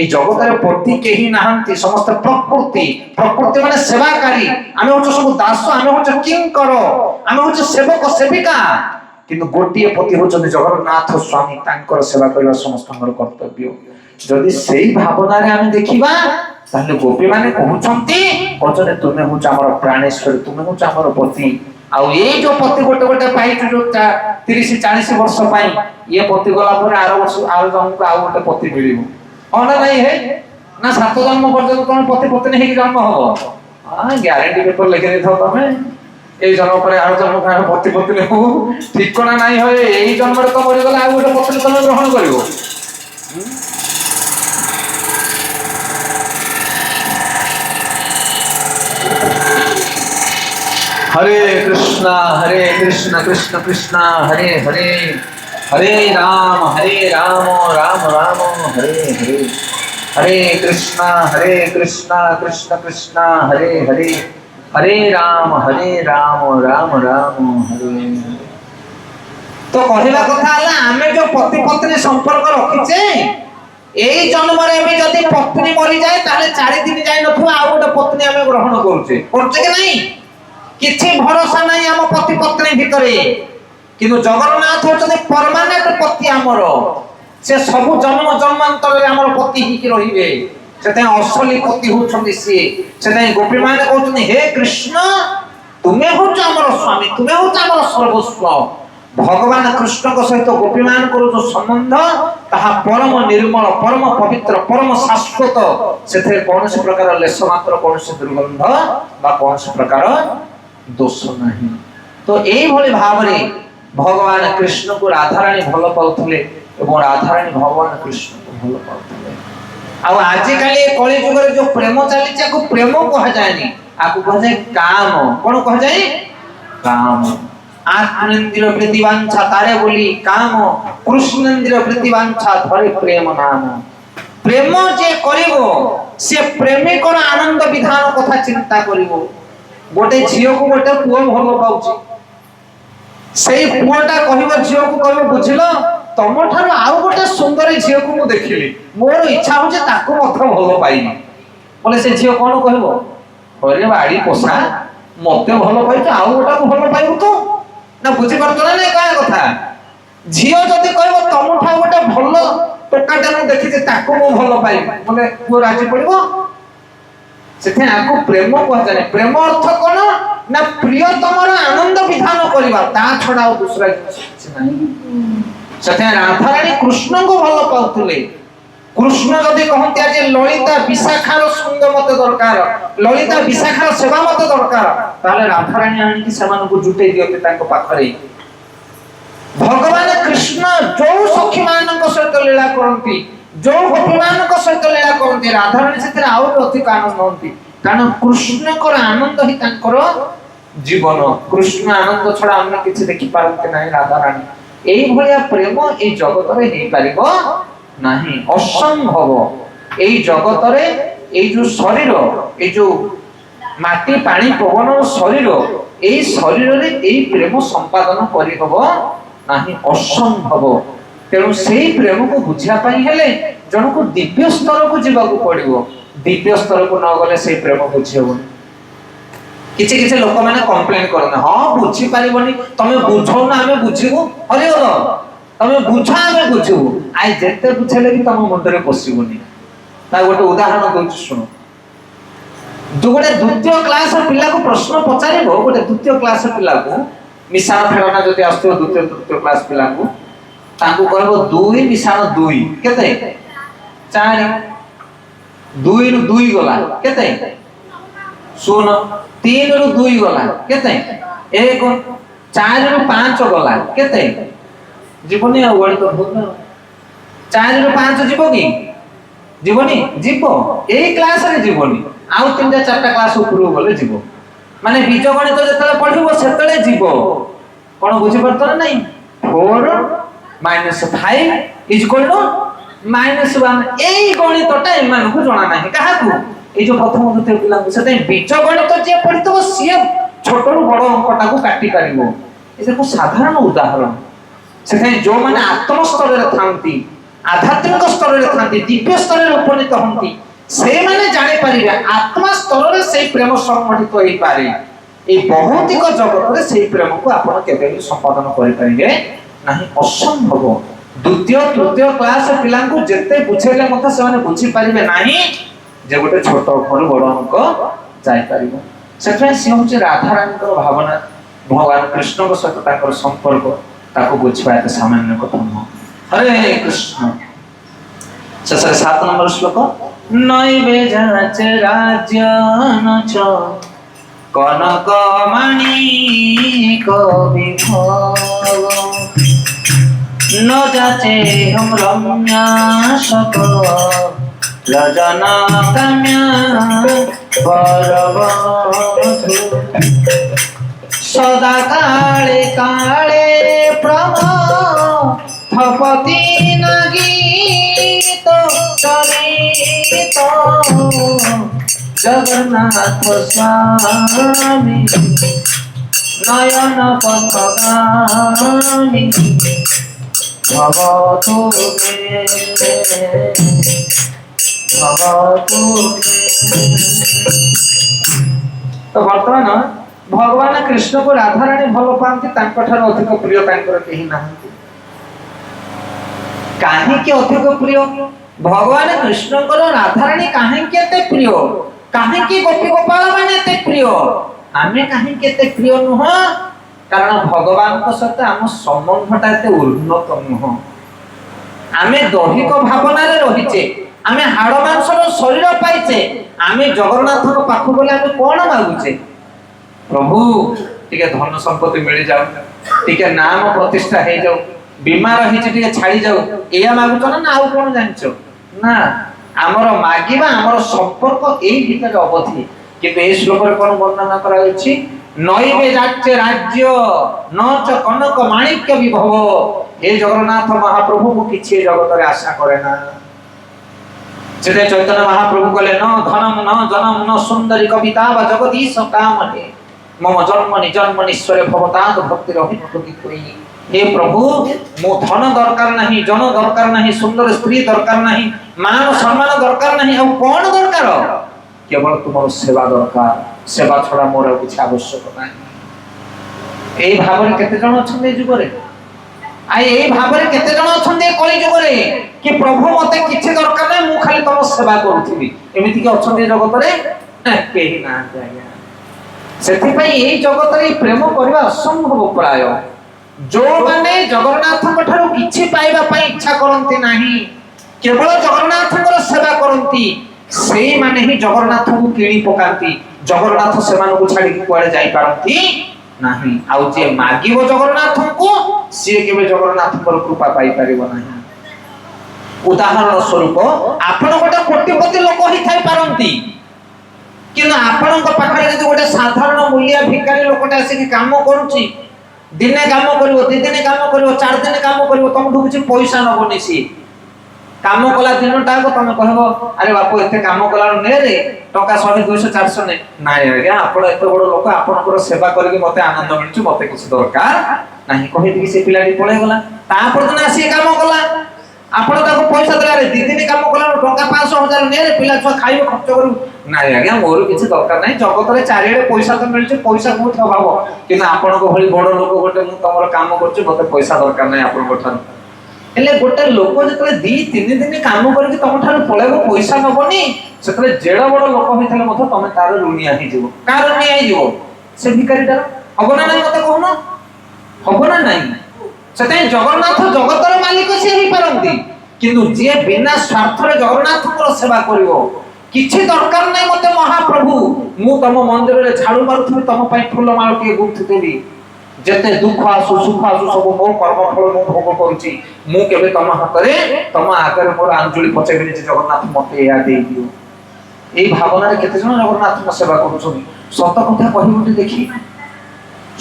এই জগতের পতি কেহি নাহান্তি, সমস্ত প্রকৃতি, প্রকৃতি মানে সেবাকারী। আমি হচ্ছে সব দাস, আমি হচ্ছে কিঙ্কর, আমি হচ্ছে সেবক সেবিকা, কিন্তু গোটিয়ে পতি হচ্ছেন জগন্নাথ স্বামী, তাঙ্কর সেবা করিবা সমস্তଙ୍କର কর্তব্য। যদি সেই ভাবনারে আমি দেখিবা তাহলে গোপী মানে কହୁଛନ୍ତି তুমি হচ্ছে আমার প্রাণেশ্বর, তুমি হচ্ছে আমার পতি। ଆଉ ଏଇ ଯୋଉ ପତି ଗୋଟେ ଗୋଟେ ପାଇଛୁ ଯୋଉ 30-40 ବର୍ଷ ପାଇଁ, ଇଏ ପତି ଗଲା ପରେ ଆର ବର୍ଷ ଆର ଜନ୍ମକୁ ଆଉ ଗୋଟେ ପତି ମିଳିବ। ହଁ ନା ନାଇଁ? ହେ ନା 7 ଜନ୍ମ ପର୍ଯ୍ୟନ୍ତ ତମେ ପତି ପତ୍ନୀ ହେଇକି ଜନ୍ମ ହବ? ଗ୍ୟାରେଣ୍ଟି ପେପର ଲେଖି ଦେଇଥାଉ ତମେ, এই জন্ম পরে আর জন্ম আমি পতি পত্নী হবো, ঠিকনা নাই হয় এই জন্মরে তো মরিগলে আর গোটে পত্নী তুমি গ্রহণ করিব। হরে কৃষ্ণ কৃষ্ণ কৃষ্ণ হরে হরে, হরে রাম রাম রাম হরে হরে, হরে কৃষ্ণ কৃষ্ণ কৃষ্ণ হরে হরে, হরে রাম রাম রাম হরে। তো কহিবা কথা হলা আমি যে পতি পত্নী সম্পর্ক রখিছে, এই জন্মরে আমি যদি পত্নী মরি যায় তাহলে 4 দিন যাই নথিব আর গোটে পত্নী আমি গ্রহণ করছে, করছে কি নাই? কিছু ভরসা নাই আম পতি পত্নী ভিতরে। কিন্তু জগন্নাথ হচ্ছেন পরমানেন্ট পতি আমার, সে সবু জন্ম জন্মান্তরে আমার পতি হইকি রহিবে, সেটাই অসলি পতি হচ্ছেন সে। সেটাই গোপী মানে কହୁছেন হে কৃষ্ণ তুমি হচ্ছ আমার স্বামী, তুমি হচ্ছ আমার সর্বস্ব। ভগবান কৃষ্ণଙ୍କ সহিত ଗୋପୀ ମାନଙ୍କର ଯୋଉ ସମ୍ବନ୍ଧ ତାହା ପରମ ନିର୍ମଳ, ପରମ ପବିତ୍ର, ପରମ ଶାଶ୍ୱତ। ସେଥିରେ କୌଣସି ପ୍ରକାର ଲେଶ ମାତ୍ର କୌଣସି ଦୁର୍ଗନ୍ଧ ବା କୌଣସି ପ୍ରକାର ଦୋଷ ନାହିଁ। ତ ଏଇଭଳି ଭାବରେ ଭଗବାନ କୃଷ୍ଣଙ୍କୁ ରାଧାରାଣୀ ଭଲ ପାଉଥିଲେ ଏବଂ ରାଧାରାଣୀ ଭଗବାନ କୃଷ୍ଣଙ୍କୁ ଭଲ ପାଉଥିଲେ। ଆଉ ଆଜିକାଲି କଳି ଯୁଗରେ ଯୋଉ ପ୍ରେମ ଚାଲିଛି ଆକୁ ପ୍ରେମ କୁହାଯାଏନି, ଆକୁ କୁହାଯାଏ କାମ। କଣ କୁହାଯାଏ? କାମ। आत्मेन्द्रिय प्रतिवांछा तारे बोली काम, कृष्णेन्द्रिय प्रतिवांछा धरे प्रेम नाम। प्रेम जे करिवो से प्रेमिकर आनंद विधान कथा चिंता करिवो। गोटे झियो को गोटे पुओ भल पाउची, सेई पुओटा कहिबो झियो को, कहिबो बुझिलो तम ठार आउ गोटे सुंदर झियो को मु देखिली, मोर इच्छा हो जे ताको मथ भल पाइनी। बोले से झियो कोन कहिबो, अरे बाड़ी पोसा मते भल पाइछ आउ गोटा को भल पाइबो तो ना? बुझी पारतो ना काय कथा? झियो जदी कहबो तम ठार गोटे भल टोकाटा मु देखिजे ताको मु भल पाइ, बोले पुओ राजी पड़िबो? सेथे आको प्रेम कहजाने। प्रेम अर्थ कोन ना प्रियतमर आनंद विधान करिबा, ता छडा और दूसरा किछ नाही। सेथे राधाराणी कृष्ण को भल पाउतले। कृष्ण जदी कहते आज ललिता विशाखार संग मते दरकार, ललिता विशाखार सेवा मते दरकार, ताले राधाराणी आनी समान को जुटे दियते ताको पाखरे। भगवान कृष्ण जो सखी मानक सहित लीला करंती, जो गोपी मानक सहित लीला करंती, राधाराणी सेते आउ अधिक आनंद होंती, कारण कृष्णकर आनंद ही तांकर जीवन। कृष्ण आनंद छडा अन्य किछि देखि पारंते नाही राधाराणी। एई भलिया प्रेम ए जगत रे हेई पारिबो नाही, असंभव। এই জগতরে এই যে শরীর, এই যে মাটি পানি পবন শরীর, এই শরীরে এই প্রেম সম্পাদন করি হব ନାହିଁ, অসম্ভব। তেଣୁ সেই প্রেমକୁ ବୁଝିବା ପାଇଁ ହେଲେ ଜଣକୁ ଦିବ୍ୟ ସ୍ତରକୁ ଯିବାକୁ ପଡ଼ିବ। ଦିବ୍ୟ ସ୍ତରକୁ ନ ଗଲେ সেই ପ୍ରେମ ବୁଝି ହେବନି। କିଛି କିଛି ଲୋକମାନେ କମ୍ପ୍ଲେନ୍ କରନ୍ତି, ହଁ ବୁଝି ପାରିବନି, ତମେ ବୁଝାଉ ନା ଆମେ ବୁଝିବୁ। ହରିହର ତମେ ବୁଝା ଆମେ ବୁଝିବୁ, ଆଇ ଯେତେ ବୁଝେଇଲେ ବି ତମ ମୁଣ୍ଡରେ ପଶିବନି। ତା ଗୋଟେ ଉଦାହରଣ ଦଉଛି ଶୁଣ। ଗୋଟେ ଦ୍ୱିତୀୟ କ୍ଲାସ ପିଲାକୁ ପ୍ରଶ୍ନ ପଚାରିବ, ଗୋଟେ ଦ୍ୱିତୀୟ କ୍ଲାସ ପିଲାକୁ ମିଶାଣ ଫେରଣା ଯଦି ଆସୁଥିବ ଦ୍ୱିତୀୟ ତୃତୀୟ କ୍ଲାସ ପିଲାଙ୍କୁ, ତାଙ୍କୁ କହିବ 2 ମିଶାଣ 2 କେତେ? 4। 2 ରୁ 2 ଗଲା କେତେ? 0। 3 ରୁ 2 ଗଲା କେତେ? 1। 4 ରୁ 5 ଗଲା କେତେ जीवनी आ गणित भूल 4 ରୁ 5 जीव कि जीवनी जीव एई क्लास रे जीवनी आउ 3टा 4टा क्लास ऊपर गले जीव माने बीज गणित जतले पढिबो सेतले जीव कोन बुझि परत नै 4 - 5 इज इक्वल टू -1 एई गणितटा एमान को जणा नाही काहाकू ए जो प्रथम द्वितीय पिला सेते बीज गणित जे पढितो सिए छोटरू बड़ अंकटा को काटी पारिबो एसे को साधारण उदाहरण सेते जो माने आत्म स्तर रे थांती आध्यात्मिक स्तर रे थांती दिव्य स्तर रे उपनीत हंती से माने जानि परिबे आत्मा स्तर रे से प्रेम संगठित होई पारे ए भौतिक जगत रे से प्रेम को आपण केबे भी संपादन करि परिबे नाही असंभव द्वितीय तृतीय क्लास पिला को जते बुझेले मत से माने बुझी परिबे नाही जे गोटे छोट घर बड़ अंक जाय परिबो सेते से होचे राधा रानी को भावना भगवान कृष्ण को सहित ताकर संपर्क ताको बुझबा त सामान्य कथा न हरे कृष्ण ससरे 7 नंबर श्लोक नैवे जाच राज्य नच कनक माणिक विभव न जाचे हम रम्या सक लजना काम्या परवधु सदा काले काले प्रमथपति नगीत चरित जगन्नाथ स्वामी नयन पथगामी भवतु मे भवतु तो वर्तमान भगवान कृष्ण को राधा रानी भल पाती अधिक प्रिय कहीं ना कहीं अधिक प्रिय भगवान कृष्ण को राधा रानी कहीं प्रिय कहीं गोपी गोपाल माने प्रिय आम कहीं प्रिय नुह कारण भगवान सहित आम संबंधटा एत उन्नत नुह आम दैहिक भावना रहीचे आम हाड़ मांसर शरीर पाइचे आम जगन्नाथ पाख गले आम कौन मागुचे प्रभु टिके धन संपत्ति मिल जाओ टिके नाम प्रतिष्ठा हो जाओ बीमार हिचे टिके छाड़ी जाओ एया मागुच ना आउ कोन जानछो ना हमर मागिबा हमर संपर्क एई भीतर अवधि किंतु ए श्लोक रे कोन वर्णना करा अछि नैवे राज्य राज्य न च कनक माणिक्य विभव हे जगन्नाथ महाप्रभु मु किछि जगत रे आशा करे ना सेते चैतन्य महाप्रभु कहले न धनम न जनम न सुंदरी कविता व जगदीश कामने मम जन्मनि जन्मनीश्वरे भवताद भक्ति रहित कोई हे प्रभु मो धन दरकार नहीं जन दरकार नहीं सुंदर स्त्री दरकार नहीं मान सम्मान दरकार नहीं अब कौन दरकार केवल तुमर सेवा दरकार सेवा छड़ा मोर कुछ आवश्यक नहीं ए भाव रे केते जण अछन ए जुग रे आइ ए भाव रे केते जण अछन ए कली जुग रे कि प्रभु मते किछ दरकार नहीं मु खाली तुम सेवा करूथि एमिति के अछन ए जगत रे केही ना आज्ञा सेथिपाई एई जगत रे प्रेम करबा असंभव प्राय जो माने जगन्नाथ ठारो किछि पाइबा पई इच्छा करंती नाही केवल जगन्नाथ सेवा करंती से माने ही जगन्नाथ को किणी पकांती जगन्नाथ सेमान को छाडी कुआडे जाई पारंती नाही आउ जे मागिबो जगन्नाथ को से केबे जगन्नाथ कृपा पाई परिबो नाही उदाहरण स्वरूप आपण गोटे कोटिपति लोक ही थाई पारंती किंतु आपण पाखरे जदि गोटे साधारण मूल्य भिखारी लोकटा आसी काम करूची दिने काम करिवो दि दिने काम करिवो 4 दिन काम करिवो तुम किछि पैसा नबोनी सी काम कला दिनटा को तुम कहबो अरे बापू एते काम कला ने रे टका 100 200 400 ने नाइ आज्ञा आपण एते बड़ लोक आपनकर सेवा करके मते आनंद मिलछु मते किछि दरकार नाही कहि कि से पिलाडी पळे गला ता पर दिन आसी काम कला आपण ताको पैसा देला रे दि दिन काम कला टका 500 1000 ने रे पिला छ खाइबो खर्च करू नाइ आज्ञा मोर किछि दरकार नाही जगत रे चारिडे पैसा तो मिलछु पैसा कोठ अभाव किना आपण को भली बड़ लोक गोटे मु तमर काम करछु मते पैसा दरकार नाही आपण कोठन एले गोटे लोक जतले 2-3 दिन काम करके तम ठार पळेबो पैसा नबनी सेतले जेडा बड़ लोक होइतले मथ तमे तार ऋणी आही जीवो कार ऋणी आही जीवो से भिखारीटा हबना नाही मते कहनो हबना नाही सेते जगन्नाथ जगतर मालिक से ही परंती किंतु जे बिना स्वार्थ रे जगन्नाथ को सेवा करिवो किछि दरकार नाही मते महाप्रभु मु तम मंदिर रे झाड़ू मारुथि तम पई फूल माळ के गुंथि देबी যেতে দুঃখ আসু সুখ আসু সব মো কর্মফল মু ভোগ করছি, মু কেবে তম হাତରେ তম আগে মোর আঞ্জুলি পচাইবেনি যে জগন্নাথ মতে এয়া দেই দিও। এই ভাবনারে কেতে জন জগন্নাথଙ୍କ সেবা করুଛନ୍ତି। সত কথা কহিবটি দেখি,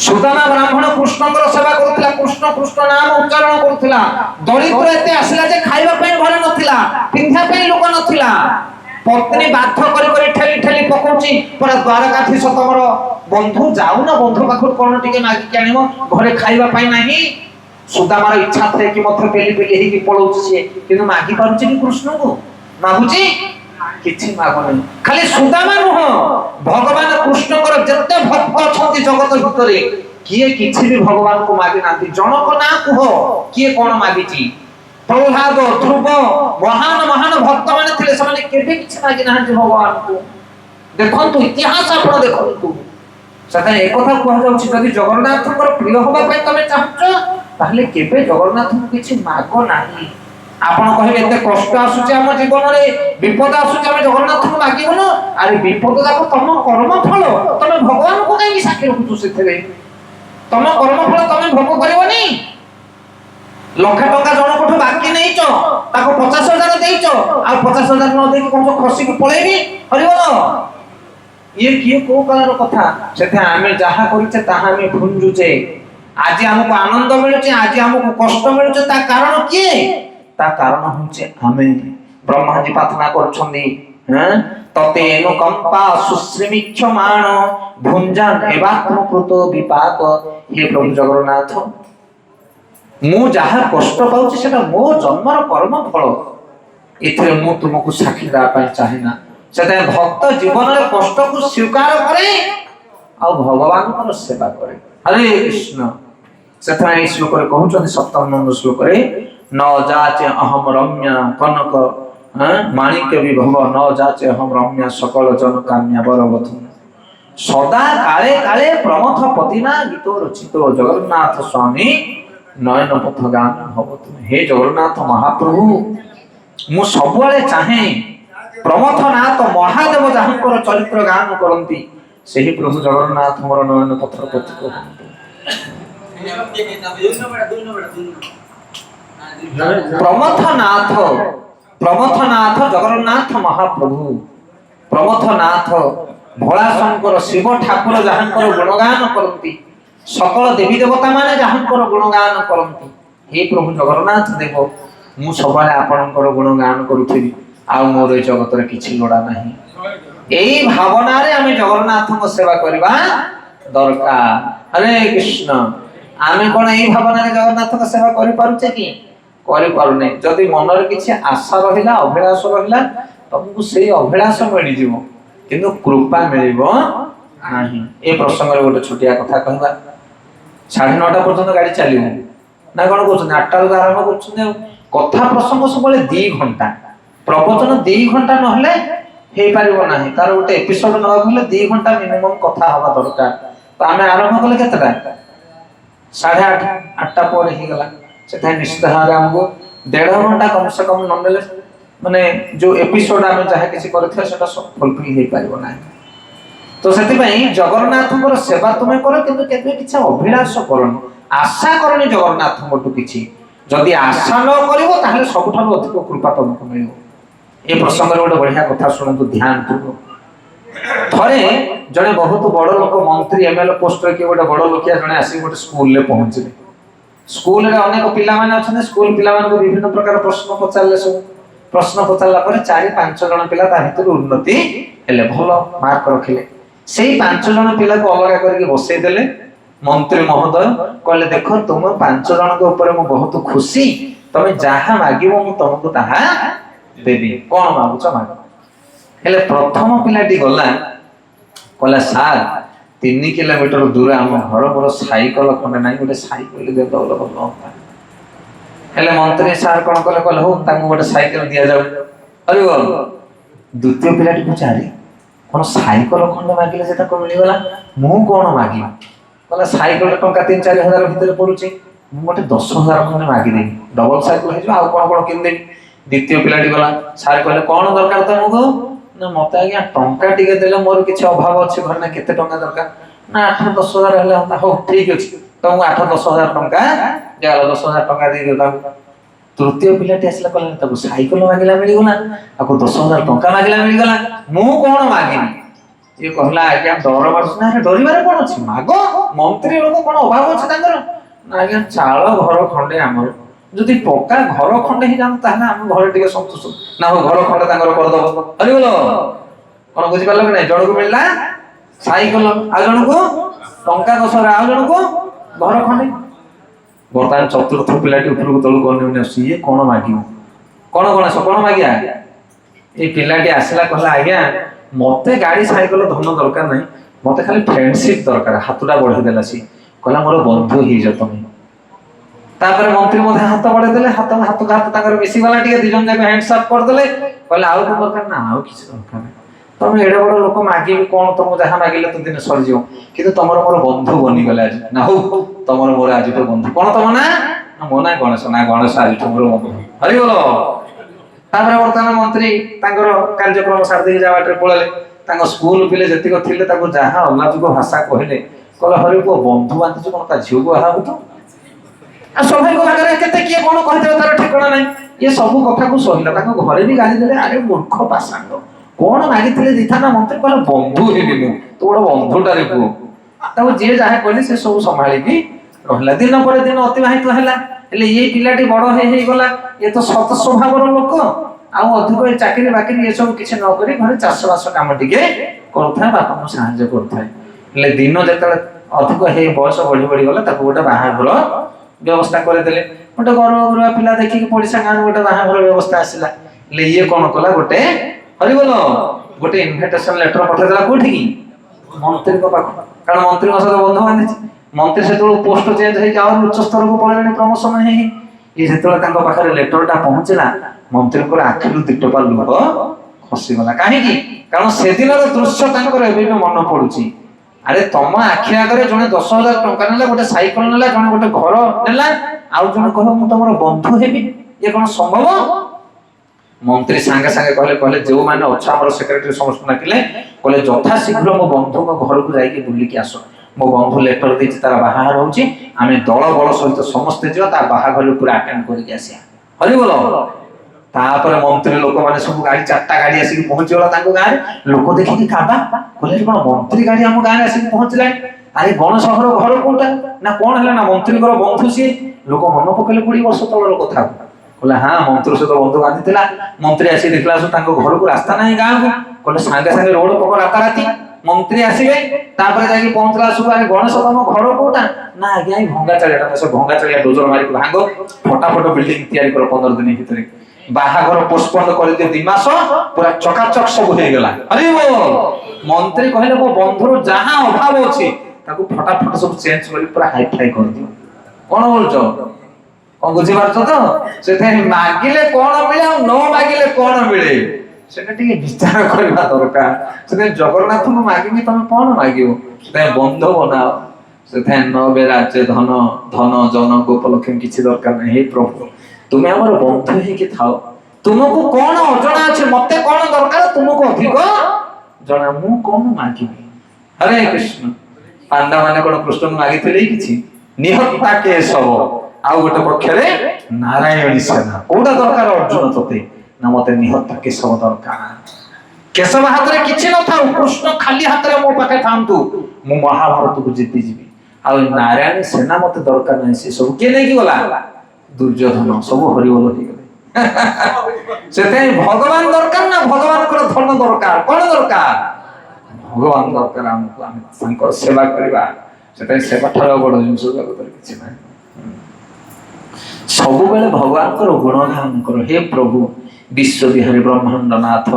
সুদামা ব্রাহ্মণ কৃষ্ণଙ୍କର সেবা କରୁଥିଲା, କୃଷ୍ଣ କୃଷ୍ଣ ନାମ ଉଚ୍ଚାରଣ କରୁଥିଲା। ଦରିଦ୍ର ଏତେ ଆସିଲା ଯେ ଖାଇବା ପାଇଁ ଘରେ ନଥିଲା, ପିନ୍ଧିବା ପାଇଁ ଲୋକ ନଥିଲା। ପତ୍ନୀ ବାଧ୍ୟ କରି କରି ଠେଲି ଠେଲି ପକଉଛି, ପରା ଦ୍ୱାରକାଧୀଶ ତମର ବନ୍ଧୁ ଯାଉନ ବନ୍ଧୁ ପାଖରୁ କଣ ଟିକେ ମାଗିକି ଆଣିବ, ଘରେ ଖାଇବା ପାଇଁ ନାହିଁ। ସୁଦାମାର ଇଚ୍ଛା ଥାଏ କି ମଧ୍ୟ ପେଲି ପେଲି ହେଇକି ପଳଉଛି ସିଏ, କିନ୍ତୁ ମାଗି ପାରୁଛି କି କୃଷ୍ଣଙ୍କୁ? ମାଗୁଛି କିଛି ମାଗୁନି। ଖାଲି ସୁଦାମା ନୁହଁ, ଭଗବାନ କୃଷ୍ଣଙ୍କର ଯେତେ ଭକ୍ତ ଅଛନ୍ତି ଜଗତ ଭିତରେ କିଏ କିଛି ବି ଭଗବାନଙ୍କୁ ମାଗି ନାହାନ୍ତି। ଜଣକ ନାଁ କୁହ କିଏ କଣ ମାଗିଛି? ପ୍ରହ୍ଲାଦ, ଧ୍ରୁବ, ମହାନ ମହାନ ଭକ୍ତ ମାନେ ଥିଲେ, ସେମାନେ କେବେ କିଛି ମାଗି ନାହାନ୍ତି ଭଗବାନଙ୍କୁ। ଦେଖନ୍ତୁ ଇତିହାସ ଆପଣ ଦେଖନ୍ତୁ। ସେଥିପାଇଁ ଏକଥା କୁହାଯାଉଛି ଯଦି ଜଗନ୍ନାଥଙ୍କର ପ୍ରିୟ ହବା ପାଇଁ ତମେ ଚାହୁଁଛ ତାହେଲେ କେବେ ଜଗନ୍ନାଥଙ୍କୁ କିଛି ମାଗ ନାହିଁ। ଆପଣ କହିବେ ଏତେ କଷ୍ଟ ଆସୁଛି ଆମ ଜୀବନରେ, ବିପଦ ଆସୁଛି, ଆମେ ଜଗନ୍ନାଥଙ୍କୁ ମାଗିବୁନୁ। ଆରେ ବିପଦ ଯାକ ତମ କର୍ମ ଫଳ, ତମେ ଭଗବାନଙ୍କୁ କାହିଁକି ସାକ୍ଷୀ ରଖୁଛୁ ସେଥିରେ? ତମ କର୍ମ ଫଳ ତମେ ଭୋଗ କରିବନି। ଲକ୍ଷେ ଟଙ୍କା ଜଣଙ୍କଠୁ ବାକି ନେଇଛ, ତାକୁ 50,000 ଦେଇଛ, ଆଉ 50,000 ନ ଦେଇକି କହୁଛ ଖସିକି ପଳେଇବି, ହରିବଲ। ଇଏ କିଏ କୋଉ କାଳର କଥା? ସେଥିପାଇଁ ଆମେ ଯାହା କରୁଛେ ତାହା ଆମେ ଭୁଞ୍ଜୁଛେ। ଆଜି ଆମକୁ ଆନନ୍ଦ ମିଳୁଛି, ଆଜି ଆମକୁ କଷ୍ଟ ମିଳୁଛି, ତା କାରଣ କିଏ? ତା କାରଣ ହଉଛି ଆମେ। ବ୍ରହ୍ମାଜୀ ପ୍ରାର୍ଥନା କରୁଛନ୍ତି, ତତେ ଅନୁକମ୍ପା ସୁଶ୍ରୀମିକ୍ଷମାଣ ଭୁଞ୍ଜାନ ଏବାତ୍ମକୃତ ବିପାକ। ହେ ପ୍ରଭୁ ଜଗନ୍ନାଥ, ମୁଁ ଯାହା କଷ୍ଟ ପାଉଛି ସେଟା ମୋ ଜନ୍ମର କର୍ମ ଫଳ, ଏଥିରେ ମୁଁ ତୁମକୁ ସାକ୍ଷୀ ଦେବା ପାଇଁ ଚାହେଁ ନା। ସେଥିପାଇଁ ଭକ୍ତ ଜୀବନରେ କଷ୍ଟକୁ ସ୍ୱୀକାର କରେ ଆଉ ଭଗବାନଙ୍କର ସେବା କରେ। ହରେ କୃଷ୍ଣ। ସେଥିପାଇଁ ଏହି ଶ୍ଲୋକରେ କହୁଛନ୍ତି, 7 ନମ୍ବର ଶ୍ଲୋକରେ, न जाचे अहम रम्या कनक माणिक्य विभव, न जाचे अहम रम्या सकल जन काम्या बरवधु। सदा काले काले प्रमथ पतिना गीत रचित जगन्नाथ स्वामी नयन पथ गान भवतु। हे जगन्नाथ महाप्रभु, मु सबुआले चाहे प्रमथ नाथ महादेव जहाँकर चरित्र गान करती ସେହି ପ୍ରଭୁ ଜଗନ୍ନାଥ ମୋର ନୟନ ପଥର ପ୍ରତୀକ ହୁଅନ୍ତୁ। ପ୍ରମଥନାଥ, ପ୍ରମଥନାଥ ଜଗନ୍ନାଥ ମହାପ୍ରଭୁ, ପ୍ରମଥନାଥ ଭୋଳାଶଙ୍କର ଶିବ ଠାକୁର ଯାହାଙ୍କର ଗୁଣଗାନ କରନ୍ତି, ସକଳ ଦେବୀ ଦେବତା ମାନେ ଯାହାଙ୍କର ଗୁଣଗାନ କରନ୍ତି, ହେ ପ୍ରଭୁ ଜଗନ୍ନାଥ ଦେବ, ମୁଁ ସବୁବେଳେ ଆପଣଙ୍କର ଗୁଣଗାନ କରୁଥିବି, ଆଉ ମୋର ଏ ଜଗତରେ କିଛି ଲୋଡ଼ା ନାହିଁ। এই ভাবনারে আমি জগন্নাথଙ୍କ সেবা করিবা দরকার। হরে কৃষ্ণ। আমি কোন এই ভাবনারে জগন্নাথଙ୍କ সেবা করি পারুছে কি? করি পারুনে। যদি মନରେ কিছু আশা রহিলা, অভিলাষ রহিলা, তমକୁ সেই অভিলাষ মিলিଯିବ, কিন্তু কৃপা মিলিব ନାହିଁ। এই প্রসঙ্গরে গোটে ছোটিয়া কথা কহিবা। 9:30 পর্যন্ত গাড়ি চালিব না, কোন কହୁଛନ୍ତି 8টাରୁ আরম্ভ କରୁଛନ୍ତି। কথা প্রসঙ্গ ସବୁବେଳେ 2 ঘন্টা, প্রবচন 2 ঘন্টা নহলে ହେଇପାରିବ ନାହିଁ। ତାର ଗୋଟେ ଏପିସୋଡ ନବାକୁ ହେଲେ 2 ଘଣ୍ଟା ମିନିମମ୍ କଥା ହବା ଦରକାର। ତ ଆମେ ଆରମ୍ଭ କଲେ କେତେଟା? 8:30, 8ଟା ପରେ ହେଇଗଲା। ସେଥିପାଇଁ ନିଶ୍ଚିତ ଭାବରେ ଆମକୁ 1.5 ଘଣ୍ଟା କମ ସେ କମ ନ ନେଲେ ମାନେ ଯୋଉ ଏପିସୋଡ ଆମେ ଯାହା କିଛି କରିଥିବା ସେଟା ଫୁଲଫିଲ ହେଇପାରିବ ନାହିଁ। ତ ସେଥିପାଇଁ ଜଗନ୍ନାଥଙ୍କର ସେବା ତୁମେ କର, କିନ୍ତୁ କେବେ କିଛି ଅଭିଳାଷ କରନି, ଆଶା କରନି ଜଗନ୍ନାଥଙ୍କଠୁ କିଛି। ଯଦି ଆଶା ନ କରିବ ତାହେଲେ ସବୁଠାରୁ ଅଧିକ କୃପା ତମକୁ ମିଳିବ। ଏ ପ୍ରସଙ୍ଗରେ ଗୋଟେ ବଢିଆ କଥା ଶୁଣନ୍ତୁ ଧ୍ୟାନ ପୂର୍ବକ। ଥରେ ଜଣେ ବହୁତ ବଡ ଲୋକ, ମନ୍ତ୍ରୀ, ଏମଏଲଏ ପୋଷ୍ଟରେ କିଏ ଗୋଟେ ବଡ ଲୋକିଆ ଜଣେ ଆସିକି ଗୋଟେ ସ୍କୁଲରେ ପହଞ୍ଚିଲେ। ସ୍କୁଲରେ ଅନେକ ପିଲାମାନେ ଅଛନ୍ତି, ସ୍କୁଲ ପିଲାମାନଙ୍କୁ ବିଭିନ୍ନ ପ୍ରକାର ପ୍ରଶ୍ନ ପଚାରିଲେ। ସବୁ ପ୍ରଶ୍ନ ପଚାରିଲା ପରେ 4-5 ଜଣ ପିଲା ତା ଭିତରୁ ଉନ୍ନତି ହେଲେ, ଭଲ ମାର୍କ ରଖିଲେ। ସେଇ 5 ଜଣ ପିଲାକୁ ଅଲଗା କରିକି ବସେଇ ଦେଲେ। ମନ୍ତ୍ରୀ ମହୋଦୟ କହିଲେ, ଦେଖ ତୁମ 5 ଜଣଙ୍କ ଉପରେ ମୁଁ ବହୁତ ଖୁସି, ତମେ ଯାହା ମାଗିବ ମୁଁ ତମକୁ ତାହା ଦେବି, କଣ ମାଗୁଛ ମାଗ। ହେଲେ ପ୍ରଥମ ପିଲାଟି ଗଲା, କହିଲା ସାର୍ 3 କିଲୋମିଟର ଦୂର ଆମ ଘର, ମୋର ସାଇକେଲ ଖଣ୍ଡେ ନାହିଁ, ଗୋଟେ ସାଇକେଲ ଦେଇଦବ ଭଲ ହୁଅନ୍ତା। ହେଲେ ମନ୍ତ୍ରୀ ସାର୍ କଣ କଲେ, କହିଲେ ହଉ ତାଙ୍କୁ ଗୋଟେ ସାଇକେଲ ଦିଆଯାଉ। ହରିବ। ଦ୍ୱିତୀୟ ପିଲାଟି ପଚାରେ, କଣ ସାଇକେଲ ଖଣ୍ଡେ ମାଗିଲେ ଯେ ତାକୁ ମିଳିଗଲା, ମୁଁ କଣ ମାଗିବି? କହିଲା ସାଇକେଲ ଟଙ୍କା 3-4 ହଜାର ଭିତରେ ପଡୁଛି, ମୁଁ ଗୋଟେ 10,000 ଖଣ୍ଡେ ମାଗିଦେବି, ଡବଲ ସାଇକେଲ ହେଇଯିବ, ଆଉ କଣ କଣ କିଣିଦେବି। ଦ୍ୱିତୀୟ ପିଲାଟି ଗଲା, ସାର୍ କହିଲେ କଣ ଦରକାର ତମକୁ? ନା ମତେ ଆଜ୍ଞା ଟଙ୍କା ଟିକେ ଦେଲେ, ମୋର କିଛି ଅଭାବ ଅଛି ଘରେ, ନା କେତେ ଟଙ୍କା ଦରକାର? ନା 8-10 ହଜାର ହେଲେ ହଉ ଠିକ ଅଛି, तो 8-10,000 टंका 10,000 टंका देदेला। तृतीय पिलाटी आसला कहला साइकेल मागिला मिलगला आपको 10,000 टंका मागिला मिलगला मु कौन मागिनी ये कहला आज्ञा डर मारना डरबार कौन अच्छी माग मंत्री लोक कौन अभाव अच्छे आज्ञा चाल घर खंडे आमर जदि पक्का घर खंडे ही जान ताहना हम घर टिके संतुष्ट ना हो घर खंडे तांगर कर दबो हरि बोलो कौन बुझी पारलो कि नहीं जण को मिलला साइकेल आ जण को टंका 10,000 आ जण को घर खंडे बर्तमान चतुर्थ पिलाटी उपरको तळु कोन सीए कौन मागियो कौन मागिया ये पिलाटी आसला कहला आज्ञा मते गाड़ी साइकेल धन दरकार नहीं मते खाली फ्रेंडशिप दरकार हाथटा बढ़े देला सी कहला मोर बंधु ही जा तुम तापर मंत्री मध्ये हाथ बढ़े देले हाथ ताकर मिसी वाला टिके दिजन जाके हैंड्स अप कर देले कहला आउ को दरकार ना आउ किछ दरकार तुम एडे बड़ लोक मागिबी कोन तुम जहा मागिले तो दिन सर जियो किंतु तमरो मोर बंधु बनी गले आज ना हो तमरो मोर आज तो बंधु कोन तम ना मोना गणेश आज तो मोर बंधु हरि बोलो तापर वर्तमान मंत्री तांकर कार्यक्रम सार दे जावाटे पळले तांको स्कूल पिले जतिक थिले ताको जहा अल्लाजुको भाषा कहले कहला हरि को बंधु बांधि कोन ता झियो को हाबु तो आ सभाई को लागरे केते किए कोन कहते तार ठिकाना नहीं ये सब कथा को सहिला ताको घरे भी गाली देले अरे मूर्ख पासांग कोन मागिथिले दिथाना मंत्री कहला बंधु हेबी मु तो बड़ बंधुटा रे को ताको जे जाहे कहले से सब संभाळी की रहला दिन पर दिन अतिबाहित हैला हेले ये पिलाटी बड़ हे गला ये तो सत स्वभावर लोक आ अधिक चाकरी बाकरी ये सब किछ न करी घरे चाष बास काम टिके करथा बापा को सहाय्य करथा हेले दिन जतले अधिक हे बयस बढ़ी बढ़ी गला ताको गोटे बाहाघर व्यवस्था करे देले गोटे गरबा पिला देखि कि पड़िसा गान गोटे बाहाघर व्यवस्था आसिला हेले ये कोन कला गोटे हरि बोलो गोटे इनविटेशन लेटर पठा देला कोठी की मंत्री को पाख कारण मंत्री को साथ बंधु बांधि मंत्री से पोस्ट चेंज है और उच्च स्तर को पळले प्रमोशन है ये जेतले तांको पाखरे लेटरटा पहुंचला मंत्री को आखिरु दिटपा लुह खसी गला काहे की कारण से दिन दृश्य तांकर एबे मन पडुची अरे तुम आखि आगरे जने 10,000 टंका नेला गोटे साइकेल नेला जने गोटे घर नेला आउ जने कहो मु तमरो बंधु हेबी ये कोन संभव मंत्री संगे संगे कहले जो माने अच्छा हमर सेक्रेटरी समस्त नाकिले कहले यथा शीघ्र मो बंधु को घर को जाई के बुली के आसो मो बंधु लेटर देछि तार बाहार होउची आमे दल बल सहित समस्त जियो ता बाहाघर पूरा अटेंड करि के आसिया हरि बोलो तापर मंत्री लोक माने सब गाड़ी 4टा गाड़ी आसी पहुंची गला ताको गारे लोक देखि कि काबा कहले कोन मंत्री गाड़ी हम गारे आसी पहुंचला अरे गणेश घर कोटा ना कोन हला ना मंत्री घर बंधु सी लोक मन पकले 20 वर्ष तळ कथा कहले हां मंत्री से तो बंधु बांधि थिला मंत्री आसी देखला सो ताको घर को रास्ता नाही गां को कहले संगे संगे रोड पक राती मंत्री आसीबे तापर जाई पहुंचला सो अरे गणेश तम घर कोटा ना आज्ञा भंगा चलिया से भंगा चलिया डोजर मारी भांगो फटाफट बिल्डिंग तैयारी कर 15 दिन भीतर बाहाघर पोस्टपोन कर दे 2 मास पूरा चकाचक सब हो गेला अरे वो मंत्री कहले वो बंधुर जहां अभाव अछि ताको फटाफट सब चेंज कर पूरा हाई फाई कर दियो कोन बोलछो कोन बुझी पारछो तो सेते मागिले कोन मिले और न मागिले कोन मिले सेटा टिके विचार करबा दरकार सेते जगन्नाथ को मागिबी तमे कोन मागियो सेते बंधु बनाओ सेते न बे राज्य धन जन गोपलक्ष्मी किछि दरकार नै हे प्रभु तुम्हें हमर बंधु हे कि थाओ तुमको कोन अजणा अछि मते कोन दरकार तुमको अधिक जणा मु कोन मागिबी हरे कृष्ण पांडा माने कोन कृष्ण मागिथिले किछि निहत्ता के सब आ गोटे पक्षरे नारायणी सेना कोडा दरकार अर्जुन तते ना मते निहत्ता के सब दरकार केशव हाथ रे किछि न थाउ कृष्ण खाली हाथ रे मो पाखे थांतु मु महाभारत को जीति जीवी आ नारायणी सेना मते दरकार नै से सब के नै कि गला दुर्योधन सब हरिबोल हो गले सेते भगवान दरकार ना भगवान को धन दरकार कोन दरकार भगवान दरकार हमको हम संकर सेवा करबा सेते सेवा ठर बड़ जिंस जगत रे किछि नै सब बेले भगवान को गुणगान करो हे प्रभु विश्व विहारी ब्रह्मांड नाथ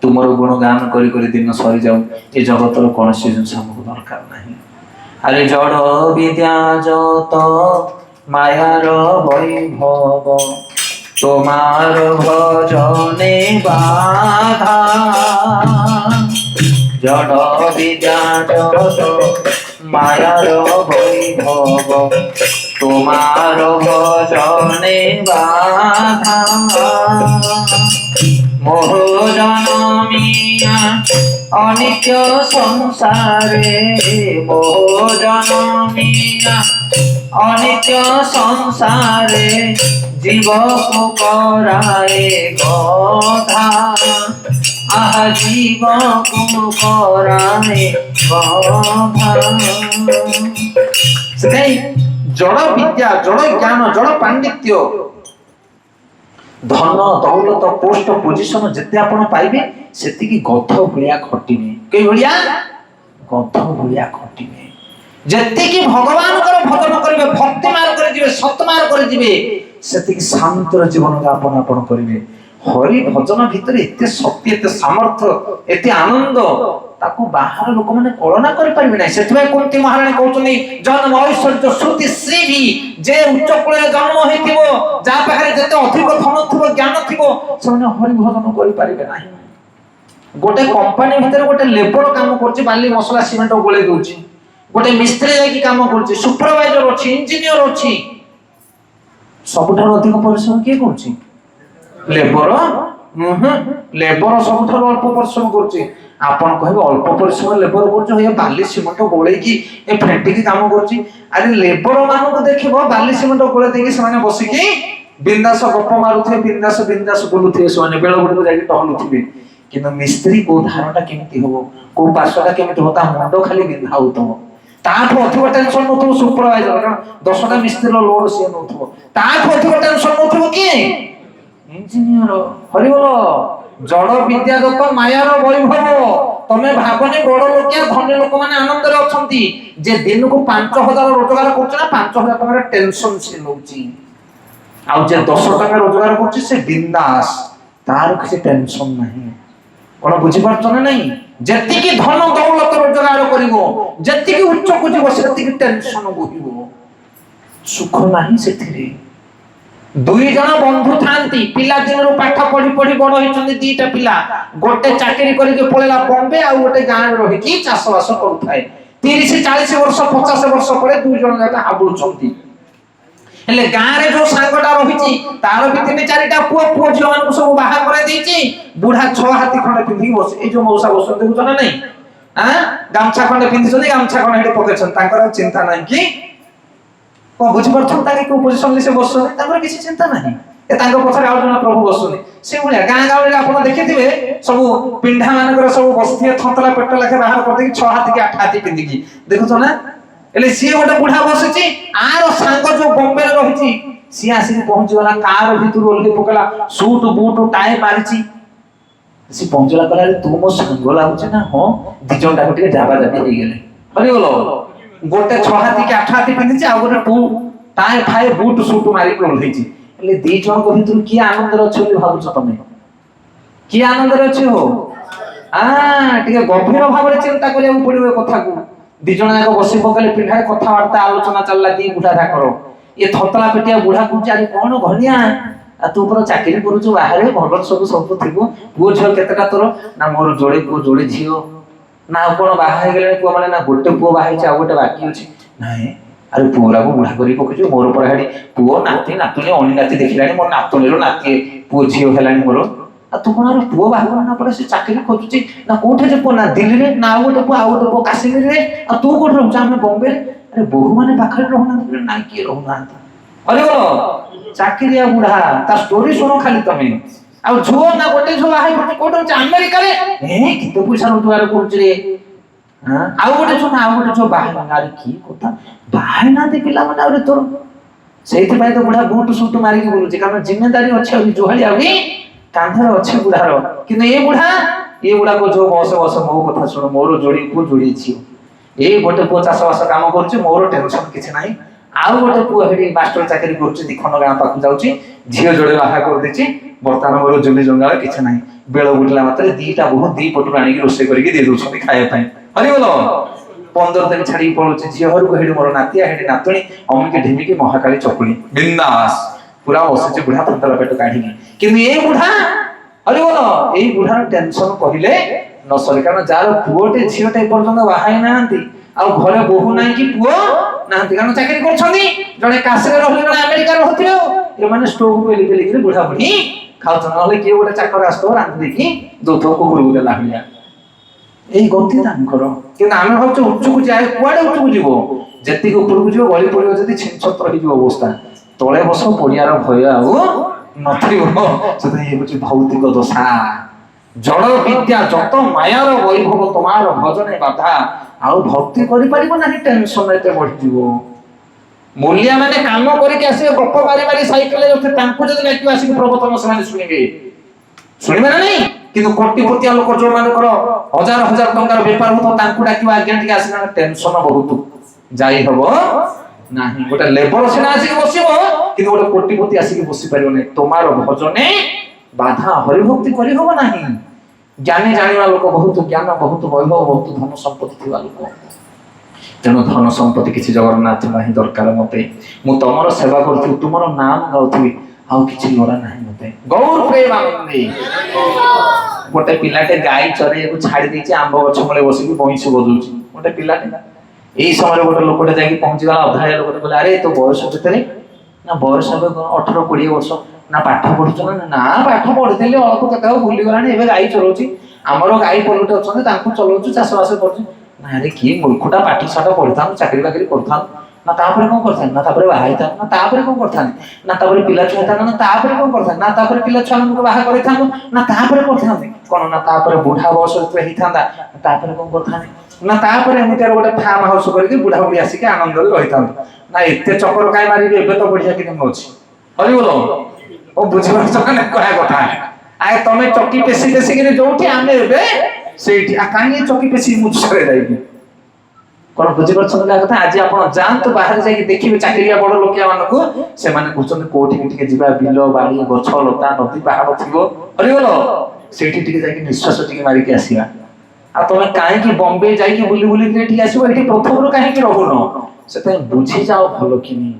तुमर गुणगान करी करी दिन सरी जाऊ ए जगत रो कोन से जिंस हमको दरकार नहीं अरे जड़ विद्या जत मायार वैभव तोमार भजने बाधा जड़ विद्या जत मायार वैभव तोमार भजने बाधा मोह जनमिया অনিত্য সংসারে বহু জনমিয়া অনিত্য সংসারে জীবকু কৰায়ে গধা আহা জীবকু କରାয়ে গধা। ସେଥିପାଇଁ ଜଳ ବିଦ୍ୟା ଜଳ ଜ୍ଞାନ ଜଳ ପାଣ୍ଡିତ୍ୟ ଧନ ଦୌଲତ ପୋଷ୍ଟ ପୋଜିସନ ଯେତେ ଆପଣ ପାଇବେ ସେତିକି ଗଧ ଭଳିଆ ଖଟିବେ। କେଇ ଭଳିଆ? ଗଧ ଭଳିଆ ଖଟିବେ। ଯେତିକି ଭଗବାନଙ୍କର ଭଜନ କରିବେ ଭକ୍ତି ମାର୍ଗରେ ଯିବେ ସତ ମାର୍ଗରେ ଯିବେ ସେତିକି ଶାନ୍ତର ଜୀବନ ଯାପନ ଆପଣ କରିବେ। ହରି ଭଜନ ଭିତରେ ଏତେ ଶକ୍ତି ଏତେ ସାମର୍ଥ୍ୟ ଏତେ ଆନନ୍ଦ ତାକୁ ବାହାର ଲୋକମାନେ କଳନା କରିପାରିବେ ନାହିଁ। ସେଥିପାଇଁ କୁନ୍ତି ମହାରାଣୀ କହୁଛନ୍ତି ଜନ୍ମ ଐଶ୍ୱର୍ଯ୍ୟ ଶ୍ରୁତି ଶ୍ରୀ ଯେ ଉଚ୍ଚ କୂଳରେ ଜନ୍ମ ହେଇଥିବ ଯାହା ପାଖରେ ଯେତେ ଅଧିକ ଧନ ଥିବ ଜ୍ଞାନ ଥିବ ସେମାନେ ହରି ଭଜନ କରିପାରିବେ ନାହିଁ। ଗୋଟେ କମ୍ପାନୀ ଭିତରେ ଗୋଟେ ଲେବର କାମ କରୁଛି ବାଲି ମସଲା ସିମେଣ୍ଟ ଗୋଳେଇ ଦଉଛି, ଗୋଟେ ମିସ୍ତ୍ରୀ ଯାଇକି କାମ କରୁଛି, ସୁପରଭାଇଜର ଅଛି, ଇଞ୍ଜିନିୟର ଅଛି, ସବୁଠାରୁ ଅଧିକ ପରିଶ୍ରମ କିଏ କରୁଛି? ଲେବର। ଲେବର ସବୁଠାରୁ ଅଳ୍ପ ପରିଶ୍ରମ କରୁଛି। ଆପଣ କହିବେ ଅଳ୍ପ ପରିଶ୍ରମ ଲେବର କରୁଛି, ଏ ବାଲି ସିମେଣ୍ଟ ଗୋଳେଇକି ଏ ଫେଣ୍ଟିକି କାମ କରୁଛି। ଆରେ ଲେବର ମାନଙ୍କୁ ଦେଖିବ ବାଲି ସିମେଣ୍ଟ ଗୋଳେଇ ଦେଇକି ସେମାନେ ବସିକି ବିନ୍ଦାସ ଗପ ମାରୁଥିବେ, ବିନ୍ଦାସ ବିନ୍ଦାସ ବୁଲୁଥିବେ, ସେମାନେ ବେଳ ଗୁଡ଼ିକୁ ଯାଇକି ଟହଲୁଥିବେ। କିନ୍ତୁ ମିସ୍ତ୍ରୀ କୋଉ ଧାରଟା କେମିତି ହବ କୋଉ ପାର୍ଶ୍ୱଟା କେମିତି ହବ ତା ମୁଣ୍ଡ ଖାଲି ବିନ୍ଧା ହଉଥିବ। ତାଠୁ ଅଧିକ ଟେନସନ ନଉଥିବ ସୁପରଭାଇଜର, କାରଣ 10ଟା ମିସ୍ତ୍ରୀର ଲୋଡ ସିଏ ନଉଥିବ। ତାଠୁ ଅଧିକ ଟେନସନ ନଉଥିବ କିଏ? ଇଞ୍ଜିନିୟର। ହରିବୋଲ। ଜଡ ବିଦ୍ୟାଗତ ମାୟାର ବୈଭବ। ତମେ ଭାବନି ବଡ ଲୋକିଆ ଧନୀ ଲୋକମାନେ ଆନନ୍ଦରେ ଅଛନ୍ତି ଯେ ଦିନକୁ 5,000 ରୋଜଗାର କରୁଛି ନା 5,000 ଟଙ୍କାର ଟେନସନ ସେ ନଉଛି। ଆଉ ଯେ 10 ଟଙ୍କା ରୋଜଗାର କରୁଛି ସେ ବିନ୍ଦାସ, ତାର କିଛି ଟେନସନ ନାହିଁ। କଣ ବୁଝିପାରୁଛ ନା ନାହିଁ? ଯେତିକି ଧନ ଦୌଲତ ରୋଜଗାର କରିବ ଯେତିକି ଉଚ୍ଚକୁ ଯିବ ସେତିକି ଟେନସନ ବୋହିବ, ସୁଖ ନାହିଁ ସେଥିରେ। 2 ଜଣ ବନ୍ଧୁ ଥାନ୍ତି, ପିଲା ଦିନରୁ ପାଠ ପଢି ପଢି ବଡ ହେଇଛନ୍ତି 2ଟା ପିଲା। ଗୋଟେ ଚାକିରି କରିକି ପଳେଇଲା ବମ୍ବେ, ଆଉ ଗୋଟେ ଗାଁରେ ରହିକି ଚାଷବାସ କରୁଥାଏ। 30-40 ବର୍ଷ 50 ବର୍ଷ ପରେ 2 ଜଣ ଯାକ ହାବୁଡୁଛନ୍ତି। ହେଲେ ଗାଁରେ ଯୋଉ ସାଙ୍ଗଟା ରହିଛି ତାର ବି 3-4ଟା ପୁଅ ଝିଅ ମାନଙ୍କୁ ସବୁ ବାହା କରାଇ ଦେଇଛି। ବୁଢା 6 ହାତୀ ଖଣ୍ଡେ ପିନ୍ଧିକି ବସେ। ଏଇ ଯୋଉ ମଉସା ବସନ୍ତି ଦେଖୁଛ ନା ନାଇଁ? ଗାମଛା ଖଣ୍ଡେ ପିନ୍ଧିଛନ୍ତି, ଗାମଛା ଖଣ୍ଡେ ହେଠି ପକେଇଛନ୍ତି, ତାଙ୍କର ଚିନ୍ତା ନାହିଁ କି କଣ ବୁଝିପାରୁଛନ୍ତି ତାଙ୍କେ କୋଉ ପୋଜିସନରେ ସେ ବସୁଛନ୍ତି, ତାଙ୍କର କିଛି ଚିନ୍ତା ନାହିଁ। ଏ ତାଙ୍କ ପଛରେ ଆଉ ଜଣେ ପ୍ରଭୁ ବସୁନି। ସେଇଭଳିଆ ଗାଁ ଗାଁରେ ଆପଣ ଦେଖିଥିବେ ସବୁ ପିଣ୍ଡା ମାନଙ୍କର ସବୁ ବସିଥିବେ ଥନ୍ତଲା ପେଟ ଲେଖେ ବାହାର କରିଦେଇକି 6 ହାତୀ କି 8 ହାତୀ ପିନ୍ଧିକି, ଦେଖୁଛ ନା? ହେଲେ ସିଏ ଗୋଟେ ବୁଢା ବସିଛି, ଆର ସାଙ୍ଗ ଯୋଉ ବମ୍ବେରେ ରହିଛି ସିଏ ଆସିକି ପହଞ୍ଚିଗଲା, କାର ଭିତରୁ ଓହ୍ଲେଇ ପକେଇଲା, ସୁଟ ବୁଟ ଟାଏ ମାରିଛି। ସେ ପହଞ୍ଚିଲା କହିଲା ତୁ ମୋ ସାଙ୍ଗ ଲାଗୁଛି ନା? ହଁ। 2 ଜଣ ଯାକ ଟିକେ ଜାବା ଜାବି ହେଇଗଲେ। ହରିଗଲ। ଗୋଟେ 6 ହାତୀ କି 8 ହାତୀ ପିନ୍ଧିଛି, ଆଉ ଗୋଟେ ଟାଏ ଫାଏ ବୁଟ ସୁଟ ମାରିକି ଓହ୍ଲେଇଛି। ହେଲେ 2 ଜଣଙ୍କ ଭିତରୁ କିଏ ଆନନ୍ଦରେ ଅଛି ବୋଲି ଭାବୁଛ ତମେ? କିଏ ଆନନ୍ଦରେ ଅଛି? ହୋ ଟିକେ ଗଭୀର ଭାବରେ ଚିନ୍ତା କରିବାକୁ ପଡିବ ଏ କଥାକୁ। 2 ଜଣ ଯାକ ବସି ପକେଇଲେ ପିଣ୍ଡାରେ, କଥାବାର୍ତ୍ତା ଆଲୋଚନା ଚାଲିଲା 2 ବୁଢା ଯାକର। ଏ ଥତଲା ପେଟିଆ ବୁଢା କହୁଛି ଆରେ କଣ ଘନିଆ ତୁ ପୁରା ଚାକିରି କରୁଛୁ ବାହାରେ, ଭଲ ସବୁ ଥିବ, ପୁଅ ଝିଅ କେତେଟା ତୋର? ନା ମୋର ଯୋଡେ ପୁଅ ଯୋଡେ ଝିଅ। ନା ଆଉ କଣ ବାହା ହେଇଗଲେଣି ପୁଅ ମାନେ? ନା ଗୋଟେ ପୁଅ ବାହା ହେଇଛି ଆଉ ଗୋଟେ ବାକି ଅଛି। ନାଇଁ ଆରେ ପୁଅରାକୁ ବୁଢା କରିକି ପକେଇଛୁ, ମୋର ପରା ହେଠି ପୁଅ ନାତି ନାତୁଣୀ ଅଣି ନାତି ଦେଖିଲାଣି, ମୋର ନାତୁଣୀର ନାତି ପୁଅ ଝିଅ ହେଲାଣି ମୋର। ଆଉ ତୁ କଣ ପୁଅ ବାହା କରିନା ପରେ ସେ ଚାକିରି ଖୋଜୁଛି? ନା କୋଉଠି ଯେ ପୁଅ? ନା ଦିଲ୍ଲୀରେ। ନା ଆଉ ଗୋଟେ ପୁଅ କାଶ୍ମୀରରେ। ଆଉ ତୁ କୋଉଠି ରହୁଛୁ? ଆମେ ବମ୍ବେରେ। ଆରେ ବୋହୂ ମାନେ ପାଖରେ ରହୁନାହାନ୍ତି? ନା କିଏ ରହୁନାହାନ୍ତି। ଅରେ ଚାକିରିଆ ବୁଢା, ତା ଷ୍ଟୋରି ଶୁଣ ଖାଲି ତମେ। ଆଉ ଝୁଅ ନା ଗୋଟେ ଝୁଅ ବାହା ହେଇଛି କୋଉଠି ରହୁଛି? ଆମେରିକାରେ। କେତେ ପଇସା ରୋଜଗାର କରୁଛି ରେ। ଆଉ ଗୋଟେ ଝୁଅ ବାହା ହେଇନାହାନ୍ତି। ଆରେ କି କଥା, ବାହା ହେଇନାହାନ୍ତି ପିଲାମାନେ ଆହୁରି ତୋର? ସେଇଥିପାଇଁ ତ ବୁଢା ବୁଟ ସୁଟ ମାରିକି ବୁଲୁଛି, କାରଣ ଜିମ୍ମେଦାରି ଅଛି, ଆଉ ଜୁହାଳି ଆହୁରି କାନ୍ଧରେ ଅଛି ବୁଢାର। କିନ୍ତୁ ଏ ବୁଢା କହୁଛି ବସ ମୋ କଥା ଶୁଣ, ମୋର ଯୋଡି ପୁଅ ଯୋଡି ଝିଅ। ଏଇ ଗୋଟେ ପୁଅ ଚାଷବାସ କାମ କରୁଛି, ମୋର ଟେନସନ କିଛି ନାହିଁ। ଆଉ ଗୋଟେ ପୁଅ ହେଠି ମାଷ୍ଟର ଚାକିରି କରୁଛି, 2 ଖଣ୍ଡ ଗାଁ ପାଖକୁ ଯାଉଛି, ଝିଅ ଯୋଡେ ବାହା କରିଦେଇଛି। ବର୍ତ୍ତମାନ ମୋର ଜୁଲି ଜଞ୍ଜାଳ କିଛି ନାହିଁ। ବେଳ ବୁଲିଲା ମାତ୍ରେ 2ଟା ବୋହୂ 2 ପଟରୁ ଆଣିକି ରୋଷେଇ କରିକି ଦେଇ ଦଉଛନ୍ତି ଖାଇବା ପାଇଁ। ହରିବଲ। 15 ଦିନ ଛାଡିକି ପଳଉଛି ଝିଅ ଘରକୁ, ହେଠି ମୋର ନାତିଆ ହେଠି ନାତୁଣୀ, ଅମିକି ଢିମିକି ମହାକାଳୀ ଚକୁଳି ବିନ୍ଦାସ ପୁରା ବସିଛି ବୁଢା ଥନ୍ତଲା ପେଟ କାଢିକି। କିନ୍ତୁ ଏ ବୁଢା ହରିବଲ, ଏଇ ବୁଢାର ଟେନସନ କହିଲେ ନ ସରେ, କାରଣ ଯାହାର ପୁଅଟେ ଝିଅଟେ ଏପର୍ଯ୍ୟନ୍ତ ବାହା ହେଇନାହାନ୍ତି, ଆଉ ଘରେ ବୋହୂ ନାହିଁ କି ପୁଅ ନାହାନ୍ତି, କାରଣ ଚାକିରି କରୁଛନ୍ତି, ଜଣେ କାଶୀରେ ରହିଲେ ଜଣେ ଆମେରିକାରେ ରହୁଥିବ। ଏମାନେ ଷ୍ଟୋଭ ପେଲିକିରି ବୁଢା ବୁଢୀ ଖାଉଛନ୍ତି, ନହେଲେ କିଏ ଗୋଟେ ଚାକର ଆସୁଥିବ ରାନ୍ଧି ଦେଇକି ଦଉଥିବ କୁକୁରକୁ ଦେଲା ଭଳିଆ। এই ଗତି ତାଙ୍କର। କିନ୍ତୁ ଆମେ ଭାବୁଛୁ ଉଚ୍ଚକୁ ଯାଏ, କୁଆଡେ ଉଚ୍ଚକୁ ଯିବ? ଯେତିକି ଉପରକୁ ଯିବ ଗଳି ପଡିବ, ଯଦି ଛିନଛତ୍ର ହେଇଯିବ ଅବସ୍ଥା। ତଳେ ବସ ପଡିଆର ଭୟ ଆଉ ନଥିବ। ସେଥିପାଇଁ ଇଏ ହଉଛି ଭୌତିକ ଦଶା। ଜଳ ବିଦ୍ୟା ଯତ ମାୟାର ବୈଭବ, ତମାର ଭଜନେ ବାଧା। ଆଉ ଭକ୍ତି କରିପାରିବ ନାହିଁ, ଟେନସନ ଏତେ ବଢିଯିବ। ମୂଲିଆ ମାନେ କାମ କରିକି ଆସିବେ, ଗପ ମାରି ମାରି ସାଇକେଲ ଯାଉଥିବେ, ତାଙ୍କୁ ଯଦି ଡାକିବ ଆସିକି ପ୍ରବଚନ ସେମାନେ ଶୁଣିବେ, ଶୁଣିବେ ନା ନାଇଁ? କିନ୍ତୁ କୋଟିପତିଆ ଲୋକ ଯୋଉମାନଙ୍କର ହଜାର ହଜାର ଟଙ୍କାର ବେପାର ହଉଥିବ, ତାଙ୍କୁ ଡାକିବ ଆଜ୍ଞା ଟିକେ ଆସିଲା, ଟେନସନ ବହୁତ, ଯାଇ ହବ ନାହିଁ। ଗୋଟେ ଲେବର ସିନା ଆସିକି ବସିବ, କିନ୍ତୁ ଗୋଟେ କୋଟିପତି ଆସିକି ବସି ପାରିବ ନାହିଁ। ତମାର ଭଜନେ ବାଧା, ହରିଭକ୍ତି କରିହବ ନାହିଁ। ଜ୍ଞାନୀ ଜାଣିବା ଲୋକ, ବହୁତ ଜ୍ଞାନ, ବହୁତ ବୈଭବ, ବହୁତ ଧନ ସମ୍ପତ୍ତି ଥିବା ଲୋକ। ତେଣୁ ଧନ ସମ୍ପତ୍ତି କିଛି ଜଗନ୍ନାଥ ନାହିଁ ଦରକାର ମତେ। ମୁଁ ତମର ସେବା କରୁଥିବି, ତୁମର ନାମ ଗାଉଥିବି, ଆଉ କିଛି ଲୋଡ଼ା ନାହିଁ ମତେ। ଗୌର ପ୍ରେମାନନ୍ଦେ। ଗୋଟେ ପିଲାଟେ ଗାଈ ଚରେଇବାକୁ ଛାଡି ଦେଇଛି, ଆମ୍ବ ଗଛ ମୂଳେ ବସିକି ବଇଁଶୀ ବଜଉଛି। ଗୋଟେ ପିଲାଟେ, ଏଇ ସମୟରେ ଗୋଟେ ଲୋକଟେ ଯାଇକି ପହଞ୍ଚିଗଲା। ଅଧାଳିଆ ଲୋକଟେ କହିଲା, ଆରେ ତୋ ବୟସ କେତେ? ନା ବୟସ ଏବେ 18-20 ବର୍ଷ। ନା ପାଠ ପଢୁଛ? ନା ପାଠ ପଢିଥିଲି ଅଳ୍ପ, କେତେ ଆଉ ଭୁଲିଗଲାଣି, ଏବେ ଗାଈ ଚଳଉଛି। ଆମର ଗାଈ ପଲୁଟେ ଅଛନ୍ତି, ତାଙ୍କୁ ଚଳଉଛୁ, ଚାଷବାସ କରୁଛୁ। ନା ଆରେ କିଏ ମୂର୍ଖଟା, ପାଠ ସାଠ ପଢିଥାନ୍ତୁ, ଚାକିରି ବାକିରି କରିଥାନ୍ତୁ। ନା ତାପରେ କଣ କରିଥାନ୍ତି? ନା ତାପରେ ବାହା ହେଇଥାନ୍ତୁ। ନା ତାପରେ କଣ କରିଥାନ୍ତି? ନା ତାପରେ ପିଲା ଛୁଆ ହେଇଥାନ୍ତୁ। ନା ତାପରେ କଣ କରିଥାନ୍ତି? ନା ତାପରେ ପିଲା ଛୁଆମାନଙ୍କୁ ବାହା କରିଥାନ୍ତୁ। ନା ତାପରେ କରିଥାନ୍ତି କଣ? ନା ତାପରେ ବୁଢା ବୟସ ହେଇଥାନ୍ତା। ତାପରେ କଣ କରିଥାନ୍ତି? ନା ତାପରେ ଏମିତିଆ ଗୋଟେ ଫାର୍ମ ହାଉସ କରିକି ବୁଢା ବୁଢୀ ଆସିକି ଆନନ୍ଦରେ ରହିଥାନ୍ତୁ। ନା ଏତେ ଚକ୍ର କାଇଁ ମାରିବି, ଏବେ ତ ବଢିଆ କି ଅଛି। ହରିବୋଲ। ଓ ବୁଝିପାରୁଛ ନା କହିବା କଥା? ଆଏ ତମେ ଚକି ପେଶି ପେଶିକିରି ଯୋଉଠି, ଆମେ ଏବେ ସେଇଠି। କାହିଁ ଚକି ପେଶି ମୁଛରେ ଯାଇକି କଣ ବୁଝିପାରୁଛନ୍ତି ନା କଥା? ଆଜି ଆପଣ ଯାଆନ୍ତୁ ବାହାରେ ଯାଇକି ଦେଖିବେ ଚାକିରିଆ ବଡ ଲୋକିଆ ମାନଙ୍କୁ, ସେମାନେ କହୁଛନ୍ତି କୋଉଠିକି ଟିକେ ଯିବା, ବିଲ ବାଡି ଗଛ ଲତା ନଦୀ ପାହାଡ ଥିବ, ହରିବୋଲ, ସେଇଠି ଟିକେ ଯାଇକି ନିଶ୍ୱାସ ଟିକେ ମାରିକି ଆସିବା। ଆଉ ତମେ କାହିଁକି ବମ୍ବେ ଯାଇକି ବୁଲି ବୁଲି ଟିକେ ଆସିବ, ଏଠି ପ୍ରଥମରୁ କାହିଁକି ରହୁନ? ସେଥିପାଇଁ ବୁଝିଯାଅ ଭଲ କିନି।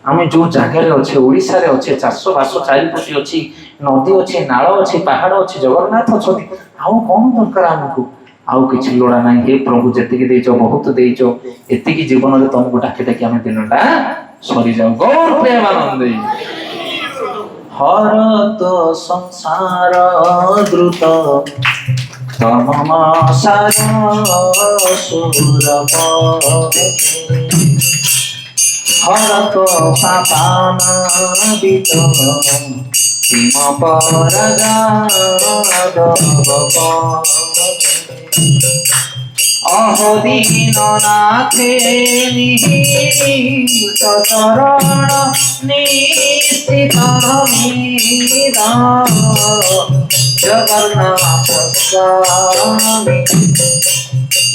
ଆମେ ଯୋଉ ଜାଗାରେ ଅଛେ, ଓଡିଶାରେ ଅଛେ, ଚାଷ ବାସ ଚାରିପଟେ ଅଛି, ନଦୀ ଅଛି, ନାଳ ଅଛି, ପାହାଡ ଅଛି, ଜଗନ୍ନାଥ ଅଛନ୍ତି, ଆଉ କଣ ଦରକାର ଆମକୁ? ଆଉ କିଛି ଲୋଡ଼ା ନାହିଁ। ହେ ପ୍ରଭୁ, ଯେତିକି ଦେଇଛ ବହୁତ ଦେଇଛ, ଏତିକି ଜୀବନରେ ତମକୁ ଡାକି ଡାକି ଆମେ ଦିନଟା ସରିଯାଉ। ଗୌର ପ୍ରେମାନନ୍ଦେ। ହର ତ ସଂସାର ଦ୍ରୁତ ତମ ସାର ସୁରପତି, হর তো পাপান বিত তিম পরগাদ অহদিন নাথে নিহিত চরণ নিশ্চিত নমিদ জগন্নাথ স্বামী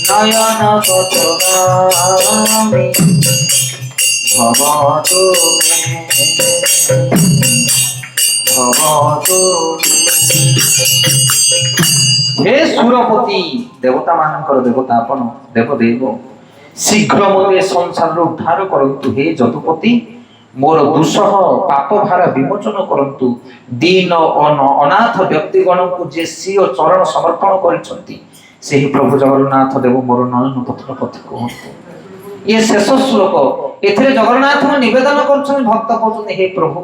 নয়ন পথগামী ভবতু ভবতু। হে সুরপতি, দেবতা ମାନଙ୍କର ଦେବତା ଆପଣ, ଦେବଦେବ, ଶୀଘ୍ର ମୋତେ ସଂସାରରୁ ଉଦ୍ଧାର କରନ୍ତୁ। ହେ ଯଦୁପତି, ମୋର ଦୁଃସହ ପାପ ଭାର ବିମୋଚନ କରନ୍ତୁ। ଦୀନ ଅନାଥ ବ୍ୟକ୍ତିଗଣଙ୍କୁ ଯେ ସିଓ ଚରଣ ସମର୍ପଣ କରିଛନ୍ତି, ସେହି ପ୍ରଭୁ ଜଗନ୍ନାଥ ଦେବ ମୋର ନୟନ ପଥର ପଥି କୁହନ୍ତୁ। ଇଏ ଶେଷ ଶ୍ଲୋକ। ଏଥିରେ ଜଗନ୍ନାଥଙ୍କୁ ନିବେଦନ କରୁଛନ୍ତି, ଭକ୍ତ କହୁଛନ୍ତି, ହେ ପ୍ରଭୁ,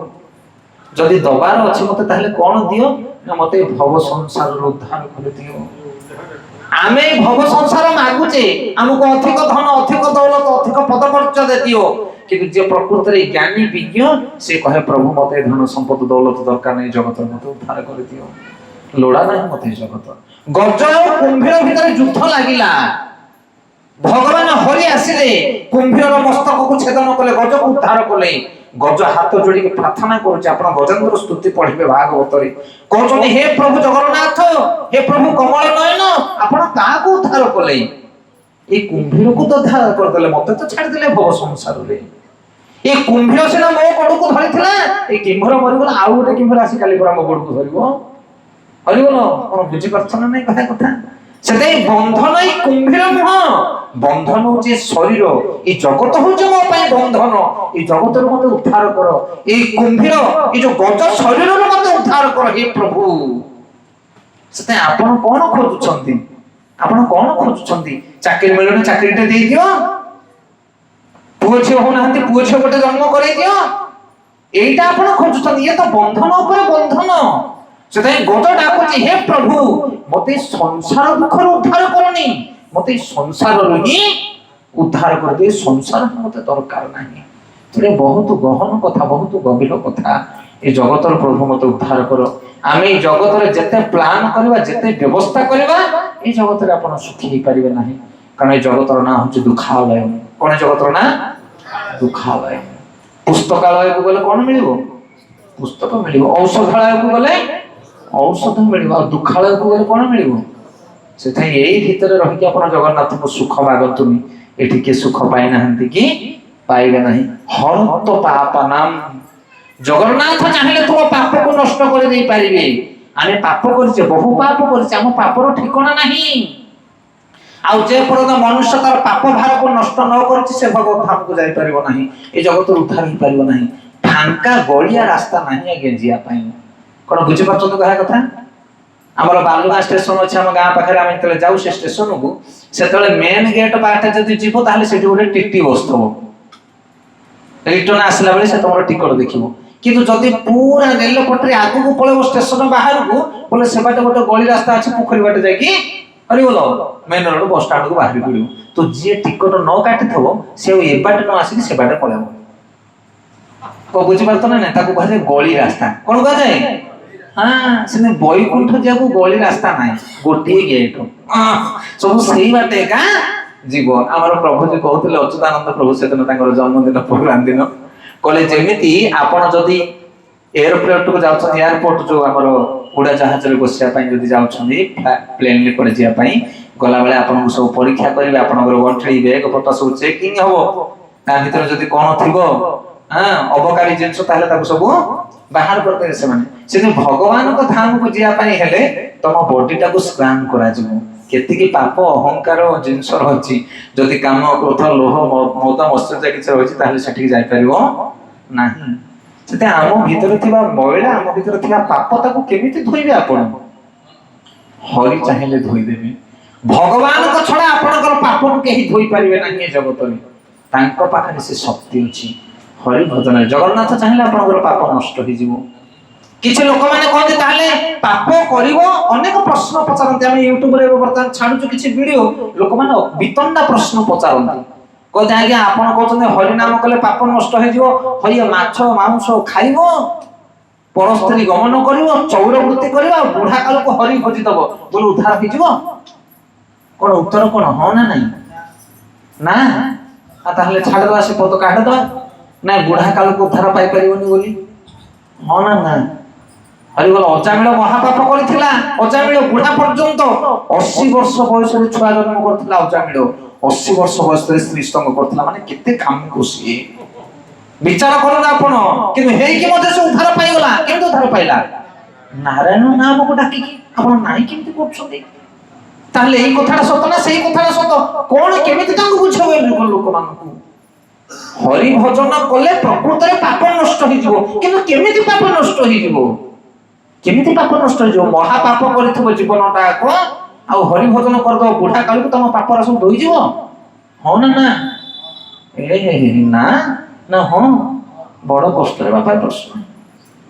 ଯଦି ଦବାର ଅଛି ମତେ ତାହେଲେ କଣ ଦିଅ? ନା ମତେ ଭବ ସଂସାରରୁ ଉଦ୍ଧାର କରିଦିଅ। ଆମେ ଭବ ସଂସାର ମାଗୁଛେ, ଆମକୁ ଅଧିକ ଧନ, ଅଧିକ ଦୌଲତ, ଅଧିକ ପଦ ମର୍ଯ୍ୟାଦା ଦିଅ। କିନ୍ତୁ ଯେ ପ୍ରକୃତରେ ଜ୍ଞାନୀ ବିଜ୍ଞ, ସେ କହେ ପ୍ରଭୁ ମତେ ଧନ ସମ୍ପଦ ଦୌଲତ ଦରକାର ନାହିଁ, ଜଗତ ମତେ ଉଦ୍ଧାର କରିଦିଅ, ଲୋଡ଼ା ନାହିଁ ମତେ ଜଗତ। ଗଜ ଆଉ କୁମ୍ଭୀର ଭିତରେ ଯୁଦ୍ଧ ଲାଗିଲା। ଭଗବାନ ହରି ଆସିଲେ, କୁମ୍ଭୀରର ମସ୍ତକକୁ ଛେଦନ କଲେ, ଗଜକୁ ଉଦ୍ଧାର କଲେ। ଗଜ ହାତ ଯୋଡ଼ିକି ପ୍ରାର୍ଥନା କରୁଛି, ଆପଣ ଗଜେନ୍ଦ୍ର ସ୍ତୁତି ପଢିବେ ଭାଗବତରେ। କହୁଛନ୍ତି, ହେ ପ୍ରଭୁ ଜଗନ୍ନାଥ, ହେ ପ୍ରଭୁ କମଳ ନୟନ, ଆପଣ କାହାକୁ ଉଦ୍ଧାର କଲେ? এই কুম্ভীরକୁ ତ ଉଦ୍ଧାର କରିଦେଲେ, ମତେ ତ ଛାଡ଼ିଦେଲେ ଭବ ସଂସାରରେ। ଏ କୁମ୍ଭୀର ସିନା ମୋ ଗୋଡ଼କୁ ଧରିଥିଲା, ଏ କିମ୍ଭୀର ମରିଗଲା, ଆଉ ଗୋଟେ କିମ୍ଭୀର ଆସି କାଲି ପରା ମୋ ଗୋଡ଼କୁ ଧରିବ। ହରିବୋଲ। କଣ ବୁଝିପାରୁଛ ନା ନାଇଁ କହିବା କଥା? ସେଥିପାଇଁ ବନ୍ଧନ ଏଇ କୁମ୍ଭୀର ନୁହଁ, ବନ୍ଧନ ହଉଛି ଶରୀର। এই ଜଗତ ହଉଛି ମୋ ପାଇଁ ବନ୍ଧନ, এই ଜଗତରୁ ମତେ ଉଦ୍ଧାର କର। এই କୁମ୍ଭୀର, এই ଯୋଉ ଗଜ ଶରୀରରୁ ମତେ ଉଦ୍ଧାର କର ହେ ପ୍ରଭୁ। ସେଥିପାଇଁ ଆପଣ କଣ ଖୋଜୁଛନ୍ତି? ଆପଣ କଣ ଖୋଜୁଛନ୍ତି? ଚାକିରି ମିଳୁନି, ଚାକିରିଟେ ଦେଇଦିଅ। ପୁଅ ଝିଅ ହଉନାହାନ୍ତି, ପୁଅ ଝିଅ ଗୋଟେ ଜନ୍ମ କରେଇ ଦିଅ। এইটা ଆପଣ ଖୋଜୁଛନ୍ତି। ଇଏ ତ ବନ୍ଧନ ଉପରେ ବନ୍ଧନ। से गोद डाकुची हे प्रभु मते संसार दुखर उद्धार करनी मते संसार ही उद्धार कर दे संसार मते दरकार नहीं तेरे बहुत गहन कथा बहुत गभीर कथा ए जगतर प्रभु मते उद्धार करो आमे ए जगतर जते प्लान करबा जते व्यवस्था करबा ए जगतर आपण सुखी ही परिबे नाही कारण ए जगतर ना होचे दुखालय कोन जगतर ना दुखालय पुस्तकालय को गले कोन मिलिबो पुस्तक मिलिबो औषधालय को गले औषध मिलिबो आ दुखालय को गले कोन मिलिबो सेथा एई भीतर रहि के आपण जगन्नाथ को सुख मागतुनी एठी के सुख पाइ नाहंती कि पाइबे नाही हरत पापनाम जगन्नाथ चाहिले तुम पाप को नष्ट कर दे पारिबे आमे पाप करछे बहु पाप करछे हम पापर ठिकाना नाही आ जे परद मनुष्य तार पाप भार को नष्ट न करछे से भगवत धाम को जाय परिबो नाही ए जगत उद्धार ही परिबो नाही फांका गलिया रास्ता नाही आगे जिया पाई कोन बुझि परछो तो कहा कथा हमर बालुगा स्टेशन अछि हम गां पाखरे हम तले जाउ से स्टेशन को सेतले मेन गेट बाटे जदि जीवो ताले सेठी गोटे टिटी बसथबो रिटर्न आसला बेले से तमरो टिकट देखिबो किंतु जदि पूरा रेल पटरी आगु को पळेबो स्टेशन बाहर को बोले से बाटे गोटे गली रास्ता अछि पोखरी बाटे जाय कि अरे बोलो मेन रोड बस स्टैंड को बाहर पड़िबो तो जे टिकट न काटिथबो से ए बाटे न आसी से बाटे पळेबो को बुझि परतो ना ताको कहे गली रास्ता कोन कह जाय हां सेने बैकुंठ जाको गली रास्ता नाही गोटी गेट सब सही बाटे का जीव आमर प्रभु जी कहते अच्युतानंद प्रभु सेदिन तांकर जन्मदिन प्रोग्राम दिन कहले जेमिति आपण जदि एयरपोर्ट को जाउछ एयरपोर्ट जो हमर उड़ा जहाज रे बसिया पई जदि जाउछनी प्लेन ले पड़े जिया पई गला बेले आपण को सब परीक्षा करिवे आपनकर गंठली बैग पत्ता सब चेकिंग हबो ता भीतर जदि कोन थिबो हां अबकारी जिंस ताले ताको सब बाहर करते से माने से भगवान को धाम को जिया पई हेले तम बॉडी टा को स्कैन करा जिवो केतिकी पाप अहंकार जिंस रहछि जदि काम क्रोध लोह मद मत्सर्य किछ रहछि ताले सेठी जाय परिबो नाही सेते आम भीतर थिबा मैला आम भीतर थिबा पाप ताको केमिति धोइबे आपण हरि चाहिले धोइ देबे भगवान को छडा आपनकर पाप को केही धोइ परिबे नाही ए जगत रे तांको पाखरे से शक्ति अछि हरि भजन जगन्नाथ चाहिले आपनकर पाप नष्ट हो जिवो किछ लोक माने कहते ताले पाप करिवो अनेक प्रश्न पचारंते हम YouTube रे बर्तन छाडुछु किछ वीडियो लोक माने वितंडा प्रश्न पचारंते कहते आज्ञा आपण कहते हरि नाम कले पाप नष्ट हो जिवो हरि माछ मांस खाइबो परस्त्री गमन करिवो चौर वृत्ति करिवो बुढ़ा काल को हरि खोजि दबो बोल उद्धार हो जिवो कोन उत्तर कोन हो ना नहीं ना आ ताहले छाड़ दवा से पद काट दवा ना बुढ़ा काल को उद्धार पाई परिवनी बोली हो ना ना हरि बोल अजामिल महापाप करिथिला अजामिल बुढ़ा पर्यंत 80 वर्ष बयस रे छुआ जन्म करथिला अजामिल 80 वर्ष बयस रे स्त्री स्तंग करथिला माने केते काम कोसी विचार करू ना आपण कि हेई कि मते से उद्धार पाई गला केते उद्धार पाइला नारायण नाम को डाकी आपण नाही केमति करछथि ताले एई कथाटा सत ना सेई कथाटा सत कोन केमिति तांको बुझावे लोक मानकु हरि भजन कले प्रकृत रे पाप नष्ट हो जिवो किंतु केमिति पाप नष्ट हो जिवो केमिति पाप नष्ट हो जिवो महा पाप करिथबो जीवनटा को आ हरि भजन कर दो बुढ़ा काल को तम पाप रस धोई जिवो हो ना ना ए ना ना हो बड़ कष्ट रे बापा प्रश्न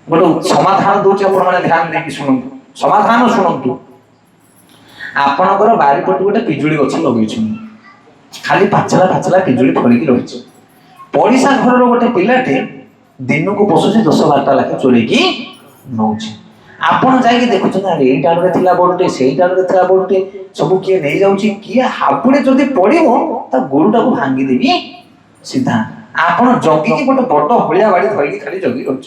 गोटे समाधान दोचे आपण माने ध्यान देकी सुनंतु समाधान सुनंतु आपनकर बारी पट गोटे पिजुली गछ लगैछु खाली पाचला पिजुली फळी की रहिछ पड़िसा घर गोटे पिलाटे दिन को पशुचे 10-12 लाख चोरी की नौछि आपण जाई के देखुछ ना एई डालरे थिला बोलटे सेई डालरे थिला बोलटे सब किए नै जाउछि किए हापुडे जदी पडिवो ता गोरुटा को भांगी देबी सीधा आपण जगी के गोटे बड होलिया बाडी धरि के खाली जगी रहछ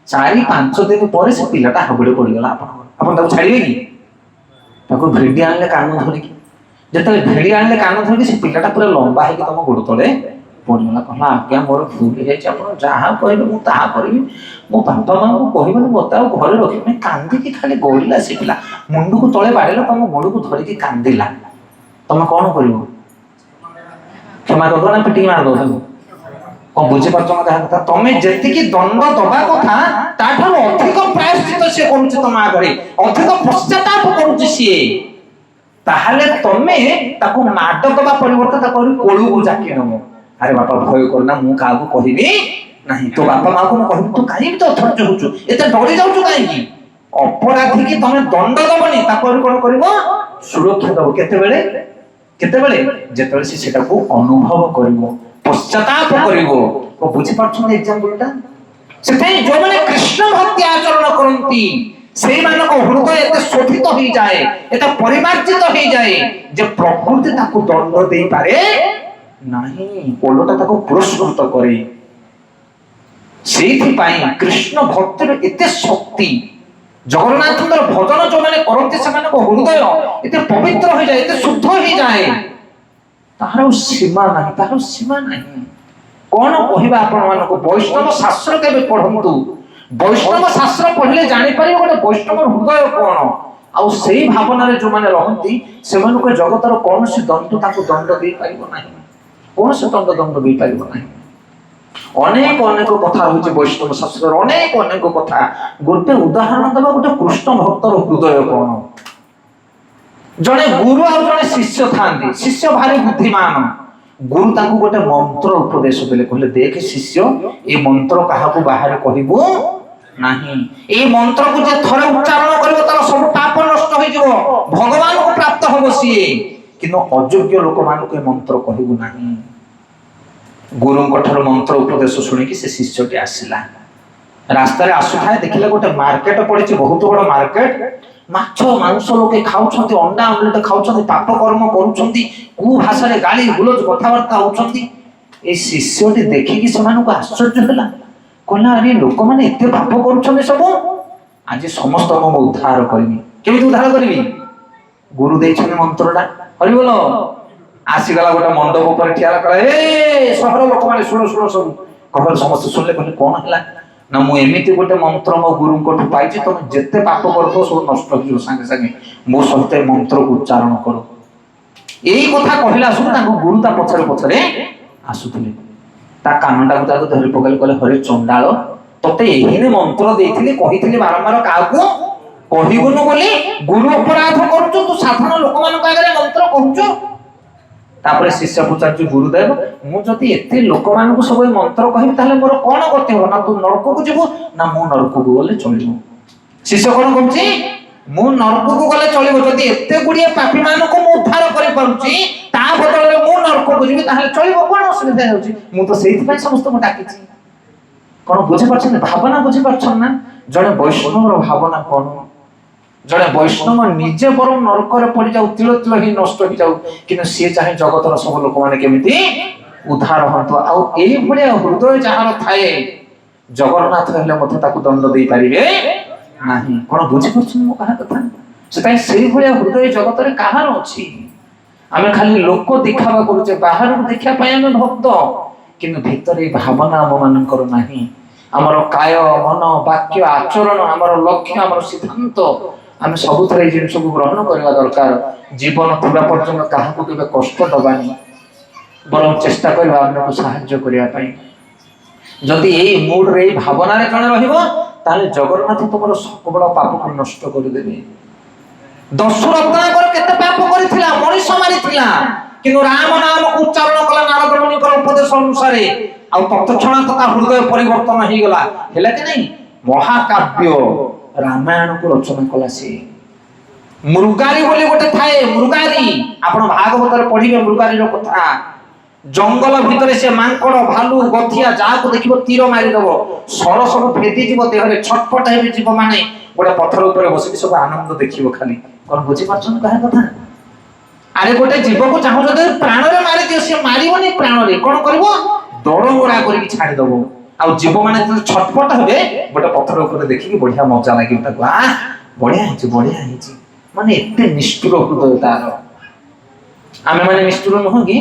4-5 दिन पर से पिलाटा हापुडे पड़ी गला आपण ताको छाड़िबे की ताको भिडी आनले कान धरि की जते भिडी आनले कान धरि से पिलाटा पूरा लंबा है कि तम गोड़ तले पड़गला कहला आज्ञा मोर भूल है आपण जहा कहले मु ता करबी मो बापा मां को कहबे बताओ घरे रखि नै कांदी की खाली गोड़िला से पिला मुंडू को तळे बाडेला तम गोड़ को धरि की कांदिला तम कोन करिवो क्षमा कर दो ना पिटी मार दो को बुझे परछो कथा कथा तमे जेति की दंड दबा कथा ताठर अधिक प्रायश्चित से करूछ तम आगरे अधिक पश्चाताप करूछ सिए ताहले तमे ताको माड दबा परिवर्तन ता करी कोळू को जाके नमो अरे बापा भय करना मु काबू कहिबी ନାହିଁ। ତୋ ବାପା ମାଆକୁ ମୁଁ କହିବି ତୁ କାହିଁକି ତ ଅଥର୍ଯ୍ୟ ହଉଛୁ, ଏତେ ଡରି ଯାଉଛୁ କାହିଁକି? ଅପରାଧୀ କି ତମେ ଦଣ୍ଡ ଦବନି, ତାକୁ କଣ କରିବ? ସୁରକ୍ଷା ଦବ। କେତେବେଳେ? କେତେବେଳେ? ଯେତେବେଳେ ସେ ସେଟାକୁ ଅନୁଭବ କରିବ, ପଶ୍ଚାତାପ କରିବ। ବୁଝିପାରୁଛନ୍ତି ଏକ୍ସାମ୍ପଲଟା? ସେଥିପାଇଁ ଯୋଉମାନେ କୃଷ୍ଣ ଭକ୍ତି ଆଚରଣ କରନ୍ତି ସେଇମାନଙ୍କ ହୃଦୟ ଏତେ ଶୋଧିତ ହେଇଯାଏ, ଏତେ ପରିମାର୍ଜିତ ହେଇଯାଏ ଯେ ପ୍ରକୃତି ତାକୁ ଦଣ୍ଡ ଦେଇପାରେ ନାହିଁ, ଓଲଟା ତାକୁ ପୁରସ୍କୃତ କରେ। ସେଇଥିପାଇଁ କୃଷ୍ଣ ଭକ୍ତିର ଏତେ ଶକ୍ତି। ଜଗନ୍ନାଥଙ୍କର ଭଜନ ଯୋଉମାନେ କରନ୍ତି ସେମାନଙ୍କ ହୃଦୟ ଏତେ ପବିତ୍ର ହେଇଯାଏ, ଏତେ ଶୁଦ୍ଧ ହେଇଯାଏ, ତାହାର ସୀମା ନାହିଁ, ତାହାର ସୀମା ନାହିଁ। କଣ କହିବା ଆପଣ ମାନଙ୍କୁ? ବୈଷ୍ଣବ ଶାସ୍ତ୍ର କେବେ ପଢନ୍ତୁ, ବୈଷ୍ଣବ ଶାସ୍ତ୍ର ପଢିଲେ ଜାଣିପାରିବେ ଗୋଟେ ବୈଷ୍ଣବ ହୃଦୟ କଣ। ଆଉ ସେଇ ଭାବନାରେ ଯୋଉମାନେ ରହନ୍ତି ସେମାନଙ୍କୁ ଜଗତର କୌଣସି ଦଣ୍ଡ ତାଙ୍କୁ ଦଣ୍ଡ ଦେଇପାରିବ ନାହିଁ, କୌଣସି ଦଣ୍ଡ ଦେଇପାରିବ ନାହିଁ। ଅନେକ ଅନେକ କଥା ରହିଛି ବୈଷ୍ଣବ ଶାସ୍ତ୍ରରେ, ଅନେକ ଅନେକ କଥା। ଗୋଟେ ଉଦାହରଣ ଦେବା, ଗୋଟେ କୃଷ୍ଣ ଭକ୍ତର ହୃଦୟ କଣ। ଜଣେ ଗୁରୁ ଆଉ ଜଣେ ଶିଷ୍ୟ ଥାନ୍ତି। ଶିଷ୍ୟ ଭାରି ବୁଦ୍ଧିମାନ। ଗୁରୁ ତାଙ୍କୁ ଗୋଟେ ମନ୍ତ୍ର ଉପଦେଶ ଦେଲେ, କହିଲେ ଦେଖ ଶିଷ୍ୟ, ଏ ମନ୍ତ୍ର କାହାକୁ ବାହାରେ କହିବୁ ନାହିଁ। এই ମନ୍ତ୍ରକୁ ଯେ ଥରେ ଉଚ୍ଚାରଣ କରିବ ତାର ସବୁ ପାପ ନଷ୍ଟ ହୋଇଯିବ, ଭଗବାନଙ୍କୁ ପ୍ରାପ୍ତ ହେବ ସିଏ। କିନ୍ତୁ ଅଯୋଗ୍ୟ ଲୋକମାନଙ୍କୁ ଏ ମନ୍ତ୍ର କହିବୁ ନାହିଁ। ଗୁରୁଙ୍କ ଠାରୁ ମନ୍ତ୍ର ଉପଦେଶ ଶୁଣିକି ସେ ଶିଷ୍ୟଟି ଆସିଲା। ରାସ୍ତାରେ ଆସୁଥାଏ, ଦେଖିଲେ ଗୋଟେ ମାର୍କେଟ ପଡିଛି, ବହୁତ ବଡ ମାର୍କେଟ। ମାଛ ମାଂସ ଲୋକେ ଖାଉଛନ୍ତି, ଅଣ୍ଡା ଆମଲେଟ ଖାଉଛନ୍ତି, ପାପ କର୍ମ କରୁଛନ୍ତି, କୁ ଭାଷାରେ ଗାଳି ଗୁଲଜ କଥାବାର୍ତ୍ତା ହଉଛନ୍ତି। এই ଶିଷ୍ୟଟି ଦେଖିକି ସେମାନଙ୍କୁ ଆଶ୍ଚର୍ଯ୍ୟ ହେଲା, କହିଲା ଆରେ ଲୋକମାନେ ଏତେ ପାପ କରୁଛନ୍ତି ସବୁ, ଆଜି ସମସ୍ତଙ୍କୁ ମୁଁ ଉଦ୍ଧାର କରିବି। କେମିତି ଉଦ୍ଧାର କରିବି? ଗୁରୁ ଦେଇଛନ୍ତି ମନ୍ତ୍ରଟା, ହରିବୋଲ। ଆସିଗଲା ଗୋଟେ ମଣ୍ଡପ ଉପରେ ଠିଆ କଲା, ଏ ସହର ଲୋକମାନେ ଶୁଣ ଶୁଣ ସବୁ। କହିଲେ ସମସ୍ତେ ଶୁଣିଲେ, କହିଲେ କଣ ହେଲା? ନା ମୁଁ ଏମିତି ଗୋଟେ ମନ୍ତ୍ର ମୋ ଗୁରୁଙ୍କଠୁ ପାଇଛି, ତମେ ଯେତେ ପାପ କରୁଥିବ ସବୁ ନଷ୍ଟ ହେଇଯିବ ସାଙ୍ଗେ ସାଙ୍ଗେ, ମୋ ସହିତ ଏ ମନ୍ତ୍ରକୁ ଉଚ୍ଚାରଣ କର। ଏଇ କଥା କହିଲା ଶୁଣ ତାଙ୍କୁ ଗୁରୁ ତା ପଛରେ ପଛରେ ଆସୁଥିଲେ। ତା କାନଟାକୁ ତାକୁ ଧରି ପକେଇଲେ, କହିଲେ ହରେ ଚଣ୍ଡାଳ, ତତେ ଏହିନେ ମନ୍ତ୍ର ଦେଇଥିଲି, କହିଥିଲି ବାରମ୍ବାର କାହାକୁ କହିବୁନୁ ବୋଲି, ଗୁରୁ ଅପରାଧ କରୁଛୁ, ତୁ ସାଧାରଣ ଲୋକମାନଙ୍କ ଆଗରେ ମନ୍ତ୍ର କହୁଛୁ। ତାପରେ ଶିଷ୍ୟ ପଚାରୁଛି, ଗୁରୁଦେବ ମୁଁ ଯଦି ଏତେ ଲୋକମାନଙ୍କୁ ସବୁ ମନ୍ତ୍ର କହିବି ତାହେଲେ ମୋର କଣ ଗତି ହବ? ନା ତୁ ନରକକୁ ଯିବୁ, ନା ମୁଁ ନରକକୁ ଗଲେ ଚଳିବ। ଶିଷ୍ୟ କଣ କହୁଛି? ମୁଁ ନରକକୁ ଗଲେ ଚଳିବ, ଯଦି ଏତେ ଗୁଡିଏ ପାପୀ ମାନଙ୍କୁ ମୁଁ ଉଦ୍ଧାର କରିପାରୁଛି, ତା ବଦଳରେ ମୁଁ ନରକକୁ ଯିବି ତାହେଲେ ଚଳିବ, କଣ ଅସୁବିଧା ହେଉଛି? ମୁଁ ତ ସେଇଥିପାଇଁ ସମସ୍ତଙ୍କୁ ଡାକିଛି। କଣ ବୁଝିପାରୁଛନ୍ତି? ଭାବନା ବୁଝିପାରୁଛନ୍ତି ନା? ଜଣେ ବୈଷ୍ଣବର ଭାବନା କଣ? ଜଣେ ବୈଷ୍ଣବ ନିଜେ ବରଂ ନରକରେ ପଡିଯାଉ, ତିଳ ତିଳ ହିଁ ନଷ୍ଟ ହେଇଯାଉ, କିନ୍ତୁ ସିଏ ଚାହେଁ ଜଗତର ସବୁ ଲୋକମାନେ କେମିତି ଉଦ୍ଧାର ହୁଅନ୍ତୁ। ଆଉ ଏଇଭଳିଆ ହୃଦୟ ଯାହାର ଥାଏ, ଜଗନ୍ନାଥ ହେଲେ ମଧ୍ୟ ତାକୁ ଦଣ୍ଡ ଦେଇପାରିବେ ନାହିଁ। କଣ ବୁଝିପାରୁଛନ୍ତି ମୁଁ କାହା କଥା? ସେଥିପାଇଁ ସେଇଭଳିଆ ହୃଦୟ ଜଗତରେ କାହାର ଅଛି? ଆମେ ଖାଲି ଲୋକ ଦେଖାବା କରୁଛେ, ବାହାରକୁ ଦେଖିବା ପାଇଁ ଆମେ ଭକ୍ତ, କିନ୍ତୁ ଭିତରେ এই ଭାବନା ଆମ ମାନଙ୍କର ନାହିଁ। ଆମର କାୟ ମନ ବାକ୍ୟ ଆଚରଣ, ଆମର ଲକ୍ଷ୍ୟ, ଆମର ସିଦ୍ଧାନ୍ତ, ଆମେ ସବୁଥିରେ এই ଜିନିଷକୁ ଗ୍ରହଣ କରିବା ଦରକାର। ଜୀବନ ଥିବା ପର୍ଯ୍ୟନ୍ତ କାହାକୁ କେବେ କଷ୍ଟ ଦବାନି, ବରଂ ଚେଷ୍ଟା କରିବା ଅନ୍ୟକୁ ସାହାଯ୍ୟ କରିବା ପାଇଁ। ଯଦି এই ମୁଡରେ, এই ଭାବନାରେ ଜଣେ ରହିବ, ତାହେଲେ ଜଗନ୍ନାଥ ତୁମର ସବୁବେଳ ପାପକୁ ନଷ୍ଟ କରିଦେବେ। ଦଶରତ୍ନାକର କେତେ ପାପ କରିଥିଲା, ମଣିଷ ମାରିଥିଲା, କିନ୍ତୁ ରାମ ନାମକୁ ଉଚ୍ଚାରଣ କଲା ନାରଦ ମୁନିଙ୍କର ଉପଦେଶ ଅନୁସାରେ, ଆଉ ତତ୍କ୍ଷଣାତ୍ ତା ହୃଦୟ ପରିବର୍ତ୍ତନ ହେଇଗଲା। ହେଲା କି ନାହିଁ? ମହାକାବ୍ୟ ରାମାୟଣକୁ ରଚନା କଲା ସେ। ମୃଗାରୀ ବୋଲି ଗୋଟେ ଥାଏ, ମୃଗାରୀ, ଆପଣ ଭାଗବତରେ ପଢିବେ ମୃଗାରୀର କଥା। ଜଙ୍ଗଲ ଭିତରେ ସେ ମାଙ୍କଡ, ଭାଲୁ, ଗଧିଆ ଯାହାକୁ ଦେଖିବ ତୀର ମାରିଦବ, ସର ସବୁ ଭେଦିଯିବ ଦେହରେ, ଛଟପଟ ହେବେ ଯିବ, ମାନେ ଗୋଟେ ପଥର ଉପରେ ବସିକି ସବୁ ଆନନ୍ଦ ଦେଖିବ ଖାଲି। କଣ ବୁଝିପାରୁଛନ୍ତି କାହା କଥା? ଆରେ ଗୋଟେ ଜୀବକୁ ଚାହୁଁ ଯଦି ପ୍ରାଣରେ ମାରିଦିଅ, ସେ ମାରିବନି ପ୍ରାଣରେ, କଣ କରିବ? ଦରମରା କରିକି ଛାଡିଦବ। ଆଉ ଜୀବମାନେ ଯେତେବେଳେ ଛଟପଟ ହେବେ, ଗୋଟେ ପଥର ଉପରେ ଦେଖିକି ବଢିଆ ମଜା ଲାଗିବ ତାକୁ, ବଢିଆ ହେଇଛି ବଢିଆ ହେଇଛି, ମାନେ ଏତେ ନିଷ୍ଠୁର ହୃଦୟ ତାର। ଆମେ ମାନେ ନିଷ୍ଠୁର ନୁହଁ କି?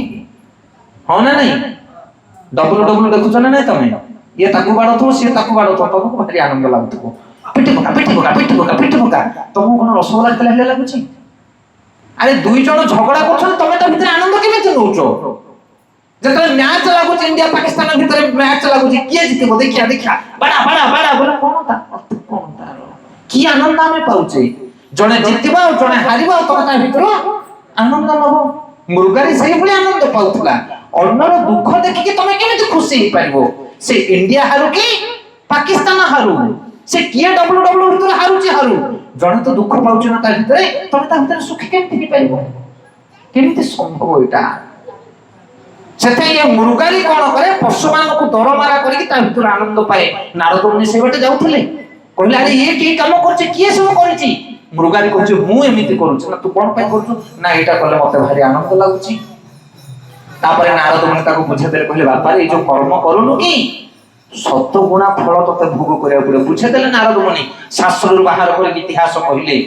ହଁ ନା ନାଇଁ? ଡବଲ ଡବଲ ଦେଖୁଛ ନା ନାଇଁ ତମେ? ଇଏ ତାକୁ ବାଡଉଥିବ, ସିଏ ତାକୁ ବାଡଉଥିବ, ତମକୁ ଭାରି ଆନନ୍ଦ ଲାଗୁଥିବ। ପିଟି ପକା ପିଟି ପକା ପିଟି ପକା ପିଟି ପକା, ତମକୁ କଣ ରସଗୋଲା ଖାଇଲା ଭଳିଆ ଲାଗୁଛି? ଆରେ ଦୁଇ ଜଣ ଝଗଡା କରୁଛନ୍ତି, ତମେ ତା ଭିତରେ ଆନନ୍ଦ କେମିତି ନଉଛ? ଯେତେବେଳେ ମ୍ୟାଚ ଲାଗୁଛି, ଇଣ୍ଡିଆ ପାକିସ୍ତାନ ଭିତରେ ମ୍ୟାଚ ଲାଗୁଛି, କିଏ ଜିତିବ ଦେଖିଆ ଦେଖିଆ, ବାଡା ବାଡା ବାଡା ବୋଲେ କଣ ତା ଅର୍ଥ କଣ ତାର? କି ଆନନ୍ଦ ଆମେ ପାଉଛେ? ଜଣେ ଜିତିବ ଆଉ ଜଣେ ହାରିବ, ଆଉ ତମେ ତା ଭିତରେ ଆନନ୍ଦ ନବ। ମୃଗାରୀ ସେଇଭଳି ଆନନ୍ଦ ପାଉଥିଲା। ଅନ୍ୟର ଦୁଃଖ ଦେଖିକି ତମେ କେମିତି ଖୁସି ହେଇପାରିବ? से इंडिया हारू कि पाकिस्तान हारू से किए डब्ल्यूडब्ल्यू भितर हारुची हारू जने तो दुख पाउछ ना ता भितर तमे ता भितर सुख केमति नि पाइबो केमति संभव एटा सेते ये मुरुगारी कोन करे पशुमान को दरमारा करी ता भितर आनंद पाए नारद मुनि से बटे जाउथले कहले अरे ये की काम करछ किए सब करछि मुरुगारी कहछ मु एमिति करूछ ना तू कोन पाइ करछ ना एटा कले मते भारी आनंद लागुछि तापरे नारद मुनि ताको बुझे देले कहले बापा रे जो कर्म करूनु की सत्य गुणा फल तते भोग करिया पड़े बुझे देले नारद मुनि शास्त्र बाहर कर इतिहास कहिले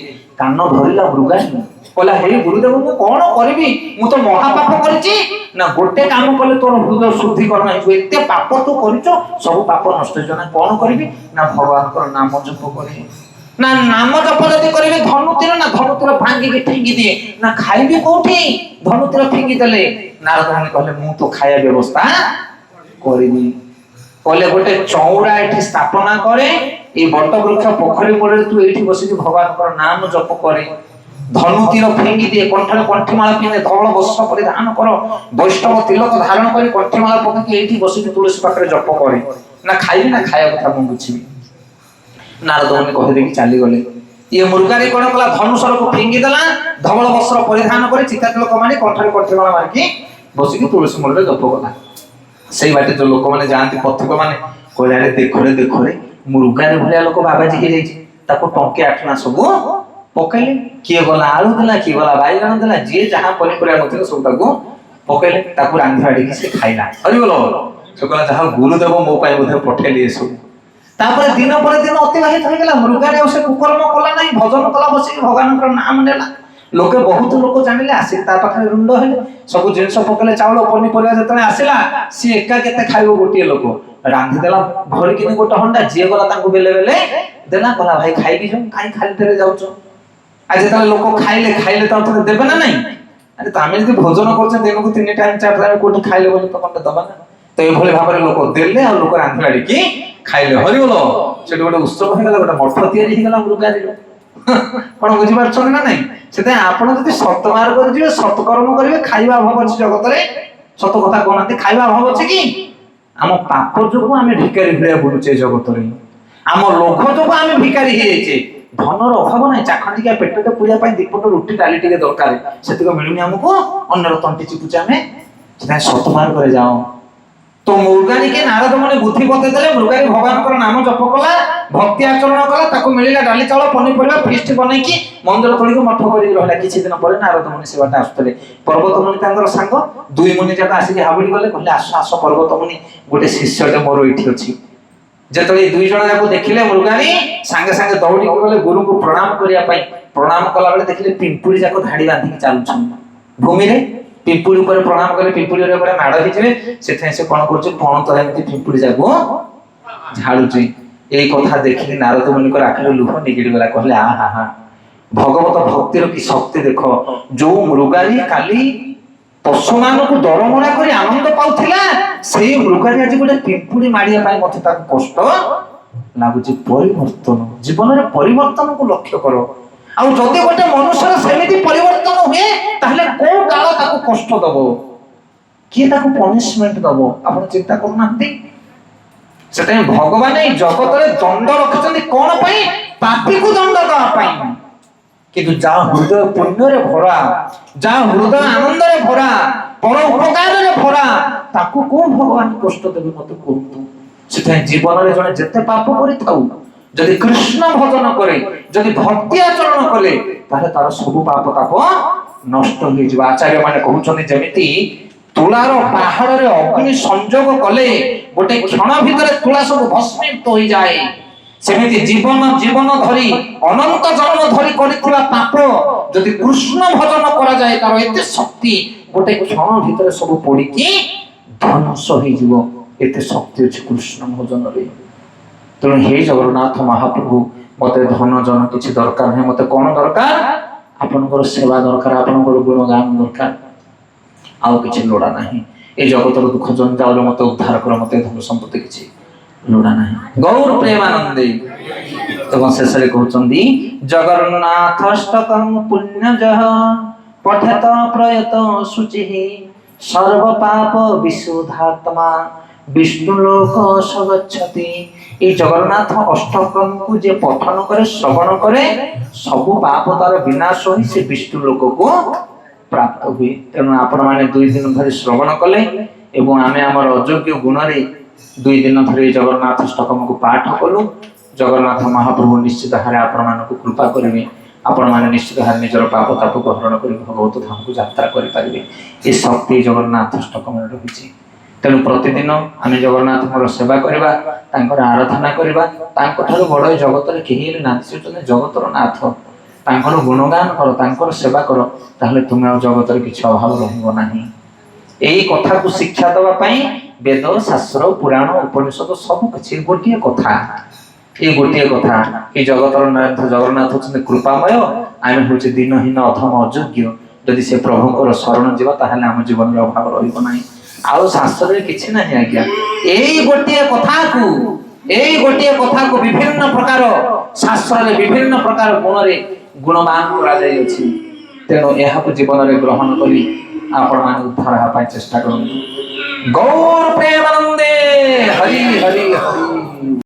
कान धरिला मृगारी कहला हे गुरुदेव मु कोन करबी मु तो महापाप करछि ना गोटे काम कले तोर हृदय शुद्धिकरण हो एते पाप तू करछो सब पाप नष्ट हो ना कोन करबी ना भगवान को नाम जप करे ना नाम जप जदि करबे धनुतिर ना धनुतिर भांगी के ठेंगी दिए ना खाइबे कोठी धनुतिर फेंगी देले नारद मुनि कहले मु तो खाया व्यवस्था करबी कहले गोटे चौरा एठी स्थापना करे ए बट वृक्ष पोखरी मोड़े तू एठी बसी भगवान को नाम जप करे धनुतीर फेंगी दिए कंठरे कंठीमाला पिने धवल वस्त्र परिधान कर वैष्णव तिलक धारण कर कंठीमाला पके एठी बसी तुलसी पाखरे जप करे ना खाइबी ना खाया कथा मु बुझिबी नारद मुनि कहि देकी चली गले ये मुर्गारी कोन कला धनुषर को फेंगी देला धवल वस्त्र परिधान करे चिता तिलक माने कंठरे कंठीमाला मारकी बसी तुलसी मोड़े जप कला सेई बाटे जो लोक माने जानती पथिक माने कोलारे देखो रे मुर्गारे भलिया लोक बाबाजी के जाई ताको टंके आठना सब पकैले किए गला आलू देला किए गला बाईगण देला जे जहां पनी परिया नथिले सब ताको पकैले ताको रांधी आडी से खाइला हरि बोलो से कहला जहां गुरुदेव मो पाई बोधे पठेली ए सब तापर दिन पर दिन अतिबाहित हो गेला मुर्गारे से कुकर्म कला नाही भजन कला बसी भगवान को नाम नेला लोके बहुत लोक जानिले आसी ता पाखरे रुंड हेले सब जिंस पकले चावल पनी परिया जतने आसिला सी एका केते खाइबो गोटिए लोक रांधी देला भरि किने गोटा हंडा जे गला तांको बेले बेले देला कहला भाई खाइबी जो काई खाली तेरे जाउछो आज जेता लोक खाइले ता तो देबे ना नहीं अरे तामे जे भोजन करछे दिन को 3 टाइम 4 टाइम कोठी खाइले बोले तो कोन दबा ना तो ए भले भाबरे लोक देले आ लोक रांधी लाडी की खाइले हरि बोलो सेट गोटे उत्सव हे गेला गोटे मठ तयारी हे गेला मुर्गारी कोन बुझि पारछो ना नहीं सेते आपण जति सत मार्ग कर जिवे सत्कर्म करिवे खाइबा अभाव अछि जगत रे सत कथा कोनाते खाइबा अभाव अछि कि आम पाप जोगु आमे भिकारी भलिया बुलुचे जगत रे आम लोभ जोगु आमे भिकारी हे जाइछे धनर अभाव नाही चाखंडिका पेटटे पूजा पई दीपट रोटी डाली टिके दरकार सेतिको मिलुनी हमको अन्नर तंटी चिपुचे आमे सेते सत मार्ग करे जाओ तो मुर्गारी के नारद मुनि बुद्धि बते देले मुर्गारी भगवान को नाम जप कला भक्ति आचरण कला ताको मिलिला डाली चावल पनी परिवा फीस्ट बनै की मंदिर तळी को मठ करी रहला किछि दिन परे नारद मुनि सेवाट आस्तले पर्वत मुनि तांगर संग दुई मुनि जका आसी हाबडी गले कहले आस आस पर्वत मुनि गोटे शिष्यटे मोर इठी अछि जेतळे दुई जण जाको देखिले मुर्गारी संगे संगे दौड़ी गले गुरु को प्रणाम करिया पई प्रणाम कला बेले देखिले पिंपुड़ी जाको धाडी बांधी के चालुछन भूमि रे पिंपुड़ी ऊपर प्रणाम करे पिंपुड़ी रे बडा माड हिजवे सेथे से कोन करछ कोन तो एमती पिंपुड़ी जाको झाडुची ए कथा देखि नारद मुनि को आखिर लुह निगिडी गला कहले आ हा हा भगवत भक्तिर की शक्ति देखो जो मृगारी काली पशुमान को दरमरा करी आनंद पाउथिला सेही मृगारी आज गोटे पिंपुड़ी माडिया पाई मते ता कष्ट लागुची परिवर्तन जीवन रे परिवर्तन को लक्ष्य करो आ जदि गोटे मनुष्य सेमिति परिवर्तन हुए ताहले को काल ताको कष्ट दबो की ताको पनिशमेंट दबो आपण चिंता करनांती सेते भगवान ए जगत रे दंड रखचंदी कोन पई पापी को दंड दवा पई किंतु जा हृदय पुण्य रे भरा जा हृदय आनंद रे भरा पर उपकार रे भरा ताको को भगवान कष्ट देबे मते कोंतु सेते जीवन रे जने जते पाप करि थाउ जदि कृष्ण भजन करे जदि भक्ति आचरण कले तारे तार सब पाप ताप नष्ट हो जिवा आचार्य माने कहउछनी जेमिति तुलार पहाड़ रे अग्नि संयोग कले गोटे क्षण भितर तुला सब भस्मित हो जाए सेमिति जीवन जीवन धरी अनंत जन्म धरी करितला पाप जदि कृष्ण भजन करा जाए तार एते शक्ति गोटे क्षण भितर सब पड़ी की ध्वंस हो जिवो एते शक्ति अछि कृष्ण भजन रे तेणु हे जगन्नाथ महाप्रभु मते धन जन किछि दरकार नै मते कोन दरकार आपनकर सेवा दरकार आपनकर गुणगान दरकार आउ किछि लोड़ा नाही ए जगतर दुख जंजाल मते उद्धार कर मते धन संपत्ति किछि लोड़ा नाही गौर प्रेमानंदे तब शेषरे कहउचंदी जगन्नाथष्टकं पुण्यजः पठत प्रयत शुचिः सर्व पाप विशुद्धात्मा विष्णु लोक सगच्छति। ये जगन्नाथ अष्टकम को जे पठन करे श्रवण करे सब पाप तार विनाश होई से विष्णु लोक को प्राप्त हुए। तेणु आपण माने 2 दिन धरि श्रवण कले एवं आमे हमर अयोग्य गुण रे 2 दिन धरि जगन्नाथ अष्टकम को पाठ कलु। जगन्नाथ महाप्रभु निश्चित हारे आपण मानक कृपा करिवे। आपण माने निश्चित हारे निजर पाप ताप को हरण करि भगवत धाम को यात्रा करि पारिबे। ए शक्ति जगन्नाथ अष्टकम रे रहिछि। तेणु प्रतिदिन आमे जगन्नाथ सेवा करवा, तांकर आराधना करवा। तांको ठारो बड़ जगत रे केही ना, से जगतर नाथ। तांकर गुणगान कर, तांकर सेवा कर, ताहले तुमे जगत रे किछ अभाव रहइबो नाही। एई कथा को शिक्षा दवा पई वेद शास्त्र पुराण उपनिषद सब किछि गोटिए कथा। ये गोटिए कथा कि जगतर नाथ जगन्नाथ होछन कृपामय, आमे होछि दिनहीन अधम अयोग्य। यदि से प्रभुकर शरण जीवा ताहले हम जीवन रे अभाव रहइबो नाही। आउ शास्त्र रे किछि नाही आज्ञा। एई गोटिए कथा को विभिन्न प्रकार शास्त्र रे विभिन्न प्रकार गुण रे गुणमान करा जाय अछि। तेणु एहा को जीवन रे ग्रहण करी आपण मान उद्धार हा पाई चेष्टा करु। गौर प्रेमानंदे हरि हरि हरि।